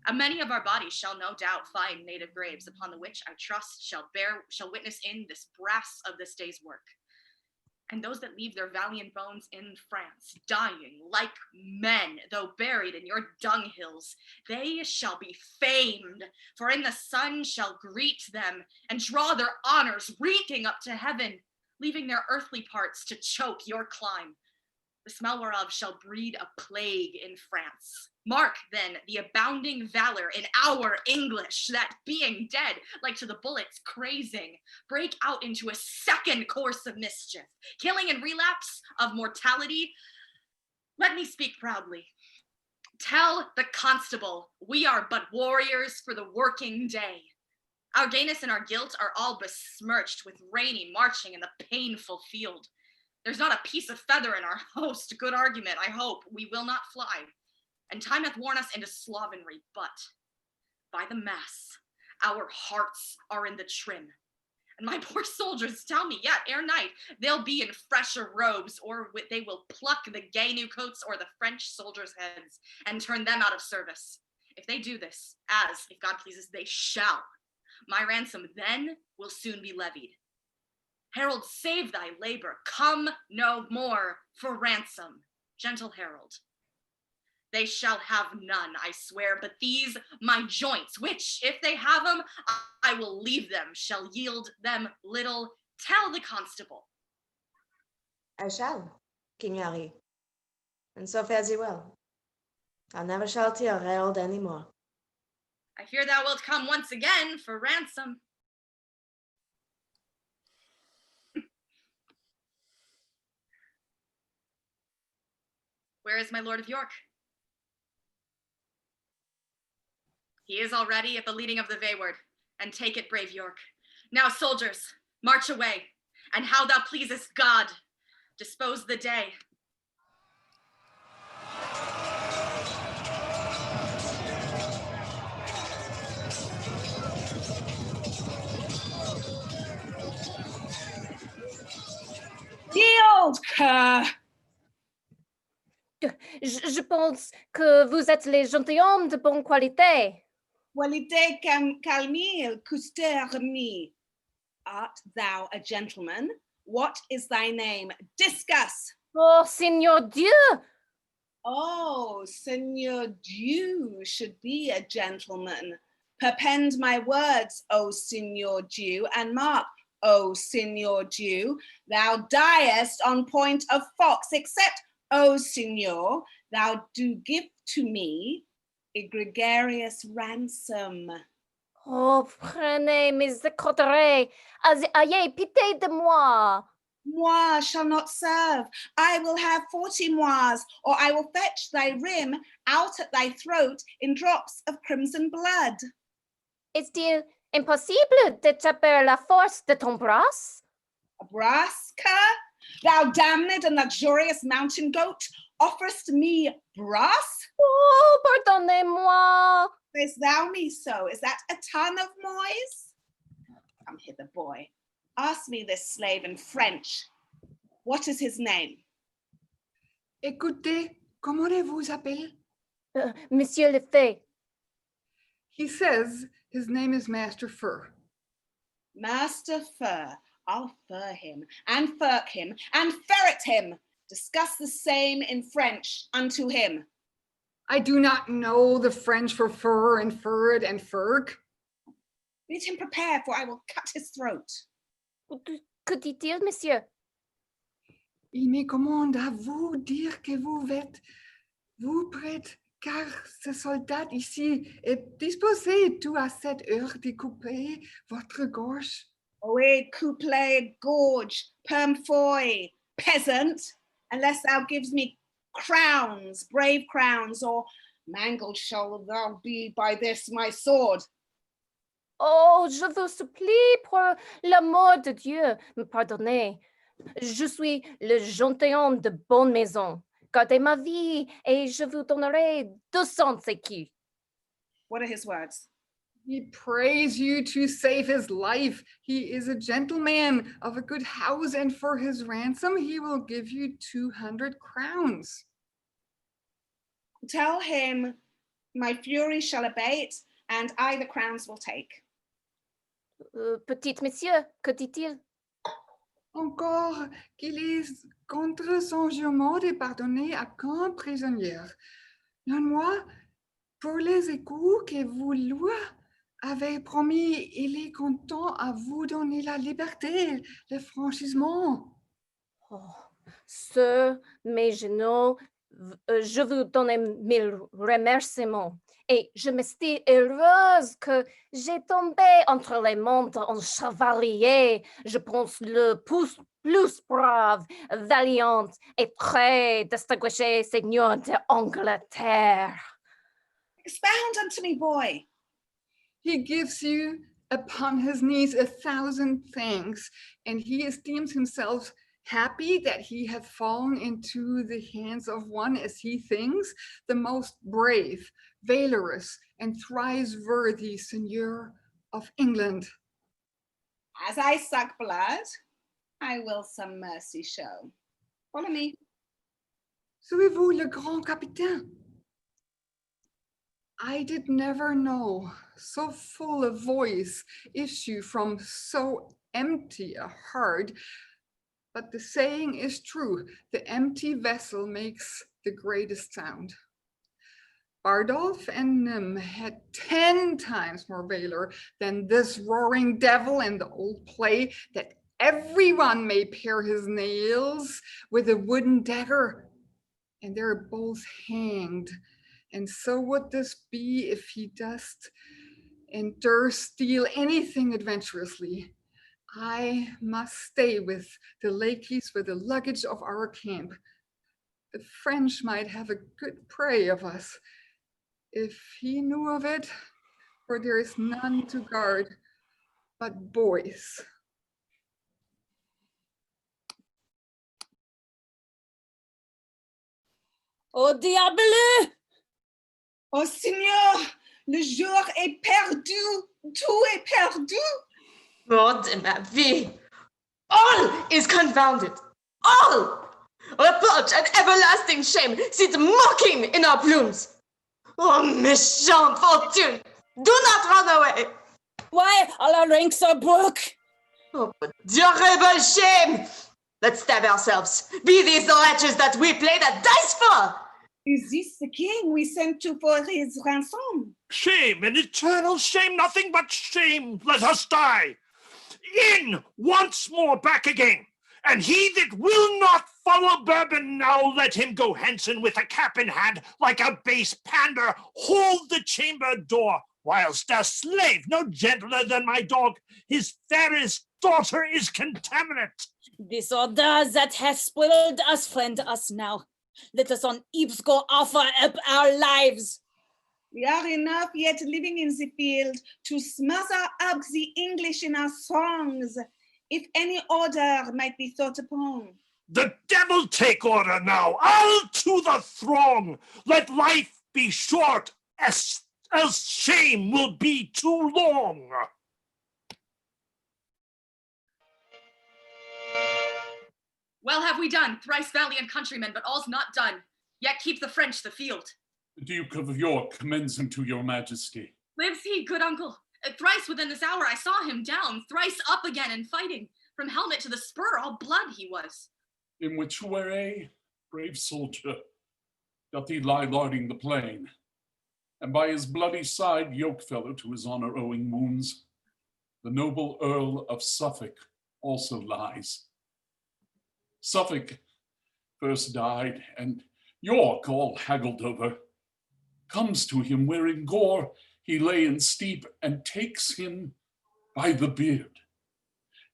And many of our bodies shall no doubt find native graves, upon the which I trust shall witness in this brass of this day's work. And those that leave their valiant bones in France, dying like men, though buried in your dunghills, they shall be famed, for in the sun shall greet them, and draw their honors reeking up to heaven, leaving their earthly parts to choke your clime. The smell whereof shall breed a plague in France. Mark then the abounding valor in our English, that being dead, like to the bullets crazing, break out into a second course of mischief, killing and relapse of mortality. Let me speak proudly. Tell the constable we are but warriors for the working day. Our gayness and our guilt are all besmirched with rainy marching in the painful field. There's not a piece of feather in our host. Good argument, I hope we will not fly. and time hath worn us into slovenry, but by the mass, our hearts are in the trim. And my poor soldiers tell me, yet ere night, they'll be in fresher robes, or they will pluck the gay new coats or the French soldiers' heads and turn them out of service. If they do this, as, if God pleases, they shall, my ransom then will soon be levied. Herald, save thy labor, come no more for ransom, gentle herald. They shall have none, I swear, but these my joints, which, if they have them, I will leave them, shall yield them little. Tell the constable. I shall, King Harry. And so fares ye well. I never shall tear herald any more. I fear thou wilt come once again for ransom. Where is my Lord of York? He is already at the leading of the wayward, and take it, brave York. Now, soldiers, march away, and how thou pleasest God, dispose the day. Yield, cur! Je pense que vous êtes les gentilshommes de bonne qualité. Qualité calmille, custer me. Art thou a gentleman? What is thy name? Discuss. Oh, Seigneur Dieu! Oh, Seigneur Dieu should be a gentleman. Perpend my words, O Seigneur Dieu, and mark, O Seigneur Dieu, thou diest on point of fox, except, O Seigneur, thou do give to me a gregarious ransom. Oh, prenez miséricorde, ayez pitié de moi. Moi shall not serve. I will have 40 mois, or I will fetch thy rim out at thy throat in drops of crimson blood. Est-il impossible de taper la force de ton bras? A brass, cur? Thou damned and luxurious mountain goat, offerest me brass? Oh, pardonnez-moi. Sayest thou me so? Is that a ton of moise? Come hither, boy. Ask me this slave in French. What is his name? Écoutez, comment vous appelle? Monsieur le Fay. He says his name is Master Fur. Master Fur. I'll fur him, and furk him, and ferret him. Discuss the same in French unto him. I do not know the French for fur and furred and furg. Bid him prepare, for I will cut his throat. Que dit-il, monsieur? Il me commande à vous dire que vous êtes vous prête, car ce soldat ici est disposé tout à cette heure de couper votre gorge. Oe couple gorge, permfoy, peasant, unless thou gives me crowns, brave crowns, or mangled shall thou be by this my sword. Oh, je vous supplie, pour l'amour de Dieu, me pardonnez. Je suis le gentilhomme de bonne maison. Gardez ma vie et je vous donnerai 200 écus. What are his words? He prays you to save his life. He is a gentleman of a good house, and for his ransom, he will give you 200 crowns. Tell him my fury shall abate, and I the crowns will take. Petit monsieur, que dit-il? Encore qu'il est contre son jurement de pardonner à qu'un prisonnier. Non-moi, pour les écus que vous lui avez promis, il est content à vous donner la liberté, le franchissement. Oh, sur mes genoux, je vous donne mille remerciements. Et je me suis heureuse que j'ai tombé entre les mains d'un chevalier, je pense le plus brave, valiant et très distingué seigneur d'Angleterre. Expound unto me, boy. He gives you upon his knees 1,000 thanks, and he esteems himself happy that he hath fallen into the hands of one, as he thinks, the most brave, valorous, and thrice worthy seigneur of England. As I suck blood, I will some mercy show. Follow me. Suivez-vous le grand capitaine? I did never know so full a voice issue from so empty a heart, but the saying is true, the empty vessel makes the greatest sound. Bardolph and Nym had 10 times more valor than this roaring devil in the old play, that everyone may pare his nails with a wooden dagger, and they're both hanged. And so would this be if he durst and durst steal anything adventurously. I must stay with the lackeys with the luggage of our camp. The French might have a good prey of us, if he knew of it, for there is none to guard but boys. Au diable! Oh Seigneur, le jour est perdu, tout est perdu. Oh, de ma vie! All is confounded! All! Reproach and everlasting shame sit mocking in our plumes! Oh, méchant fortune! Do not run away! Why, all our ranks are broke! Oh, durable shame! Let's stab ourselves. Be these the wretches that we play the dice for? Is this the king we sent to for his ransom? Shame and eternal shame, nothing but shame. Let us die. In once more back again. And he that will not follow Bourbon now, let him go hence, and with a cap in hand, like a base pander, hold the chamber door, whilst a slave, no gentler than my dog, his fairest daughter is contaminate. Disorder that hath spoiled us, friend us now. Let us on Ypres go offer up our lives. We are enough yet living in the field to smother up the English in our songs, if any order might be thought upon. The devil take order now, all to the throng. Let life be short, else shame will be too long. Well have we done, thrice valiant countrymen, but all's not done. Yet keep the French the field. The Duke of York commends him to your majesty. Lives he, good uncle? Thrice within this hour I saw him down, thrice up again and fighting. From helmet to the spur, all blood he was. In which way, brave soldier, doth he lie larding the plain, and by his bloody side, yokefellow to his honor owing wounds, the noble Earl of Suffolk also lies. Suffolk first died, and York, all haggled over, comes to him where in gore he lay in steep, and takes him by the beard,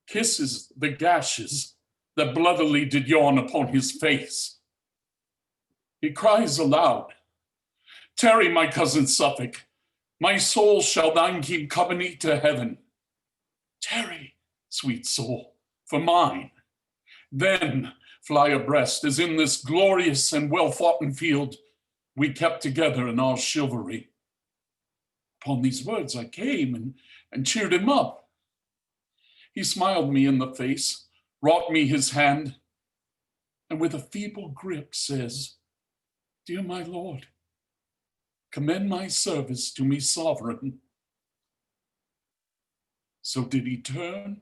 kisses the gashes that bloodily did yawn upon his face. He cries aloud, "Tarry, my cousin Suffolk, my soul shall thine keep company to heaven. Tarry, sweet soul, for mine. Then fly abreast, as in this glorious and well-foughten field we kept together in our chivalry." Upon these words I came and cheered him up. He smiled me in the face, wrought me his hand, and with a feeble grip says, "Dear my lord, commend my service to me sovereign." So did he turn,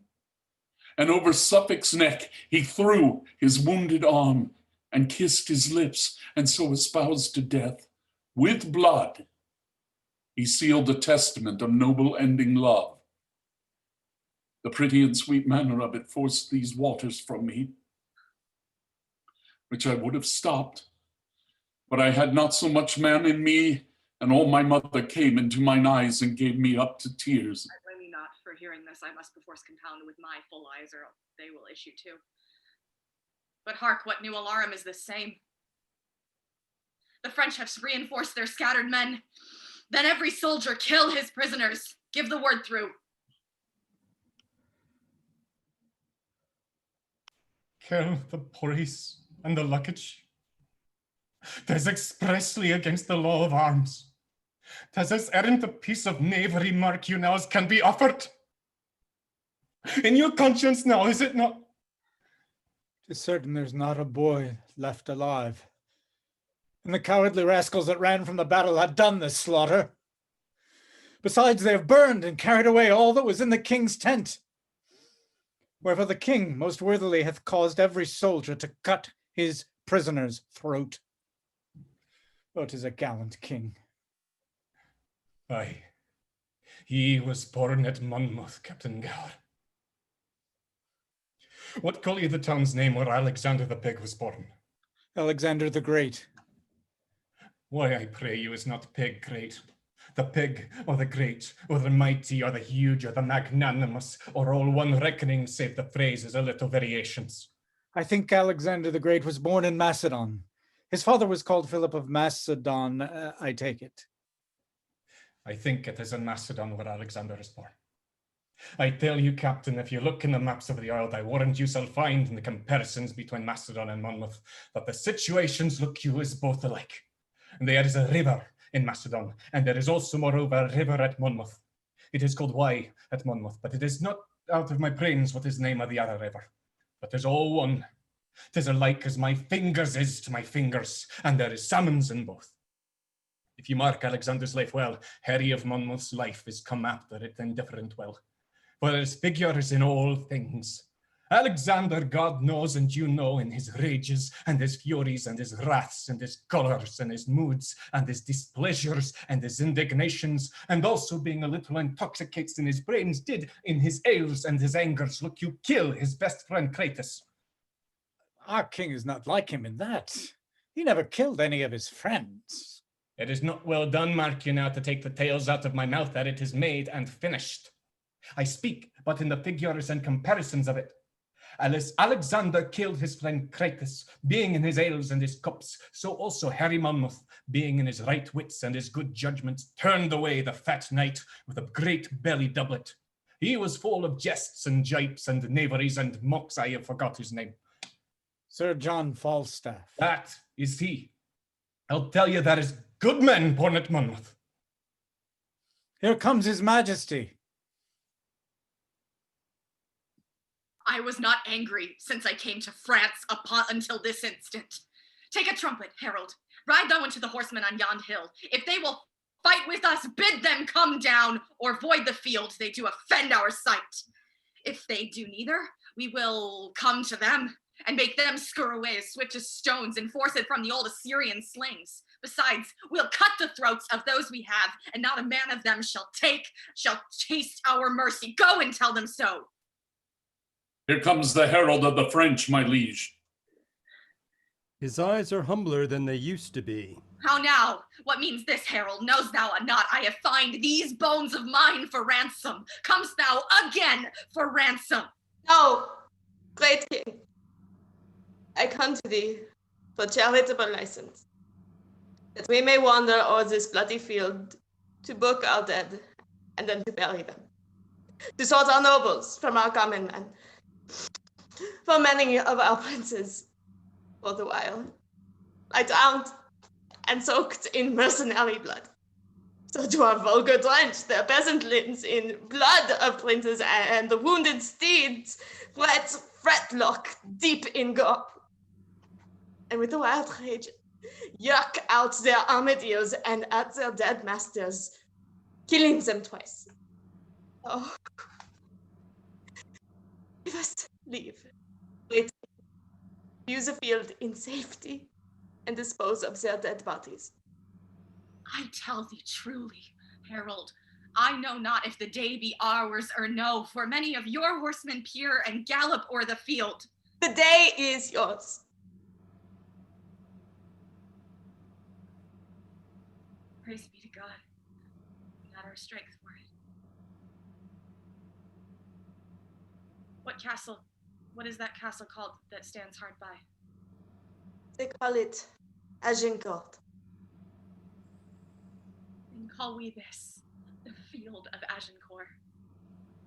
and over Suffolk's neck he threw his wounded arm and kissed his lips, and so espoused to death with blood. He sealed a testament of noble ending love. The pretty and sweet manner of it forced these waters from me, which I would have stopped, but I had not so much man in me, and all my mother came into mine eyes and gave me up to tears. I blame you not for hearing this. I must perforce compound with my full eyes, or they will issue too. But hark, what new alarm is this same? The French have reinforced their scattered men. Then every soldier kill his prisoners. Give the word through. Kill the police and the luggage. 'Tis expressly against the law of arms. 'Tis as errant a piece of knavery, mark you now, as can be offered. In your conscience now, is it not? 'Tis certain there's not a boy left alive. And the cowardly rascals that ran from the battle had done this slaughter. Besides, they have burned and carried away all that was in the king's tent. Wherefore the king most worthily hath caused every soldier to cut his prisoner's throat. Oh, 'tis a gallant king. Aye, he was born at Monmouth, Captain Gower. What call ye the town's name where Alexander the Pig was born? Alexander the Great. Why, I pray you, is not Pig great? The Pig, or the Great, or the Mighty, or the Huge, or the Magnanimous, or all one reckoning, save the phrase is a little variations. I think Alexander the Great was born in Macedon. His father was called Philip of Macedon, I take it. I think it is in Macedon where Alexander is born. I tell you, Captain, if you look in the maps of the world, I warrant you shall find in the comparisons between Macedon and Monmouth that the situations look you as both alike. And there is a river in Macedon, and there is also, moreover, a river at Monmouth. It is called Wye at Monmouth, but it is not out of my brains what is the name of the other river. But 'tis all one. 'Tis alike as my fingers is to my fingers, and there is salmons in both. If you mark Alexander's life well, Harry of Monmouth's life is come after it indifferent well. For his figure is in all things. Alexander, God knows, and you know, in his rages, and his furies, and his wraths, and his colors, and his moods, and his displeasures, and his indignations, and also being a little intoxicated in his brains, did, in his ails and his angers, look you kill his best friend Cratus. Our king is not like him in that. He never killed any of his friends. It is not well done, mark you now, to take the tales out of my mouth that it is made and finished. I speak but in the figures and comparisons of it. As Alexander killed his friend Cratus, being in his ales and his cups, so also Harry Monmouth, being in his right wits and his good judgment, turned away the fat knight with a great belly doublet. He was full of jests and jipes and knaveries and mocks, I have forgot his name. Sir John Falstaff. That is he. I'll tell you there is good men born at Monmouth. Here comes his majesty. I was not angry since I came to France until this instant. Take a trumpet, herald. Ride thou into the horsemen on yond hill. If they will fight with us, bid them come down, or void the field. They do offend our sight. If they do neither, we will come to them and make them scur away as swift as stones and force it from the old Assyrian slings. Besides, we'll cut the throats of those we have, and not a man of them shall taste our mercy. Go and tell them so. Here comes the herald of the French, my liege. His eyes are humbler than they used to be. How now? What means this, herald? Knowst thou not I have fined these bones of mine for ransom? Comest thou again for ransom? No, great king. I come to thee for charitable license, that we may wander o'er this bloody field to book our dead and then to bury them, to sort our nobles from our common men, for many of our princes, for the while, lie drowned and soaked in mercenary blood. So do our vulgar drench their peasant limbs in blood of princes, and the wounded steeds fretlock deep in gore. And with the wild rage, yuck out their armadillos and at their dead masters, killing them twice. Oh, give us leave. Wait, use the field in safety and dispose of their dead bodies. I tell thee truly, herald, I know not if the day be ours or no, for many of your horsemen peer and gallop o'er the field. The day is yours. Praise be to God, we got our strength for it. What is that castle called that stands hard by? They call it Agincourt. And call we this the field of Agincourt,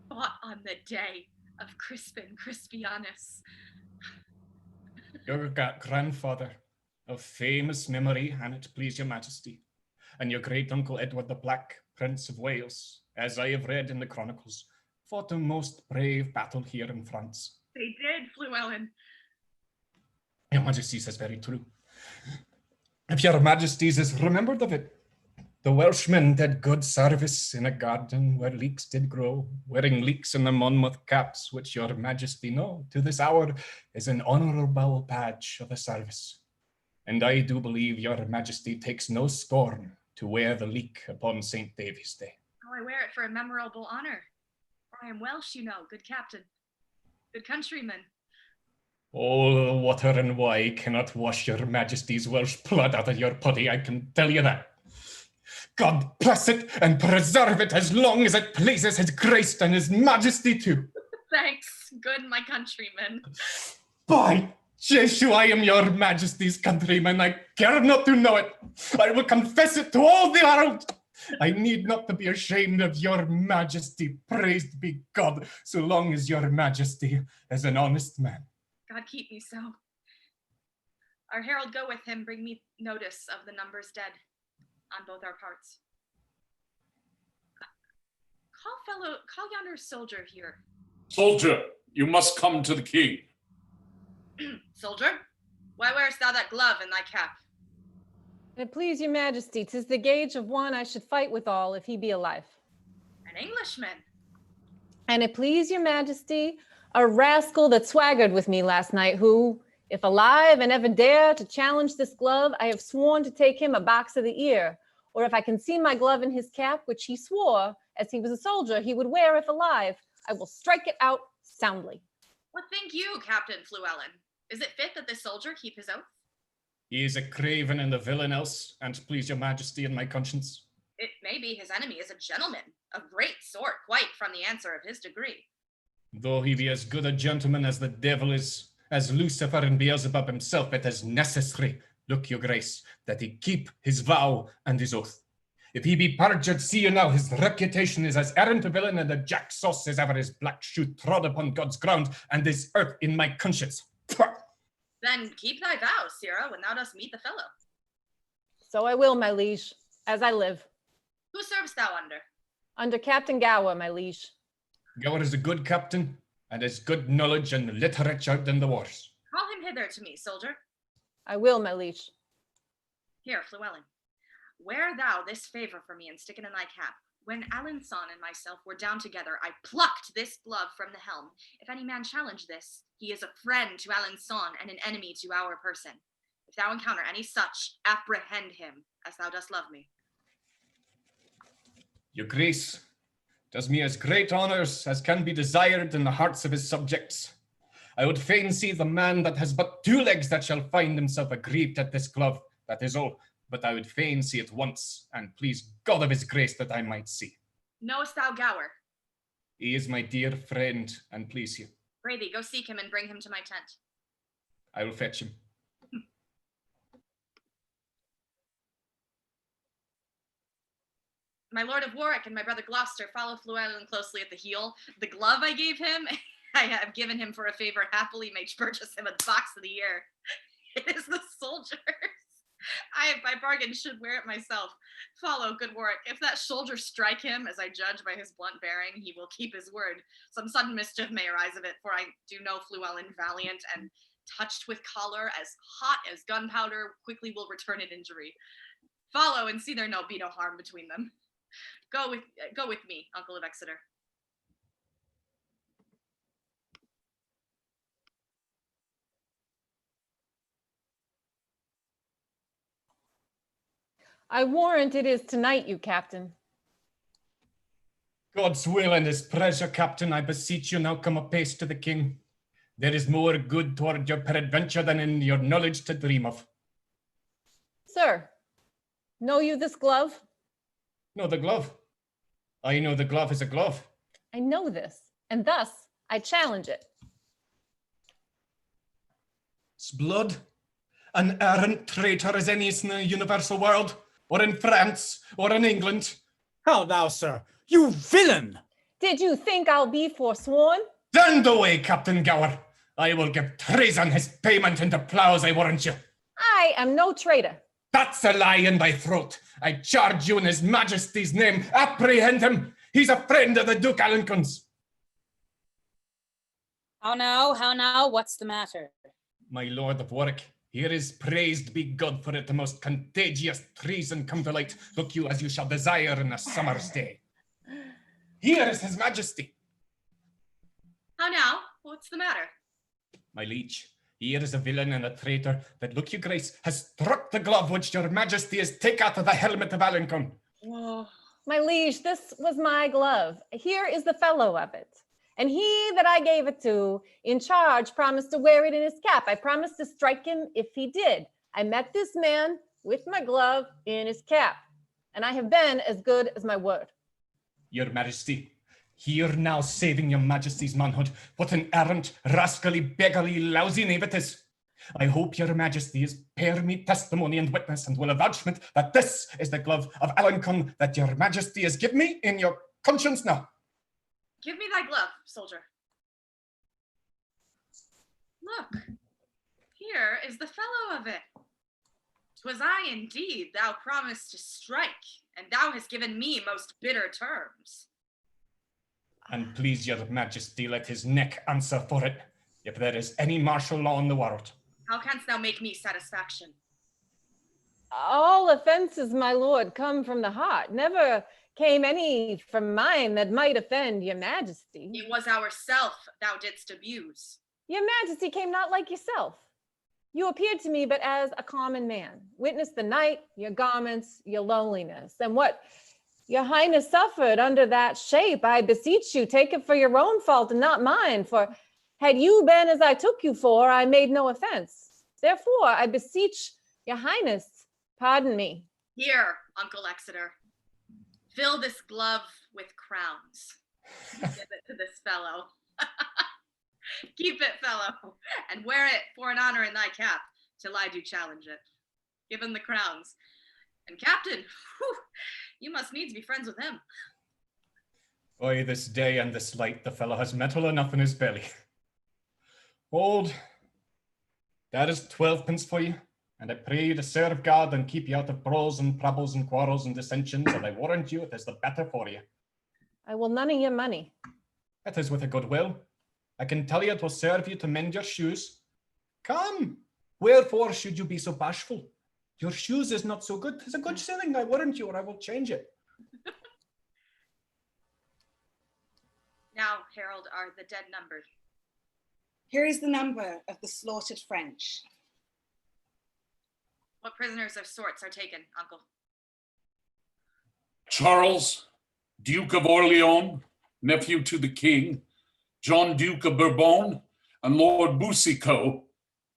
fought on the day of Crispin Crispianus. Your grandfather, of famous memory, an it please your majesty, and your great-uncle Edward the Black, Prince of Wales, as I have read in the chronicles, fought a most brave battle here in France. They did, Llewellyn. Your majesty says very true. If your majesties is remembered of it, the Welshmen did good service in a garden where leeks did grow, wearing leeks in the Monmouth caps, which your majesty know to this hour is an honourable badge of the service. And I do believe your majesty takes no scorn to wear the leek upon St. David's Day. Oh, I wear it for a memorable honor. For I am Welsh, you know, good captain, good countryman. Oh, the water and wine cannot wash your majesty's Welsh blood out of your body, I can tell you that. God bless it and preserve it as long as it pleases his grace and his majesty too. Thanks, good my countryman. By Jesu, I am your majesty's countryman. I care not to know it. I will confess it to all the world. I need not to be ashamed of your majesty. Praised be God, so long as your majesty is an honest man. God keep me so. Our herald go with him, bring me notice of the numbers dead on both our parts. Call yonder soldier here. Soldier, you must come to the king. Soldier, why wearest thou that glove in thy cap? And it please your majesty, 'tis the gage of one I should fight withal if he be alive. An Englishman. And it please your majesty, a rascal that swaggered with me last night, who, if alive and ever dare to challenge this glove, I have sworn to take him a box of the ear. Or if I can see my glove in his cap, which he swore, as he was a soldier, he would wear if alive, I will strike it out soundly. What think you, Captain Llewellyn? Is it fit that this soldier keep his oath? He is a craven and a villain else, and please your majesty and my conscience. It may be his enemy is a gentleman, of great sort, quite from the answer of his degree. Though he be as good a gentleman as the devil is, as Lucifer and Beelzebub himself, it is necessary, look your grace, that he keep his vow and his oath. If he be perjured, see you now, his reputation is as errant a villain and a jack sauce as ever his black shoe trod upon God's ground, and his earth in my conscience. Then keep thy vow, Sirrah, when thou dost meet the fellow. So I will, my liege, as I live. Who servest thou under? Under Captain Gower, my liege. Gower is a good captain, and has good knowledge and literature in the wars. Call him hither to me, soldier. I will, my liege. Here, Llewellyn, wear thou this favor for me and stick it in thy cap. When Alençon and myself were down together, I plucked this glove from the helm. If any man challenge this, he is a friend to Alençon and an enemy to our person. If thou encounter any such, apprehend him, as thou dost love me. Your grace does me as great honors as can be desired in the hearts of his subjects. I would fain see the man that has but 2 legs that shall find himself aggrieved at this glove, that is all. But I would fain see it once, and please God of his grace that I might see. Knowest thou Gower? He is my dear friend, and please you. Pray thee, go seek him and bring him to my tent. I will fetch him. My Lord of Warwick and my brother Gloucester follow Llewellyn closely at the heel. The glove I gave him, I have given him for a favor, happily may purchase him a box of the ear. It is the soldier's. I, by bargain, should wear it myself. Follow, good Warwick. If that soldier strike him, as I judge by his blunt bearing, he will keep his word. Some sudden mischief may arise of it, for I do know Llewellyn valiant and touched with choler, as hot as gunpowder, quickly will return an injury. Follow and see there be no harm between them. Go with me, Uncle of Exeter. I warrant it is tonight, you captain. God's will and his pleasure, captain, I beseech you now come apace to the king. There is more good toward your peradventure than in your knowledge to dream of. Sir, know you this glove? No, the glove. I know the glove is a glove. I know this, and thus I challenge it. It's blood. An errant traitor as any in the universal world, or in France, or in England. How thou, sir, you villain! Did you think I'll be forsworn? Stand away, Captain Gower. I will give treason his payment into plows, I warrant you. I am no traitor. That's a lie in thy throat. I charge you in his majesty's name. Apprehend him. He's a friend of the Duke Alencon's. How now, what's the matter? My lord of Warwick, here is praised be God for it, the most contagious treason come to light. Look you as you shall desire in a summer's day. Here is his majesty. How now? What's the matter? My liege, here is a villain and a traitor that, look you grace, has struck the glove which your majesty has take out of the helmet of Alencon. Oh, my liege, this was my glove. Here is the fellow of it. And he that I gave it to in charge promised to wear it in his cap. I promised to strike him if he did. I met this man with my glove in his cap, and I have been as good as my word. Your majesty, here now saving your majesty's manhood, what an errant, rascally, beggarly, lousy knave it is. I hope your majesty is bear me testimony and witness and will avouchment that this is the glove of Alencon that your majesty has given me in your conscience now. Give me thy glove, soldier. Look, here is the fellow of it. 'Twas I indeed thou promised to strike, and thou hast given me most bitter terms. And please your majesty, let his neck answer for it, if there is any martial law in the world. How canst thou make me satisfaction? All offenses, my lord, come from the heart. Never came any from mine that might offend your majesty. It was ourself thou didst abuse. Your majesty came not like yourself. You appeared to me but as a common man. Witness the night, your garments, your loneliness, and what your highness suffered under that shape. I beseech you, take it for your own fault and not mine, for had you been as I took you for, I made no offense. Therefore, I beseech your highness, pardon me. Here, Uncle Exeter, fill this glove with crowns. Give it to this fellow. Keep it, fellow, and wear it for an honor in thy cap, till I do challenge it. Give him the crowns. And captain, whew, you must needs be friends with him. By this day and this light, the fellow has metal enough in his belly. Hold, that is 12 pence for you, and I pray you to serve God and keep you out of brawls and troubles and quarrels and dissensions, and I warrant you it is the better for you. I will none of your money. It is with a good will. I can tell you it will serve you to mend your shoes. Come, wherefore should you be so bashful? Your shoes is not so good. 'Tis a good shilling, I warrant you, or I will change it. Now, Harold, are the dead numbered? Here is the number of the slaughtered French. What prisoners of sorts are taken, Uncle? Charles, Duke of Orleans, nephew to the king, John Duke of Bourbon, and Lord Boucicaut,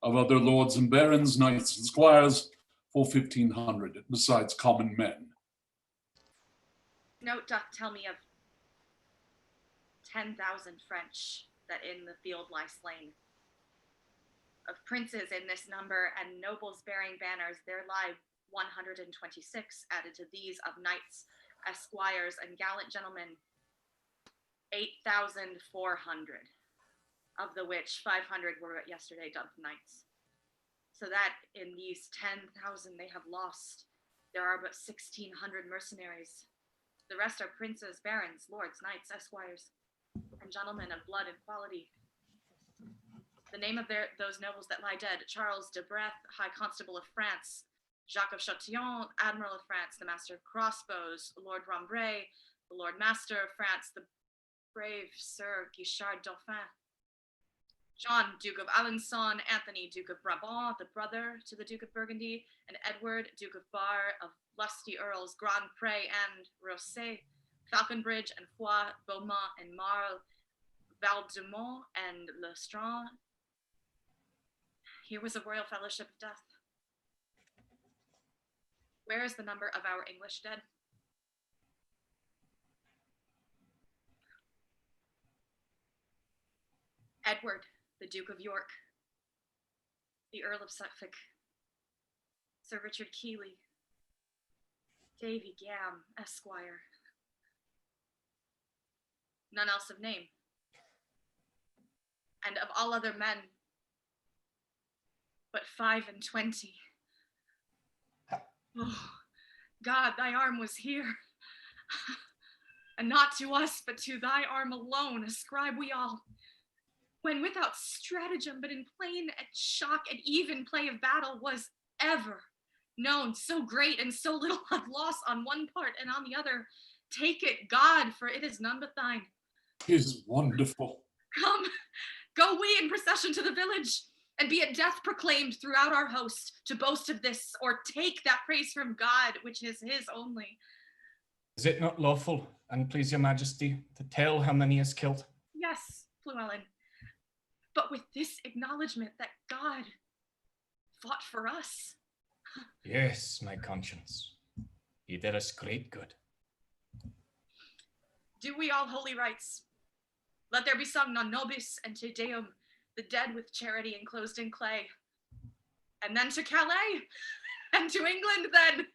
of other lords and barons, knights and squires, full 1,500, besides common men. Note doth tell me of 10,000 French that in the field lie slain. Of princes in this number and nobles bearing banners, there lie 126, added to these of knights, esquires, and gallant gentlemen, 8,400, of the which 500 were yesterday dubbed knights. So that in these 10,000 they have lost, there are but 1,600 mercenaries. The rest are princes, barons, lords, knights, esquires, and gentlemen of blood and quality. The name of those nobles that lie dead: Charles de Breth, High Constable of France; Jacques of Chatillon, Admiral of France; the Master of Crossbows, Lord Rambray; the Lord Master of France, the brave Sir Guichard Dauphin; John, Duke of Alençon; Anthony, Duke of Brabant, the brother to the Duke of Burgundy; and Edward, Duke of Bar, of lusty earls Grand Pré and Rosset, Falconbridge and Foix, Beaumont and Marle, Valdemont and Lestrange. Here was a royal fellowship of death. Where is the number of our English dead? Edward, the Duke of York, the Earl of Suffolk, Sir Richard Keeley, Davy Gam, Esquire. None else of name. and of all other men, but 25. Oh, God, thy arm was here. And not to us, but to thy arm alone ascribe we all. When without stratagem, but in plain and shock and even play of battle was ever known so great and so little of loss on one part and on the other. Take it, God, for it is none but thine. 'Tis wonderful. Come, go we in procession to the village, and be it death proclaimed throughout our host to boast of this, or take that praise from God, which is his only. Is it not lawful, and please your majesty, to tell how many is killed? Yes, Llewellyn, but with this acknowledgement that God fought for us. Yes, my conscience. He did us great good. Do we all holy rites. Let there be sung non nobis and Te Deum, the dead with charity enclosed in clay. And then to Calais, and to England then,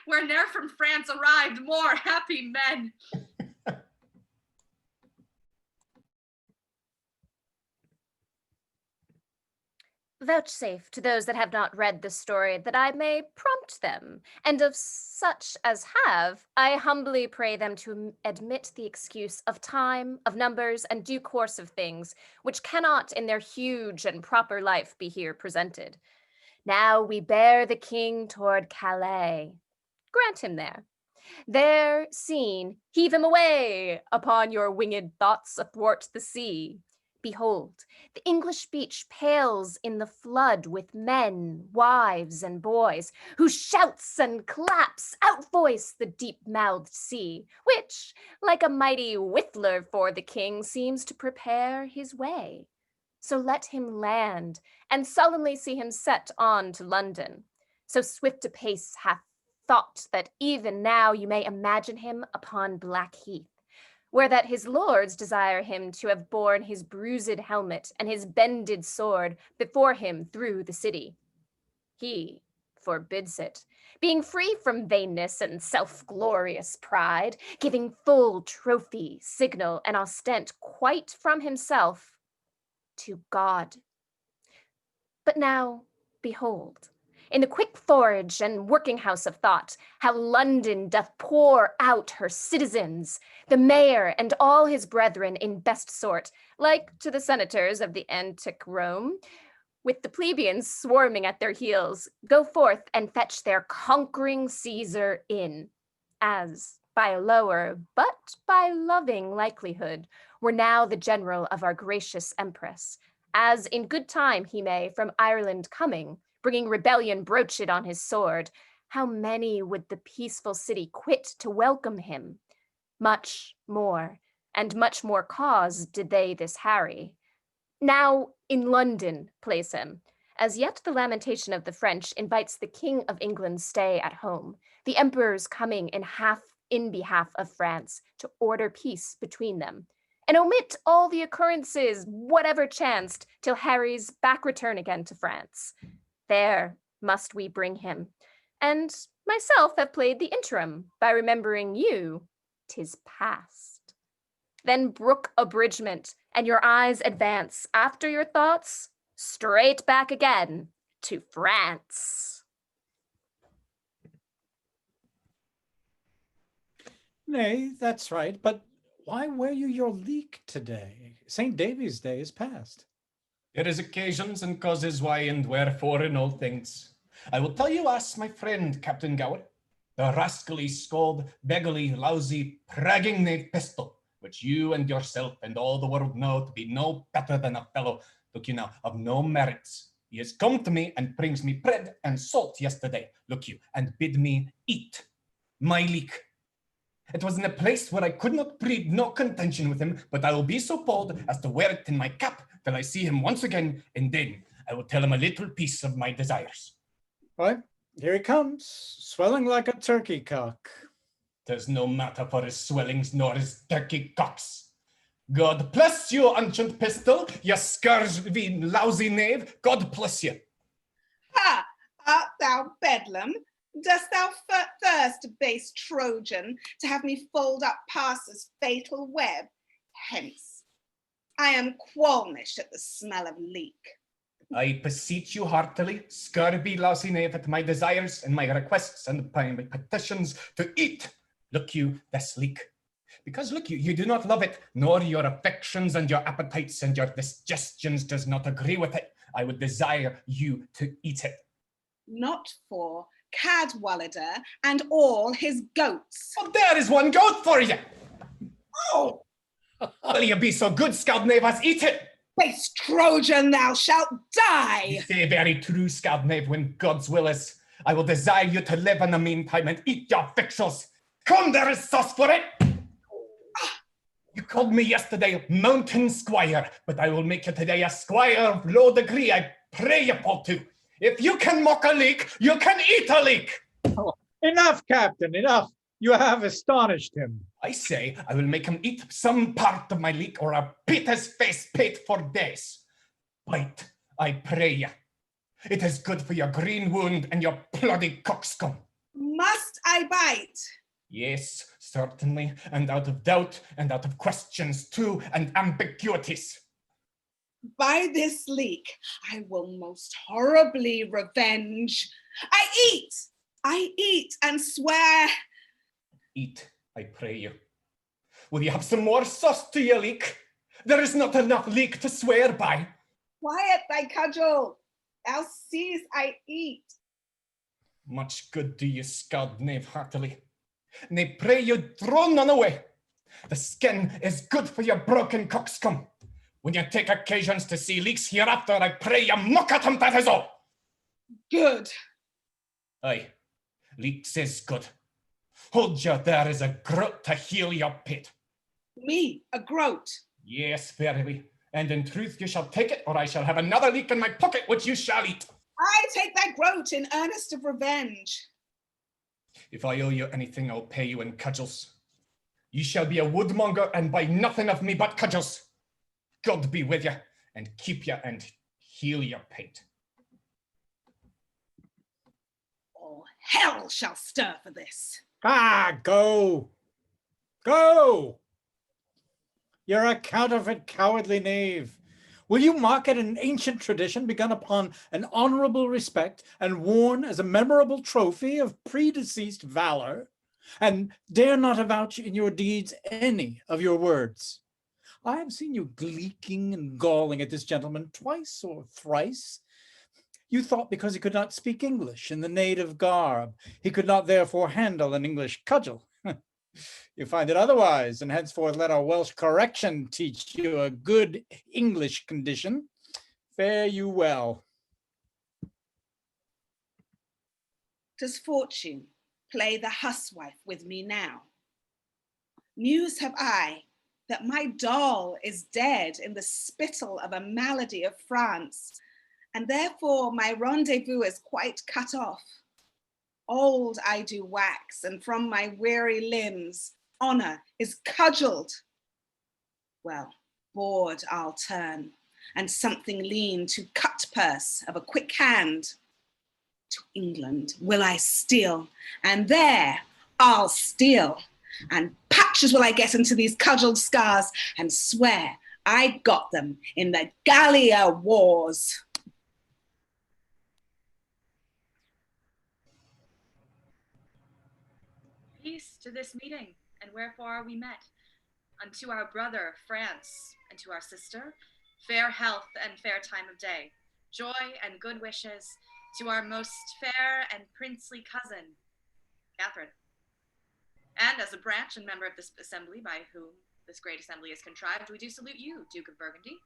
where ne'er from France arrived more happy men. Vouchsafe to those that have not read the story that I may prompt them, and of such as have, I humbly pray them to admit the excuse of time, of numbers, and due course of things, which cannot in their huge and proper life be here presented. Now we bear the king toward Calais. Grant him there. There, seen, heave him away upon your winged thoughts athwart the sea. Behold, the English beach pales in the flood with men, wives, and boys, whose shouts and claps outvoice the deep-mouthed sea, which, like a mighty whistler for the king, seems to prepare his way. So let him land, and sullenly see him set on to London. So swift a pace hath thought that even now you may imagine him upon Blackheath, where that his lords desire him to have borne his bruised helmet and his bended sword before him through the city. He forbids it, being free from vainness and self-glorious pride, giving full trophy, signal, and ostent quite from himself to God. But now, behold, in the quick forage and working house of thought, how London doth pour out her citizens, the mayor and all his brethren in best sort, like to the senators of the antique Rome, with the plebeians swarming at their heels, go forth and fetch their conquering Caesar in, as by a lower, but by loving likelihood, were now the general of our gracious empress, as in good time he may from Ireland coming, bringing rebellion broached on his sword, how many would the peaceful city quit to welcome him? Much more, and much more cause did they this harry. Now in London place him, as yet the lamentation of the French invites the King of England's stay at home, the emperor's coming in behalf of France to order peace between them, and omit all the occurrences, whatever chanced, till Harry's back return again to France. There must we bring him, and myself have played the interim by remembering you, 'tis past. Then brook abridgment, and your eyes advance after your thoughts straight back again to France. Nay, that's right, but why wear you your leek today? St. David's Day is past. There is occasions and causes why and wherefore in all things. I will tell you as my friend, Captain Gower, the rascally, scold, beggarly, lousy, pragging knave pistol, which you and yourself and all the world know to be no better than a fellow, look you now, of no merits. He has come to me and brings me bread and salt yesterday, look you, and bid me eat my leek. It was in a place where I could not breed no contention with him, but I will be so bold as to wear it in my cap till I see him once again, and then I will tell him a little piece of my desires. Why, here he comes, swelling like a turkey cock. There's no matter for his swellings nor his turkey cocks. God bless you, ancient pistol, you scourge-veen lousy knave, God bless you. Ha! Art thou bedlam? Dost thou thirst, base Trojan, to have me fold up Parsus' fatal web? Hence, I am qualmish at the smell of leek. I beseech you heartily, scurvy lousy knave, at my desires and my requests and my petitions to eat. Look you, this leek. Because look you, you do not love it, nor your affections and your appetites and your digestions does not agree with it. I would desire you to eat it. Not for Cadwallader and all his goats. Well, there is one goat for you. Oh, will you be so good, scald knave, as eat it? Base Trojan, thou shalt die. You say very true, scald knave, when God's will is. I will desire you to live in the meantime and eat your victuals. Come, there is sauce for it. You called me yesterday mountain squire, but I will make you today a squire of low degree, I pray you, Paul, too. If you can mock a leek, you can eat a leek. Oh, enough, Captain, enough. You have astonished him. I say I will make him eat some part of my leek, or I'll beat his face pate for days. Bite, I pray you. It is good for your green wound and your bloody coxcomb. Must I bite? Yes, certainly, and out of doubt, and out of questions too, and ambiguities. By this leek, I will most horribly revenge. I eat, and swear. Eat, I pray you. Will you have some more sauce to your leek? There is not enough leek to swear by. Quiet thy cudgel, thou seest I eat. Much good do you, scald knave, heartily. Nay, pray you, throw none away. The skin is good for your broken coxcomb. When you take occasions to see leeks hereafter, I pray you mock at them, that is all. Good. Aye, leeks is good. Hold you there is a groat to heal your pate. Me, a groat? Yes, verily. And in truth you shall take it, or I shall have another leek in my pocket which you shall eat. I take thy groat in earnest of revenge. If I owe you anything, I'll pay you in cudgels. You shall be a woodmonger and buy nothing of me but cudgels. God be with you, and keep you and heal your pate. All hell shall stir for this. Ah, go. Go. You're a counterfeit, cowardly knave. Will you mock at an ancient tradition begun upon an honorable respect and worn as a memorable trophy of predeceased valor, and dare not avouch in your deeds any of your words? I have seen you gleeking and galling at this gentleman twice or thrice. You thought because he could not speak English in the native garb, he could not therefore handle an English cudgel. You find it otherwise, and henceforth let our Welsh correction teach you a good English condition. Fare you well. Does fortune play the huswife with me now? News have I that my doll is dead in the spittle of a malady of France, and therefore my rendezvous is quite cut off. Old I do wax, and from my weary limbs honor is cudgeled. Well, bored I'll turn, and something lean to cut purse of a quick hand. To England will I steal, and there I'll steal, and patches will I get into these cudgeled scars, and swear I got them in the Gallia wars. Peace to this meeting, and wherefore are we met? Unto our brother, France, and to our sister, fair health and fair time of day, joy and good wishes to our most fair and princely cousin, Catherine. And as a branch and member of this assembly by whom this great assembly is contrived, we do salute you, Duke of Burgundy,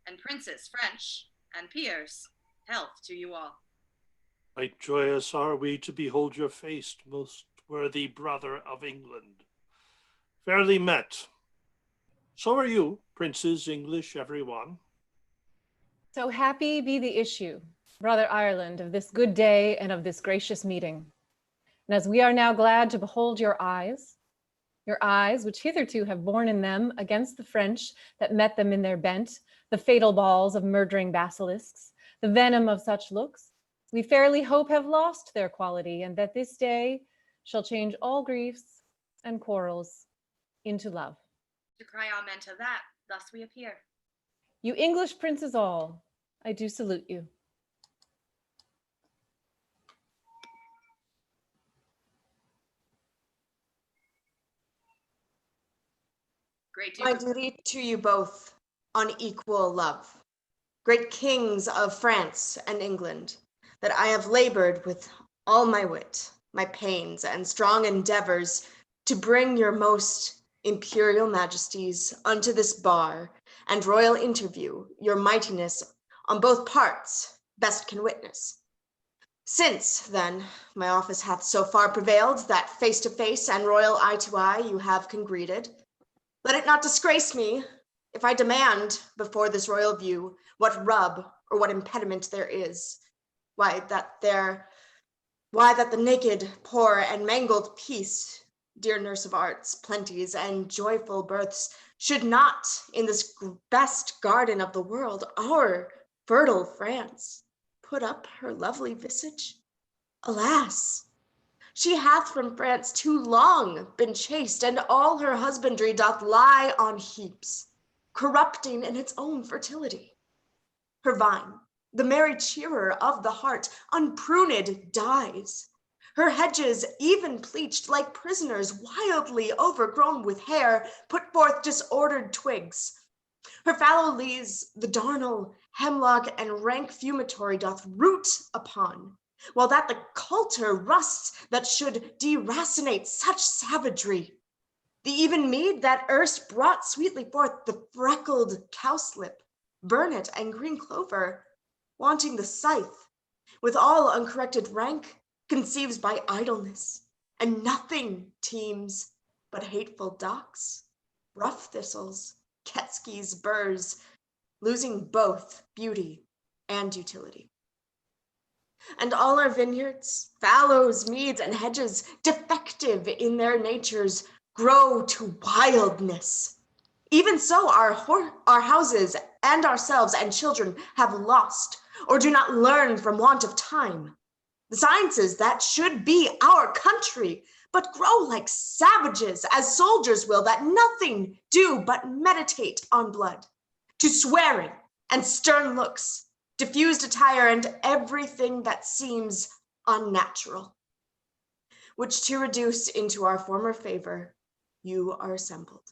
and princes French and peers. Health to you all. Right joyous are we to behold your face, most worthy brother of England. Fairly met. So are you, princes, English, every one. So happy be the issue, brother Ireland, of this good day and of this gracious meeting. And as we are now glad to behold your eyes which hitherto have borne in them against the French that met them in their bent, the fatal balls of murdering basilisks, the venom of such looks, we fairly hope have lost their quality, and that this day shall change all griefs and quarrels into love. To cry amen to that, thus we appear. You English princes all, I do salute you. Great My Duke. duty to you both on equal love, great kings of France and England, that I have labored with all my wit, my pains, and strong endeavors to bring your most imperial majesties unto this bar and royal interview, your mightiness on both parts best can witness. Since, then, my office hath so far prevailed that face to face and royal eye to eye you have congregated, let it not disgrace me if I demand before this royal view what rub or what impediment there is, why that the naked, poor, and mangled peace, dear nurse of arts, plenties, and joyful births, should not, in this best garden of the world, our fertile France, put up her lovely visage? Alas! She hath from France too long been chased, and all her husbandry doth lie on heaps, corrupting in its own fertility. Her vine, the merry cheerer of the heart, unpruned dies. Her hedges, even pleached like prisoners, wildly overgrown with hair, put forth disordered twigs. Her fallow leaves the darnel, hemlock, and rank fumitory doth root upon, while that the coulter rusts that should deracinate such savagery. The even mead that erst brought sweetly forth the freckled cowslip, burnet, and green clover, wanting the scythe, with all uncorrected rank, conceives by idleness, and nothing teems but hateful docks, rough thistles, ketskis, burrs, losing both beauty and utility. And all our vineyards, fallows, meads, and hedges, defective in their natures, grow to wildness. Even so, our houses and ourselves and children have lost, or do not learn from want of time, the sciences that should be our country, but grow like savages, as soldiers will, that nothing do but meditate on blood, to swearing and stern looks, diffused attire, and everything that seems unnatural, which to reduce into our former favor, you are assembled.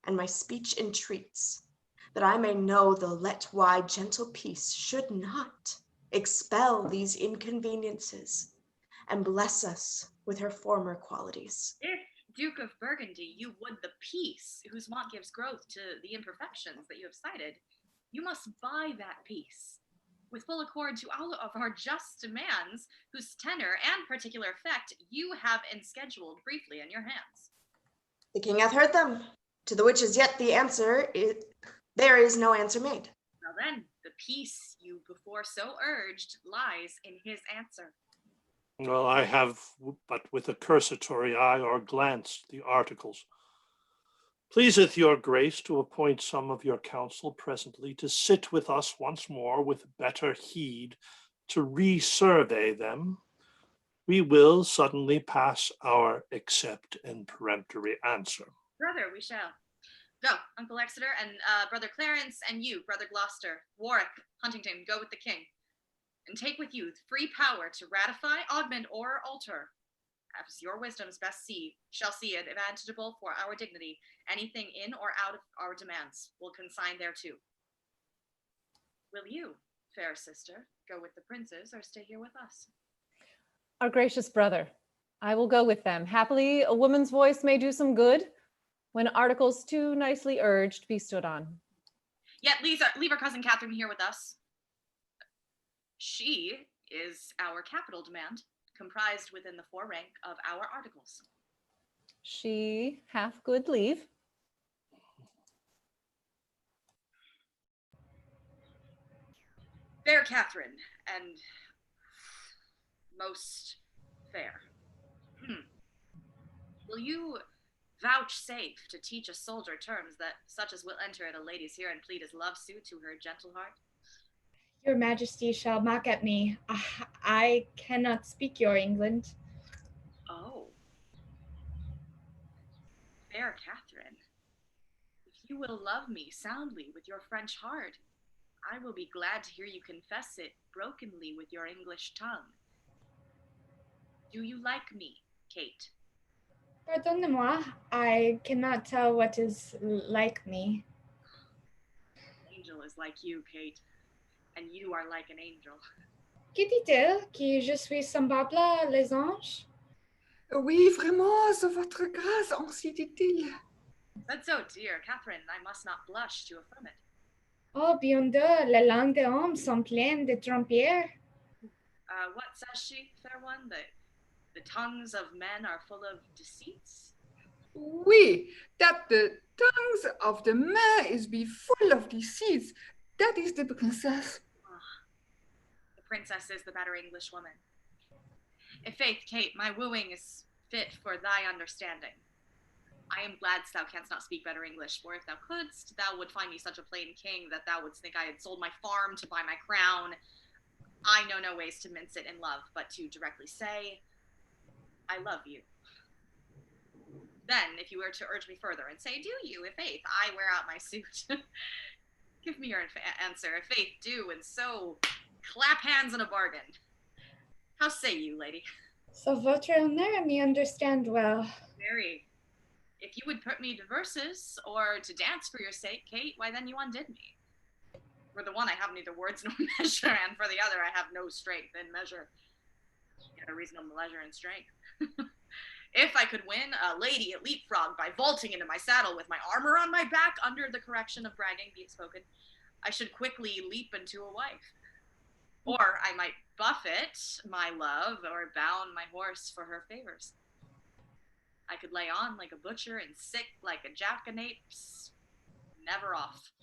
And my speech entreats that I may know the let wide gentle peace should not expel these inconveniences and bless us with her former qualities. If, Duke of Burgundy, you would the peace whose want gives growth to the imperfections that you have cited, you must buy that peace with full accord to all of our just demands, whose tenor and particular effect you have enscheduled briefly in your hands. The king hath heard them, to the which as yet there is no answer made. Now then, the peace you before so urged lies in his answer. Well, I have but with a cursory eye or glance the articles. Pleaseth your grace to appoint some of your council presently to sit with us once more with better heed to resurvey them. We will suddenly pass our accept and peremptory answer. Brother, we shall. Go, Uncle Exeter, and Brother Clarence, and you, Brother Gloucester, Warwick, Huntington, go with the king. And take with you free power to ratify, augment, or alter, as your wisdoms best shall see it advantageable for our dignity. Anything in or out of our demands will consign thereto. Will you, fair sister, go with the princes or stay here with us? Our gracious brother, I will go with them. Happily, a woman's voice may do some good when articles too nicely urged be stood on. Yet leave our cousin Catherine here with us. She is our capital demand, comprised within the forerank of our articles. She hath good leave. Fair Catherine, and most fair. Will you vouchsafe to teach a soldier terms that such as will enter at a lady's here and plead his love suit to her gentle heart? Your Majesty shall mock at me. I cannot speak your England. Oh. Fair Catherine, If you will love me soundly with your French heart, I will be glad to hear you confess it brokenly with your English tongue. Do you like me, Kate? Pardonnez-moi, I cannot tell what is like me. Angel is like you, Kate, and you are like an angel. Qui dit-il que je suis semblable les anges? Oui, vraiment, c'est votre grâce, ainsi dit-il. That's so dear, Catherine, I must not blush to affirm it. Oh, bien deux, les langues des hommes sont pleines de trompières. What says she, fair one? That the tongues of men are full of deceits? Oui, that the tongues of the men is be full of deceits. That is the princess. The princess is the better English woman. I' faith, Kate, my wooing is fit for thy understanding. I am glad thou canst not speak better English, for if thou couldst, thou would find me such a plain king that thou wouldst think I had sold my farm to buy my crown. I know no ways to mince it in love, but to directly say, I love you. Then, if you were to urge me further and say, do you, i' faith, I wear out my suit. Give me your answer, i' faith, do, and so clap hands in a bargain. How say you, lady? So votre honneur me understand well. Very. If you would put me to verses, or to dance for your sake, Kate, why then you undid me. For the one I have neither words nor measure, and for the other I have no strength and measure. Yet a reasonable measure and strength. If I could win a lady at leapfrog by vaulting into my saddle with my armor on my back, under the correction of bragging, be it spoken, I should quickly leap into a wife. Or I might buffet my love, or bound my horse for her favors. I could lay on like a butcher and sick like a jackanapes, never off.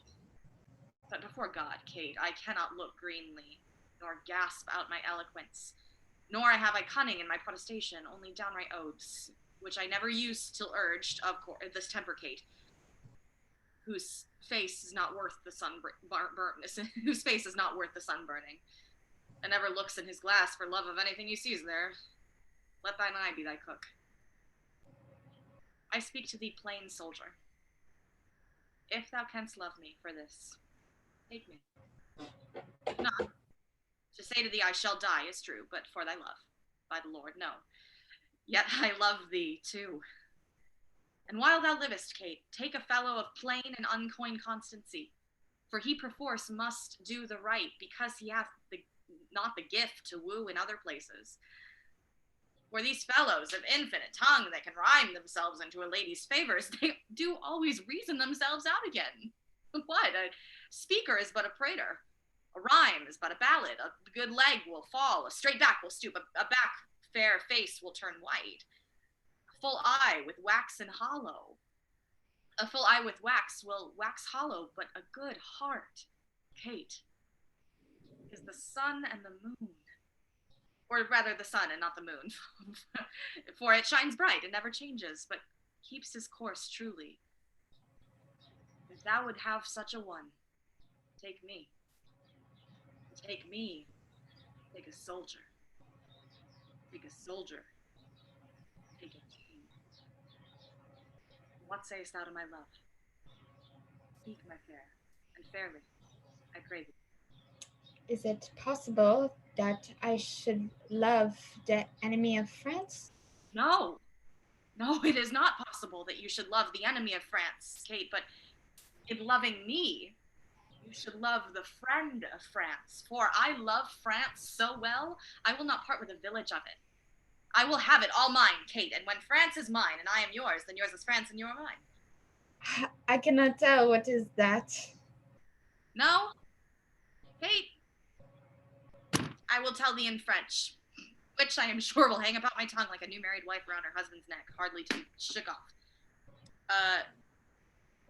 But before God, Kate, I cannot look greenly, nor gasp out my eloquence, nor have I cunning in my protestation, only downright oaths, which I never used till urged, of course, this temper, Kate, whose face is not worth the whose face is not worth the sun burning, and never looks in his glass for love of anything he sees there. Let thine eye be thy cook. I speak to thee, plain soldier. If thou canst love me for this, take me. If not, to say to thee I shall die is true, but for thy love, by the Lord, no. Yet I love thee too. And while thou livest, Kate, take a fellow of plain and uncoined constancy, for he perforce must do the right, because he hath not the gift to woo in other places. For these fellows of infinite tongue that can rhyme themselves into a lady's favors, they do always reason themselves out again. What? A speaker is but a prater. A rhyme is but a ballad. A good leg will fall. A straight back will stoop. A back fair face will turn white. A full eye with wax and hollow. A full eye with wax will wax hollow, but a good heart, Kate, is the sun and the moon. Or rather the sun and not the moon, for it shines bright and never changes, but keeps his course truly. If thou would have such a one, take me. Take me. Take a soldier. Take a soldier. Take a king. What sayest thou to my love? Speak, my fair, and fairly, I pray thee. Is it possible that I should love the enemy of France? No, no, it is not possible that you should love the enemy of France, Kate, but in loving me, you should love the friend of France, for I love France so well, I will not part with a village of it. I will have it all mine, Kate, and when France is mine and I am yours, then yours is France and you are mine. I cannot tell what is that. No? Kate, I will tell thee in French, which I am sure will hang about my tongue like a new married wife around her husband's neck, hardly to be shook off.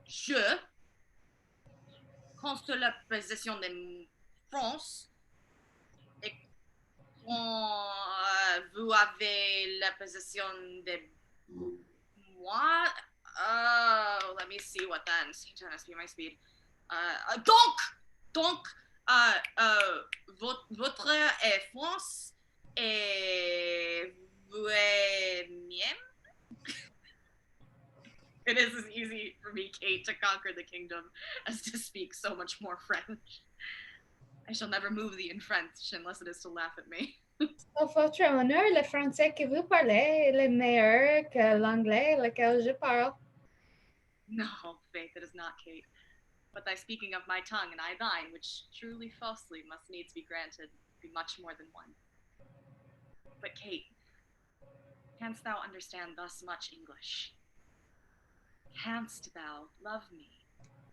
Je conste la possession de France, et quand vous avez la possession de moi, let me see what then. Speed my speed. Donc, votre est France et vous est mien. It is as easy for me, Kate, to conquer the kingdom as to speak so much more French. I shall never move thee in French unless it is to laugh at me. Sauf votre honneur, le français que vous parlez est le meilleur que l'anglais lequel je parle. No, faith, it is not, Kate. But thy speaking of my tongue, and I thine, which truly falsely must needs be granted, be much more than one. But Kate, canst thou understand thus much English? Canst thou love me?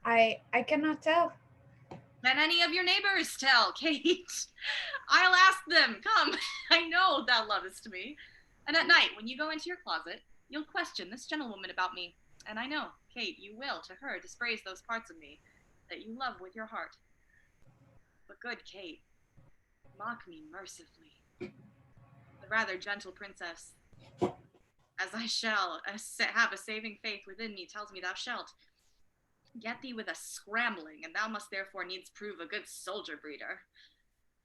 I cannot tell. Can any of your neighbors tell, Kate? I'll ask them. Come, I know thou lovest me. And at night, when you go into your closet, you'll question this gentlewoman about me. And I know, Kate, you will, to her, dispraise those parts of me that you love with your heart. But good Kate, mock me mercifully. The rather gentle princess, as I shall have a saving faith within me, tells me thou shalt. Get thee with a scrambling, and thou must therefore needs prove a good soldier breeder.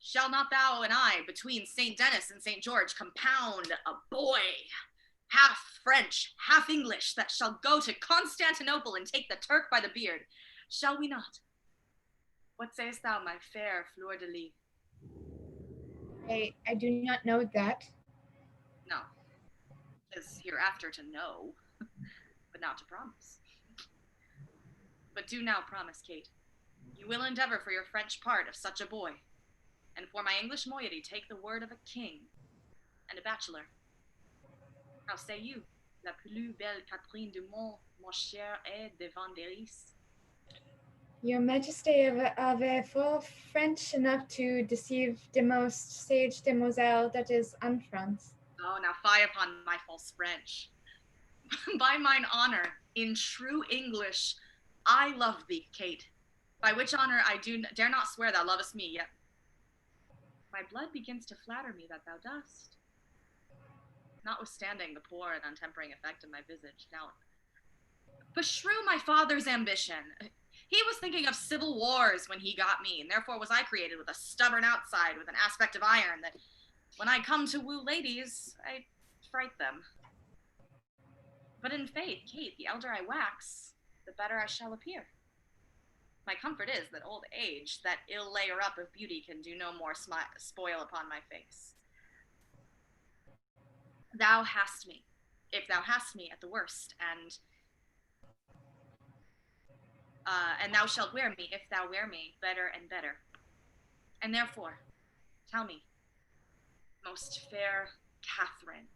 Shall not thou and I, between St. Denis and St. George, compound a boy, half French, half English, that shall go to Constantinople and take the Turk by the beard? Shall we not? What sayest thou, my fair fleur de lis? I do not know that. No, 'tis hereafter to know, but not to promise. But do now promise, Kate, you will endeavor for your French part of such a boy, and for my English moiety take the word of a king and a bachelor. How say you, la plus belle Catherine du monde, mon cher est de Vanderis? Your Majesty avait full French enough to deceive the most sage demoiselle that is unfrance. Oh, now fie upon my false French. By mine honor, in true English, I love thee, Kate, by which honor I dare not swear thou lovest me, yet my blood begins to flatter me that thou dost, notwithstanding the poor and untempering effect of my visage. Now, beshrew my father's ambition. He was thinking of civil wars when he got me, and therefore was I created with a stubborn outside, with an aspect of iron, that when I come to woo ladies, I fright them. But in faith, Kate, the elder I wax, the better I shall appear. My comfort is that old age, that ill layer up of beauty, can do no more spoil upon my face. Thou hast me, if thou hast me at the worst, and thou shalt wear me, if thou wear me, better and better. And therefore, tell me, most fair Catherine,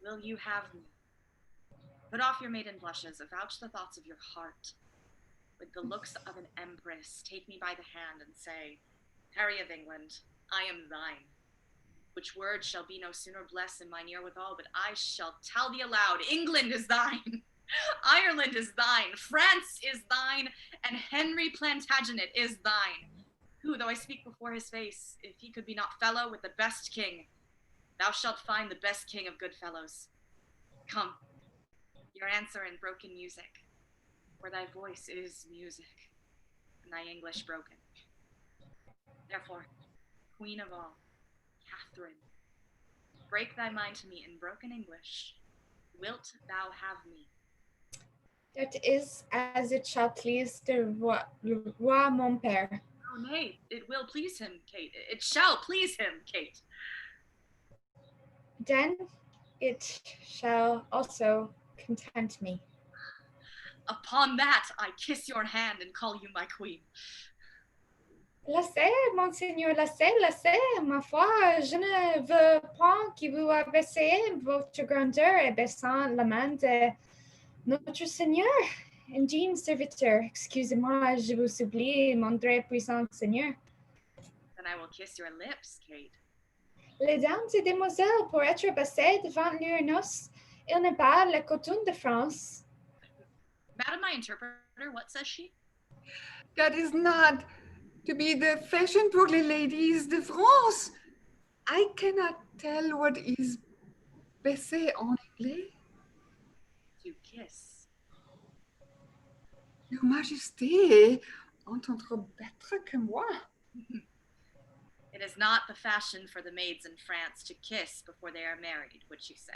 will you have me? Put off your maiden blushes, avouch the thoughts of your heart. With the looks of an empress, take me by the hand and say, Harry of England, I am thine. Which word shall be no sooner blessed in mine ear withal, but I shall tell thee aloud, England is thine, Ireland is thine, France is thine, and Henry Plantagenet is thine, who, though I speak before his face, if he could be not fellow with the best king, thou shalt find the best king of good fellows. Come, your answer in broken music, for thy voice is music, and thy English broken. Therefore, Queen of all, Catherine, break thy mind to me in broken English. Wilt thou have me? That is as it shall please the roi mon père. Oh, nay, it will please him, Kate. It shall please him, Kate. Then it shall also content me. Upon that, I kiss your hand and call you my queen. Laissez, monseigneur, laissez, ma foi, je ne veux point que vous abaissez votre grandeur et baissant la main de notre Seigneur. Indigne serviteur, excusez-moi, je vous supplie, mon très puissant Seigneur. Then I will kiss your lips, Kate. Les dames et demoiselles, pour être baissées devant leurs noces, il n'est pas la coutume de France. Madam, my interpreter, what says she? That is not to be the fashion pour les ladies de France. I cannot tell what is baiser en anglais. To kiss. Your Majesté entendre better que moi. It is not the fashion for the maids in France to kiss before they are married, would she say?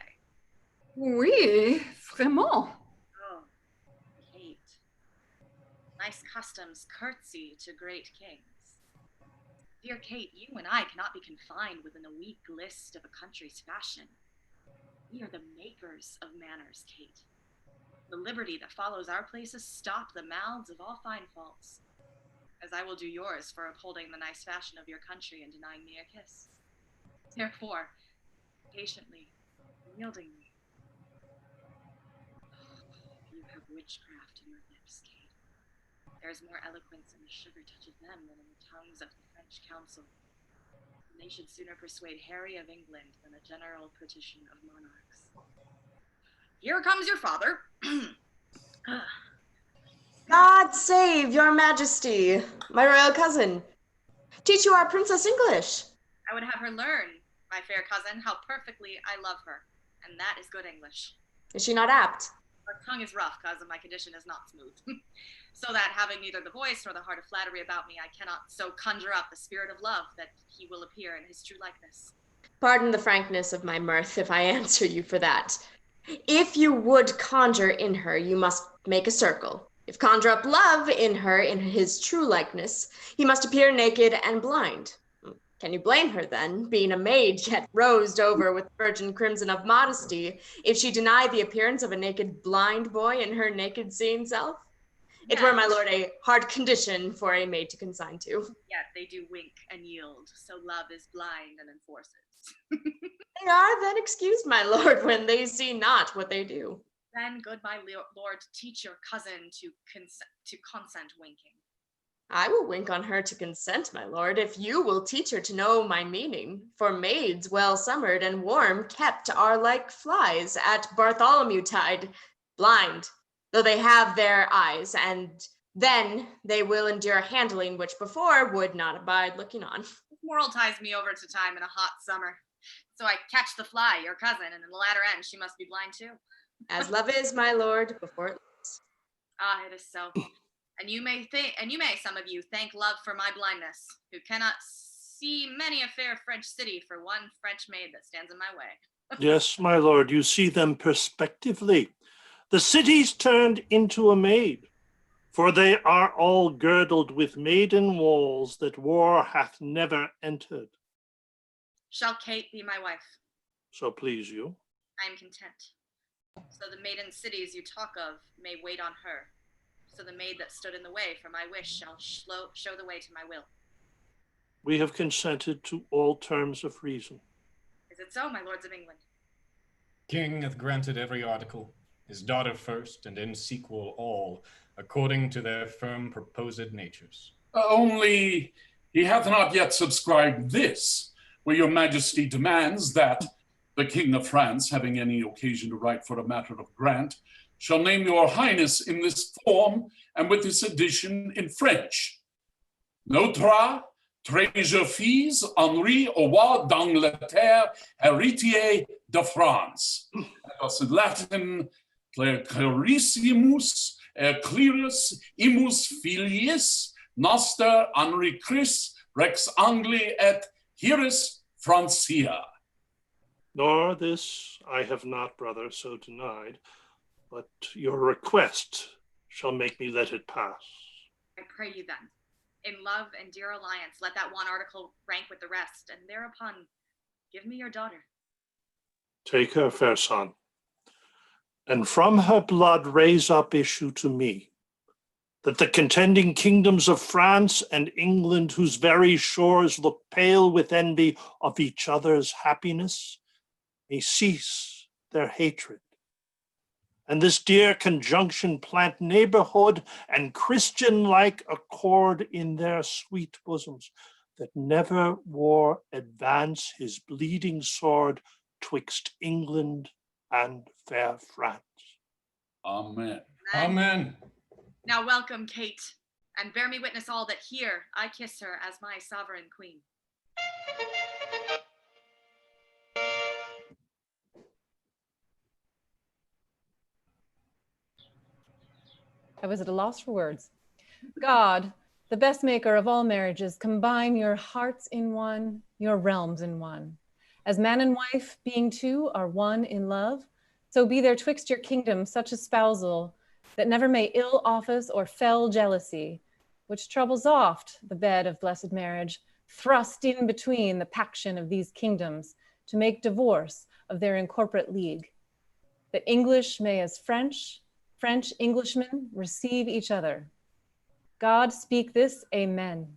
Oui, vraiment. Oh, Nice customs curtsy to great kings. Dear Kate, you and I cannot be confined within a weak list of a country's fashion. We are the makers of manners, Kate. The liberty that follows our places stop the mouths of all fine faults, as I will do yours for upholding the nice fashion of your country and denying me a kiss. Therefore, patiently, yieldingly, you have witchcraft in your lips, Kate. There is more eloquence in the sugar touch of them than in the tongues of the French council. And they should sooner persuade Harry of England than a general petition of monarchs. Here comes your father. God save your majesty, my royal cousin. Teach you our princess English. I would have her learn, my fair cousin, how perfectly I love her, and that is good English. Is she not apt? Her tongue is rough, cousin, my condition is not smooth. So that, having neither the voice nor the heart of flattery about me, I cannot so conjure up the spirit of love that he will appear in his true likeness. Pardon the frankness of my mirth if I answer you for that. If you would conjure in her, you must make a circle. If conjure up love in her in his true likeness, he must appear naked and blind. Can you blame her then, being a maid yet rosed over with virgin crimson of modesty, if she deny the appearance of a naked blind boy in her naked seeing self? It were, my lord, a hard condition for a maid to consign to. Yet they do wink and yield, so love is blind and enforces. They are then excused, my lord, when they see not what they do. Then, good my lord, teach your cousin to consent winking. I will wink on her to consent, my lord, if you will teach her to know my meaning. For maids well summered and warm kept are like flies at Bartholomew tide, blind, though they have their eyes, and then they will endure handling which before would not abide looking on. This moral ties me over to time in a hot summer. So I catch the fly, your cousin, and in the latter end she must be blind too. As love is, my lord, before it looks. Ah, it is so. And you may, some of you, thank love for my blindness, who cannot see many a fair French city for one French maid that stands in my way. Yes, my lord, you see them perspectively. The city's turned into a maid, for they are all girdled with maiden walls that war hath never entered. Shall Kate be my wife? So please you. I am content. So the maiden cities you talk of may wait on her. So the maid that stood in the way for my wish shall show the way to my will. We have consented to all terms of reason. Is it so, my lords of England? King hath granted every article, his daughter first, and in sequel all, according to their firm proposed natures. Only he hath not yet subscribed this, where your majesty demands that the King of France, having any occasion to write for a matter of grant, shall name your highness in this form and with this edition in French. Notre très je fils Henri au roi d'Angleterre, héritier de France. Thus in Latin, clarissimus clerus imus filiis noster Henri Chris rex Angli et hieris Francia. Nor this I have not, brother, so denied, but your request shall make me let it pass. I pray you then, in love and dear alliance, let that one article rank with the rest, and thereupon give me your daughter. Take her, fair son, and from her blood raise up issue to me, that the contending kingdoms of France and England, whose very shores look pale with envy of each other's happiness, may cease their hatred, and this dear conjunction plant neighborhood and Christian-like accord in their sweet bosoms, that never war advance his bleeding sword twixt England and fair France. Amen. Amen. Now welcome, Kate, and bear me witness all that here I kiss her as my sovereign queen. I was at a loss for words. God, the best maker of all marriages, combine your hearts in one, your realms in one. As man and wife, being two, are one in love, so be there twixt your kingdoms such espousal that never may ill office or fell jealousy, which troubles oft the bed of blessed marriage, thrust in between the paction of these kingdoms to make divorce of their incorporate league, that English may as French, French Englishmen receive each other. God speak this, amen.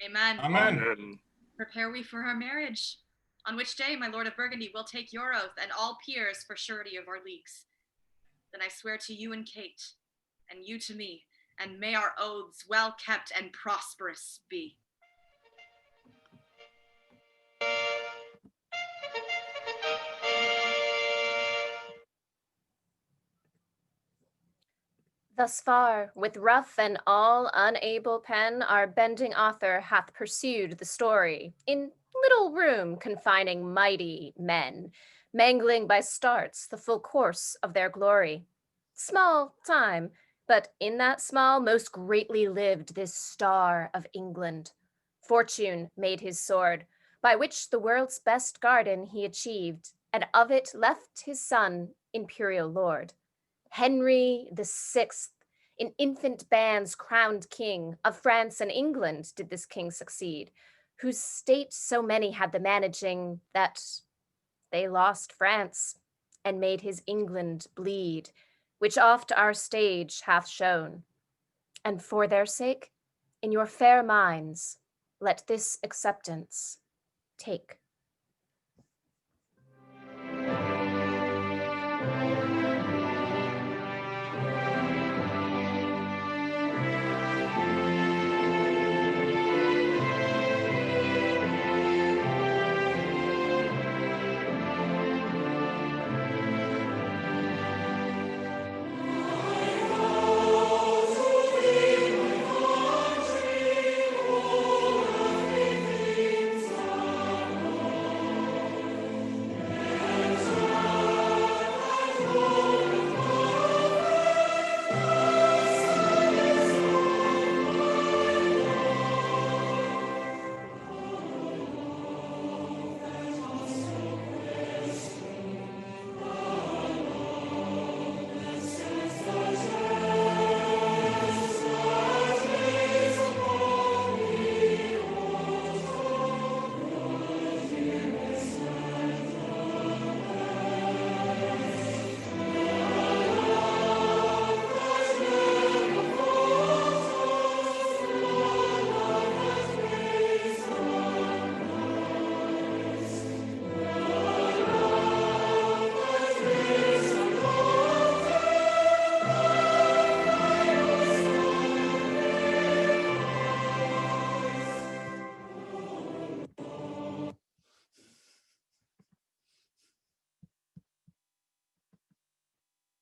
Amen. Amen. Prepare we for our marriage, on which day my lord of Burgundy will take your oath and all peers for surety of our leagues. Then I swear to you and Kate, and you to me, and may our oaths well kept and prosperous be. Thus far, with rough and all unable pen, our bending author hath pursued the story in little room confining mighty men, mangling by starts the full course of their glory. Small time, but in that small most greatly lived this star of England. Fortune made his sword, by which the world's best garden he achieved, and of it left his son, imperial lord. Henry the Sixth, in infant bands crowned king of France and England did this king succeed, whose state so many had the managing that they lost France and made his England bleed, which oft our stage hath shown. And for their sake, in your fair minds, let this acceptance take.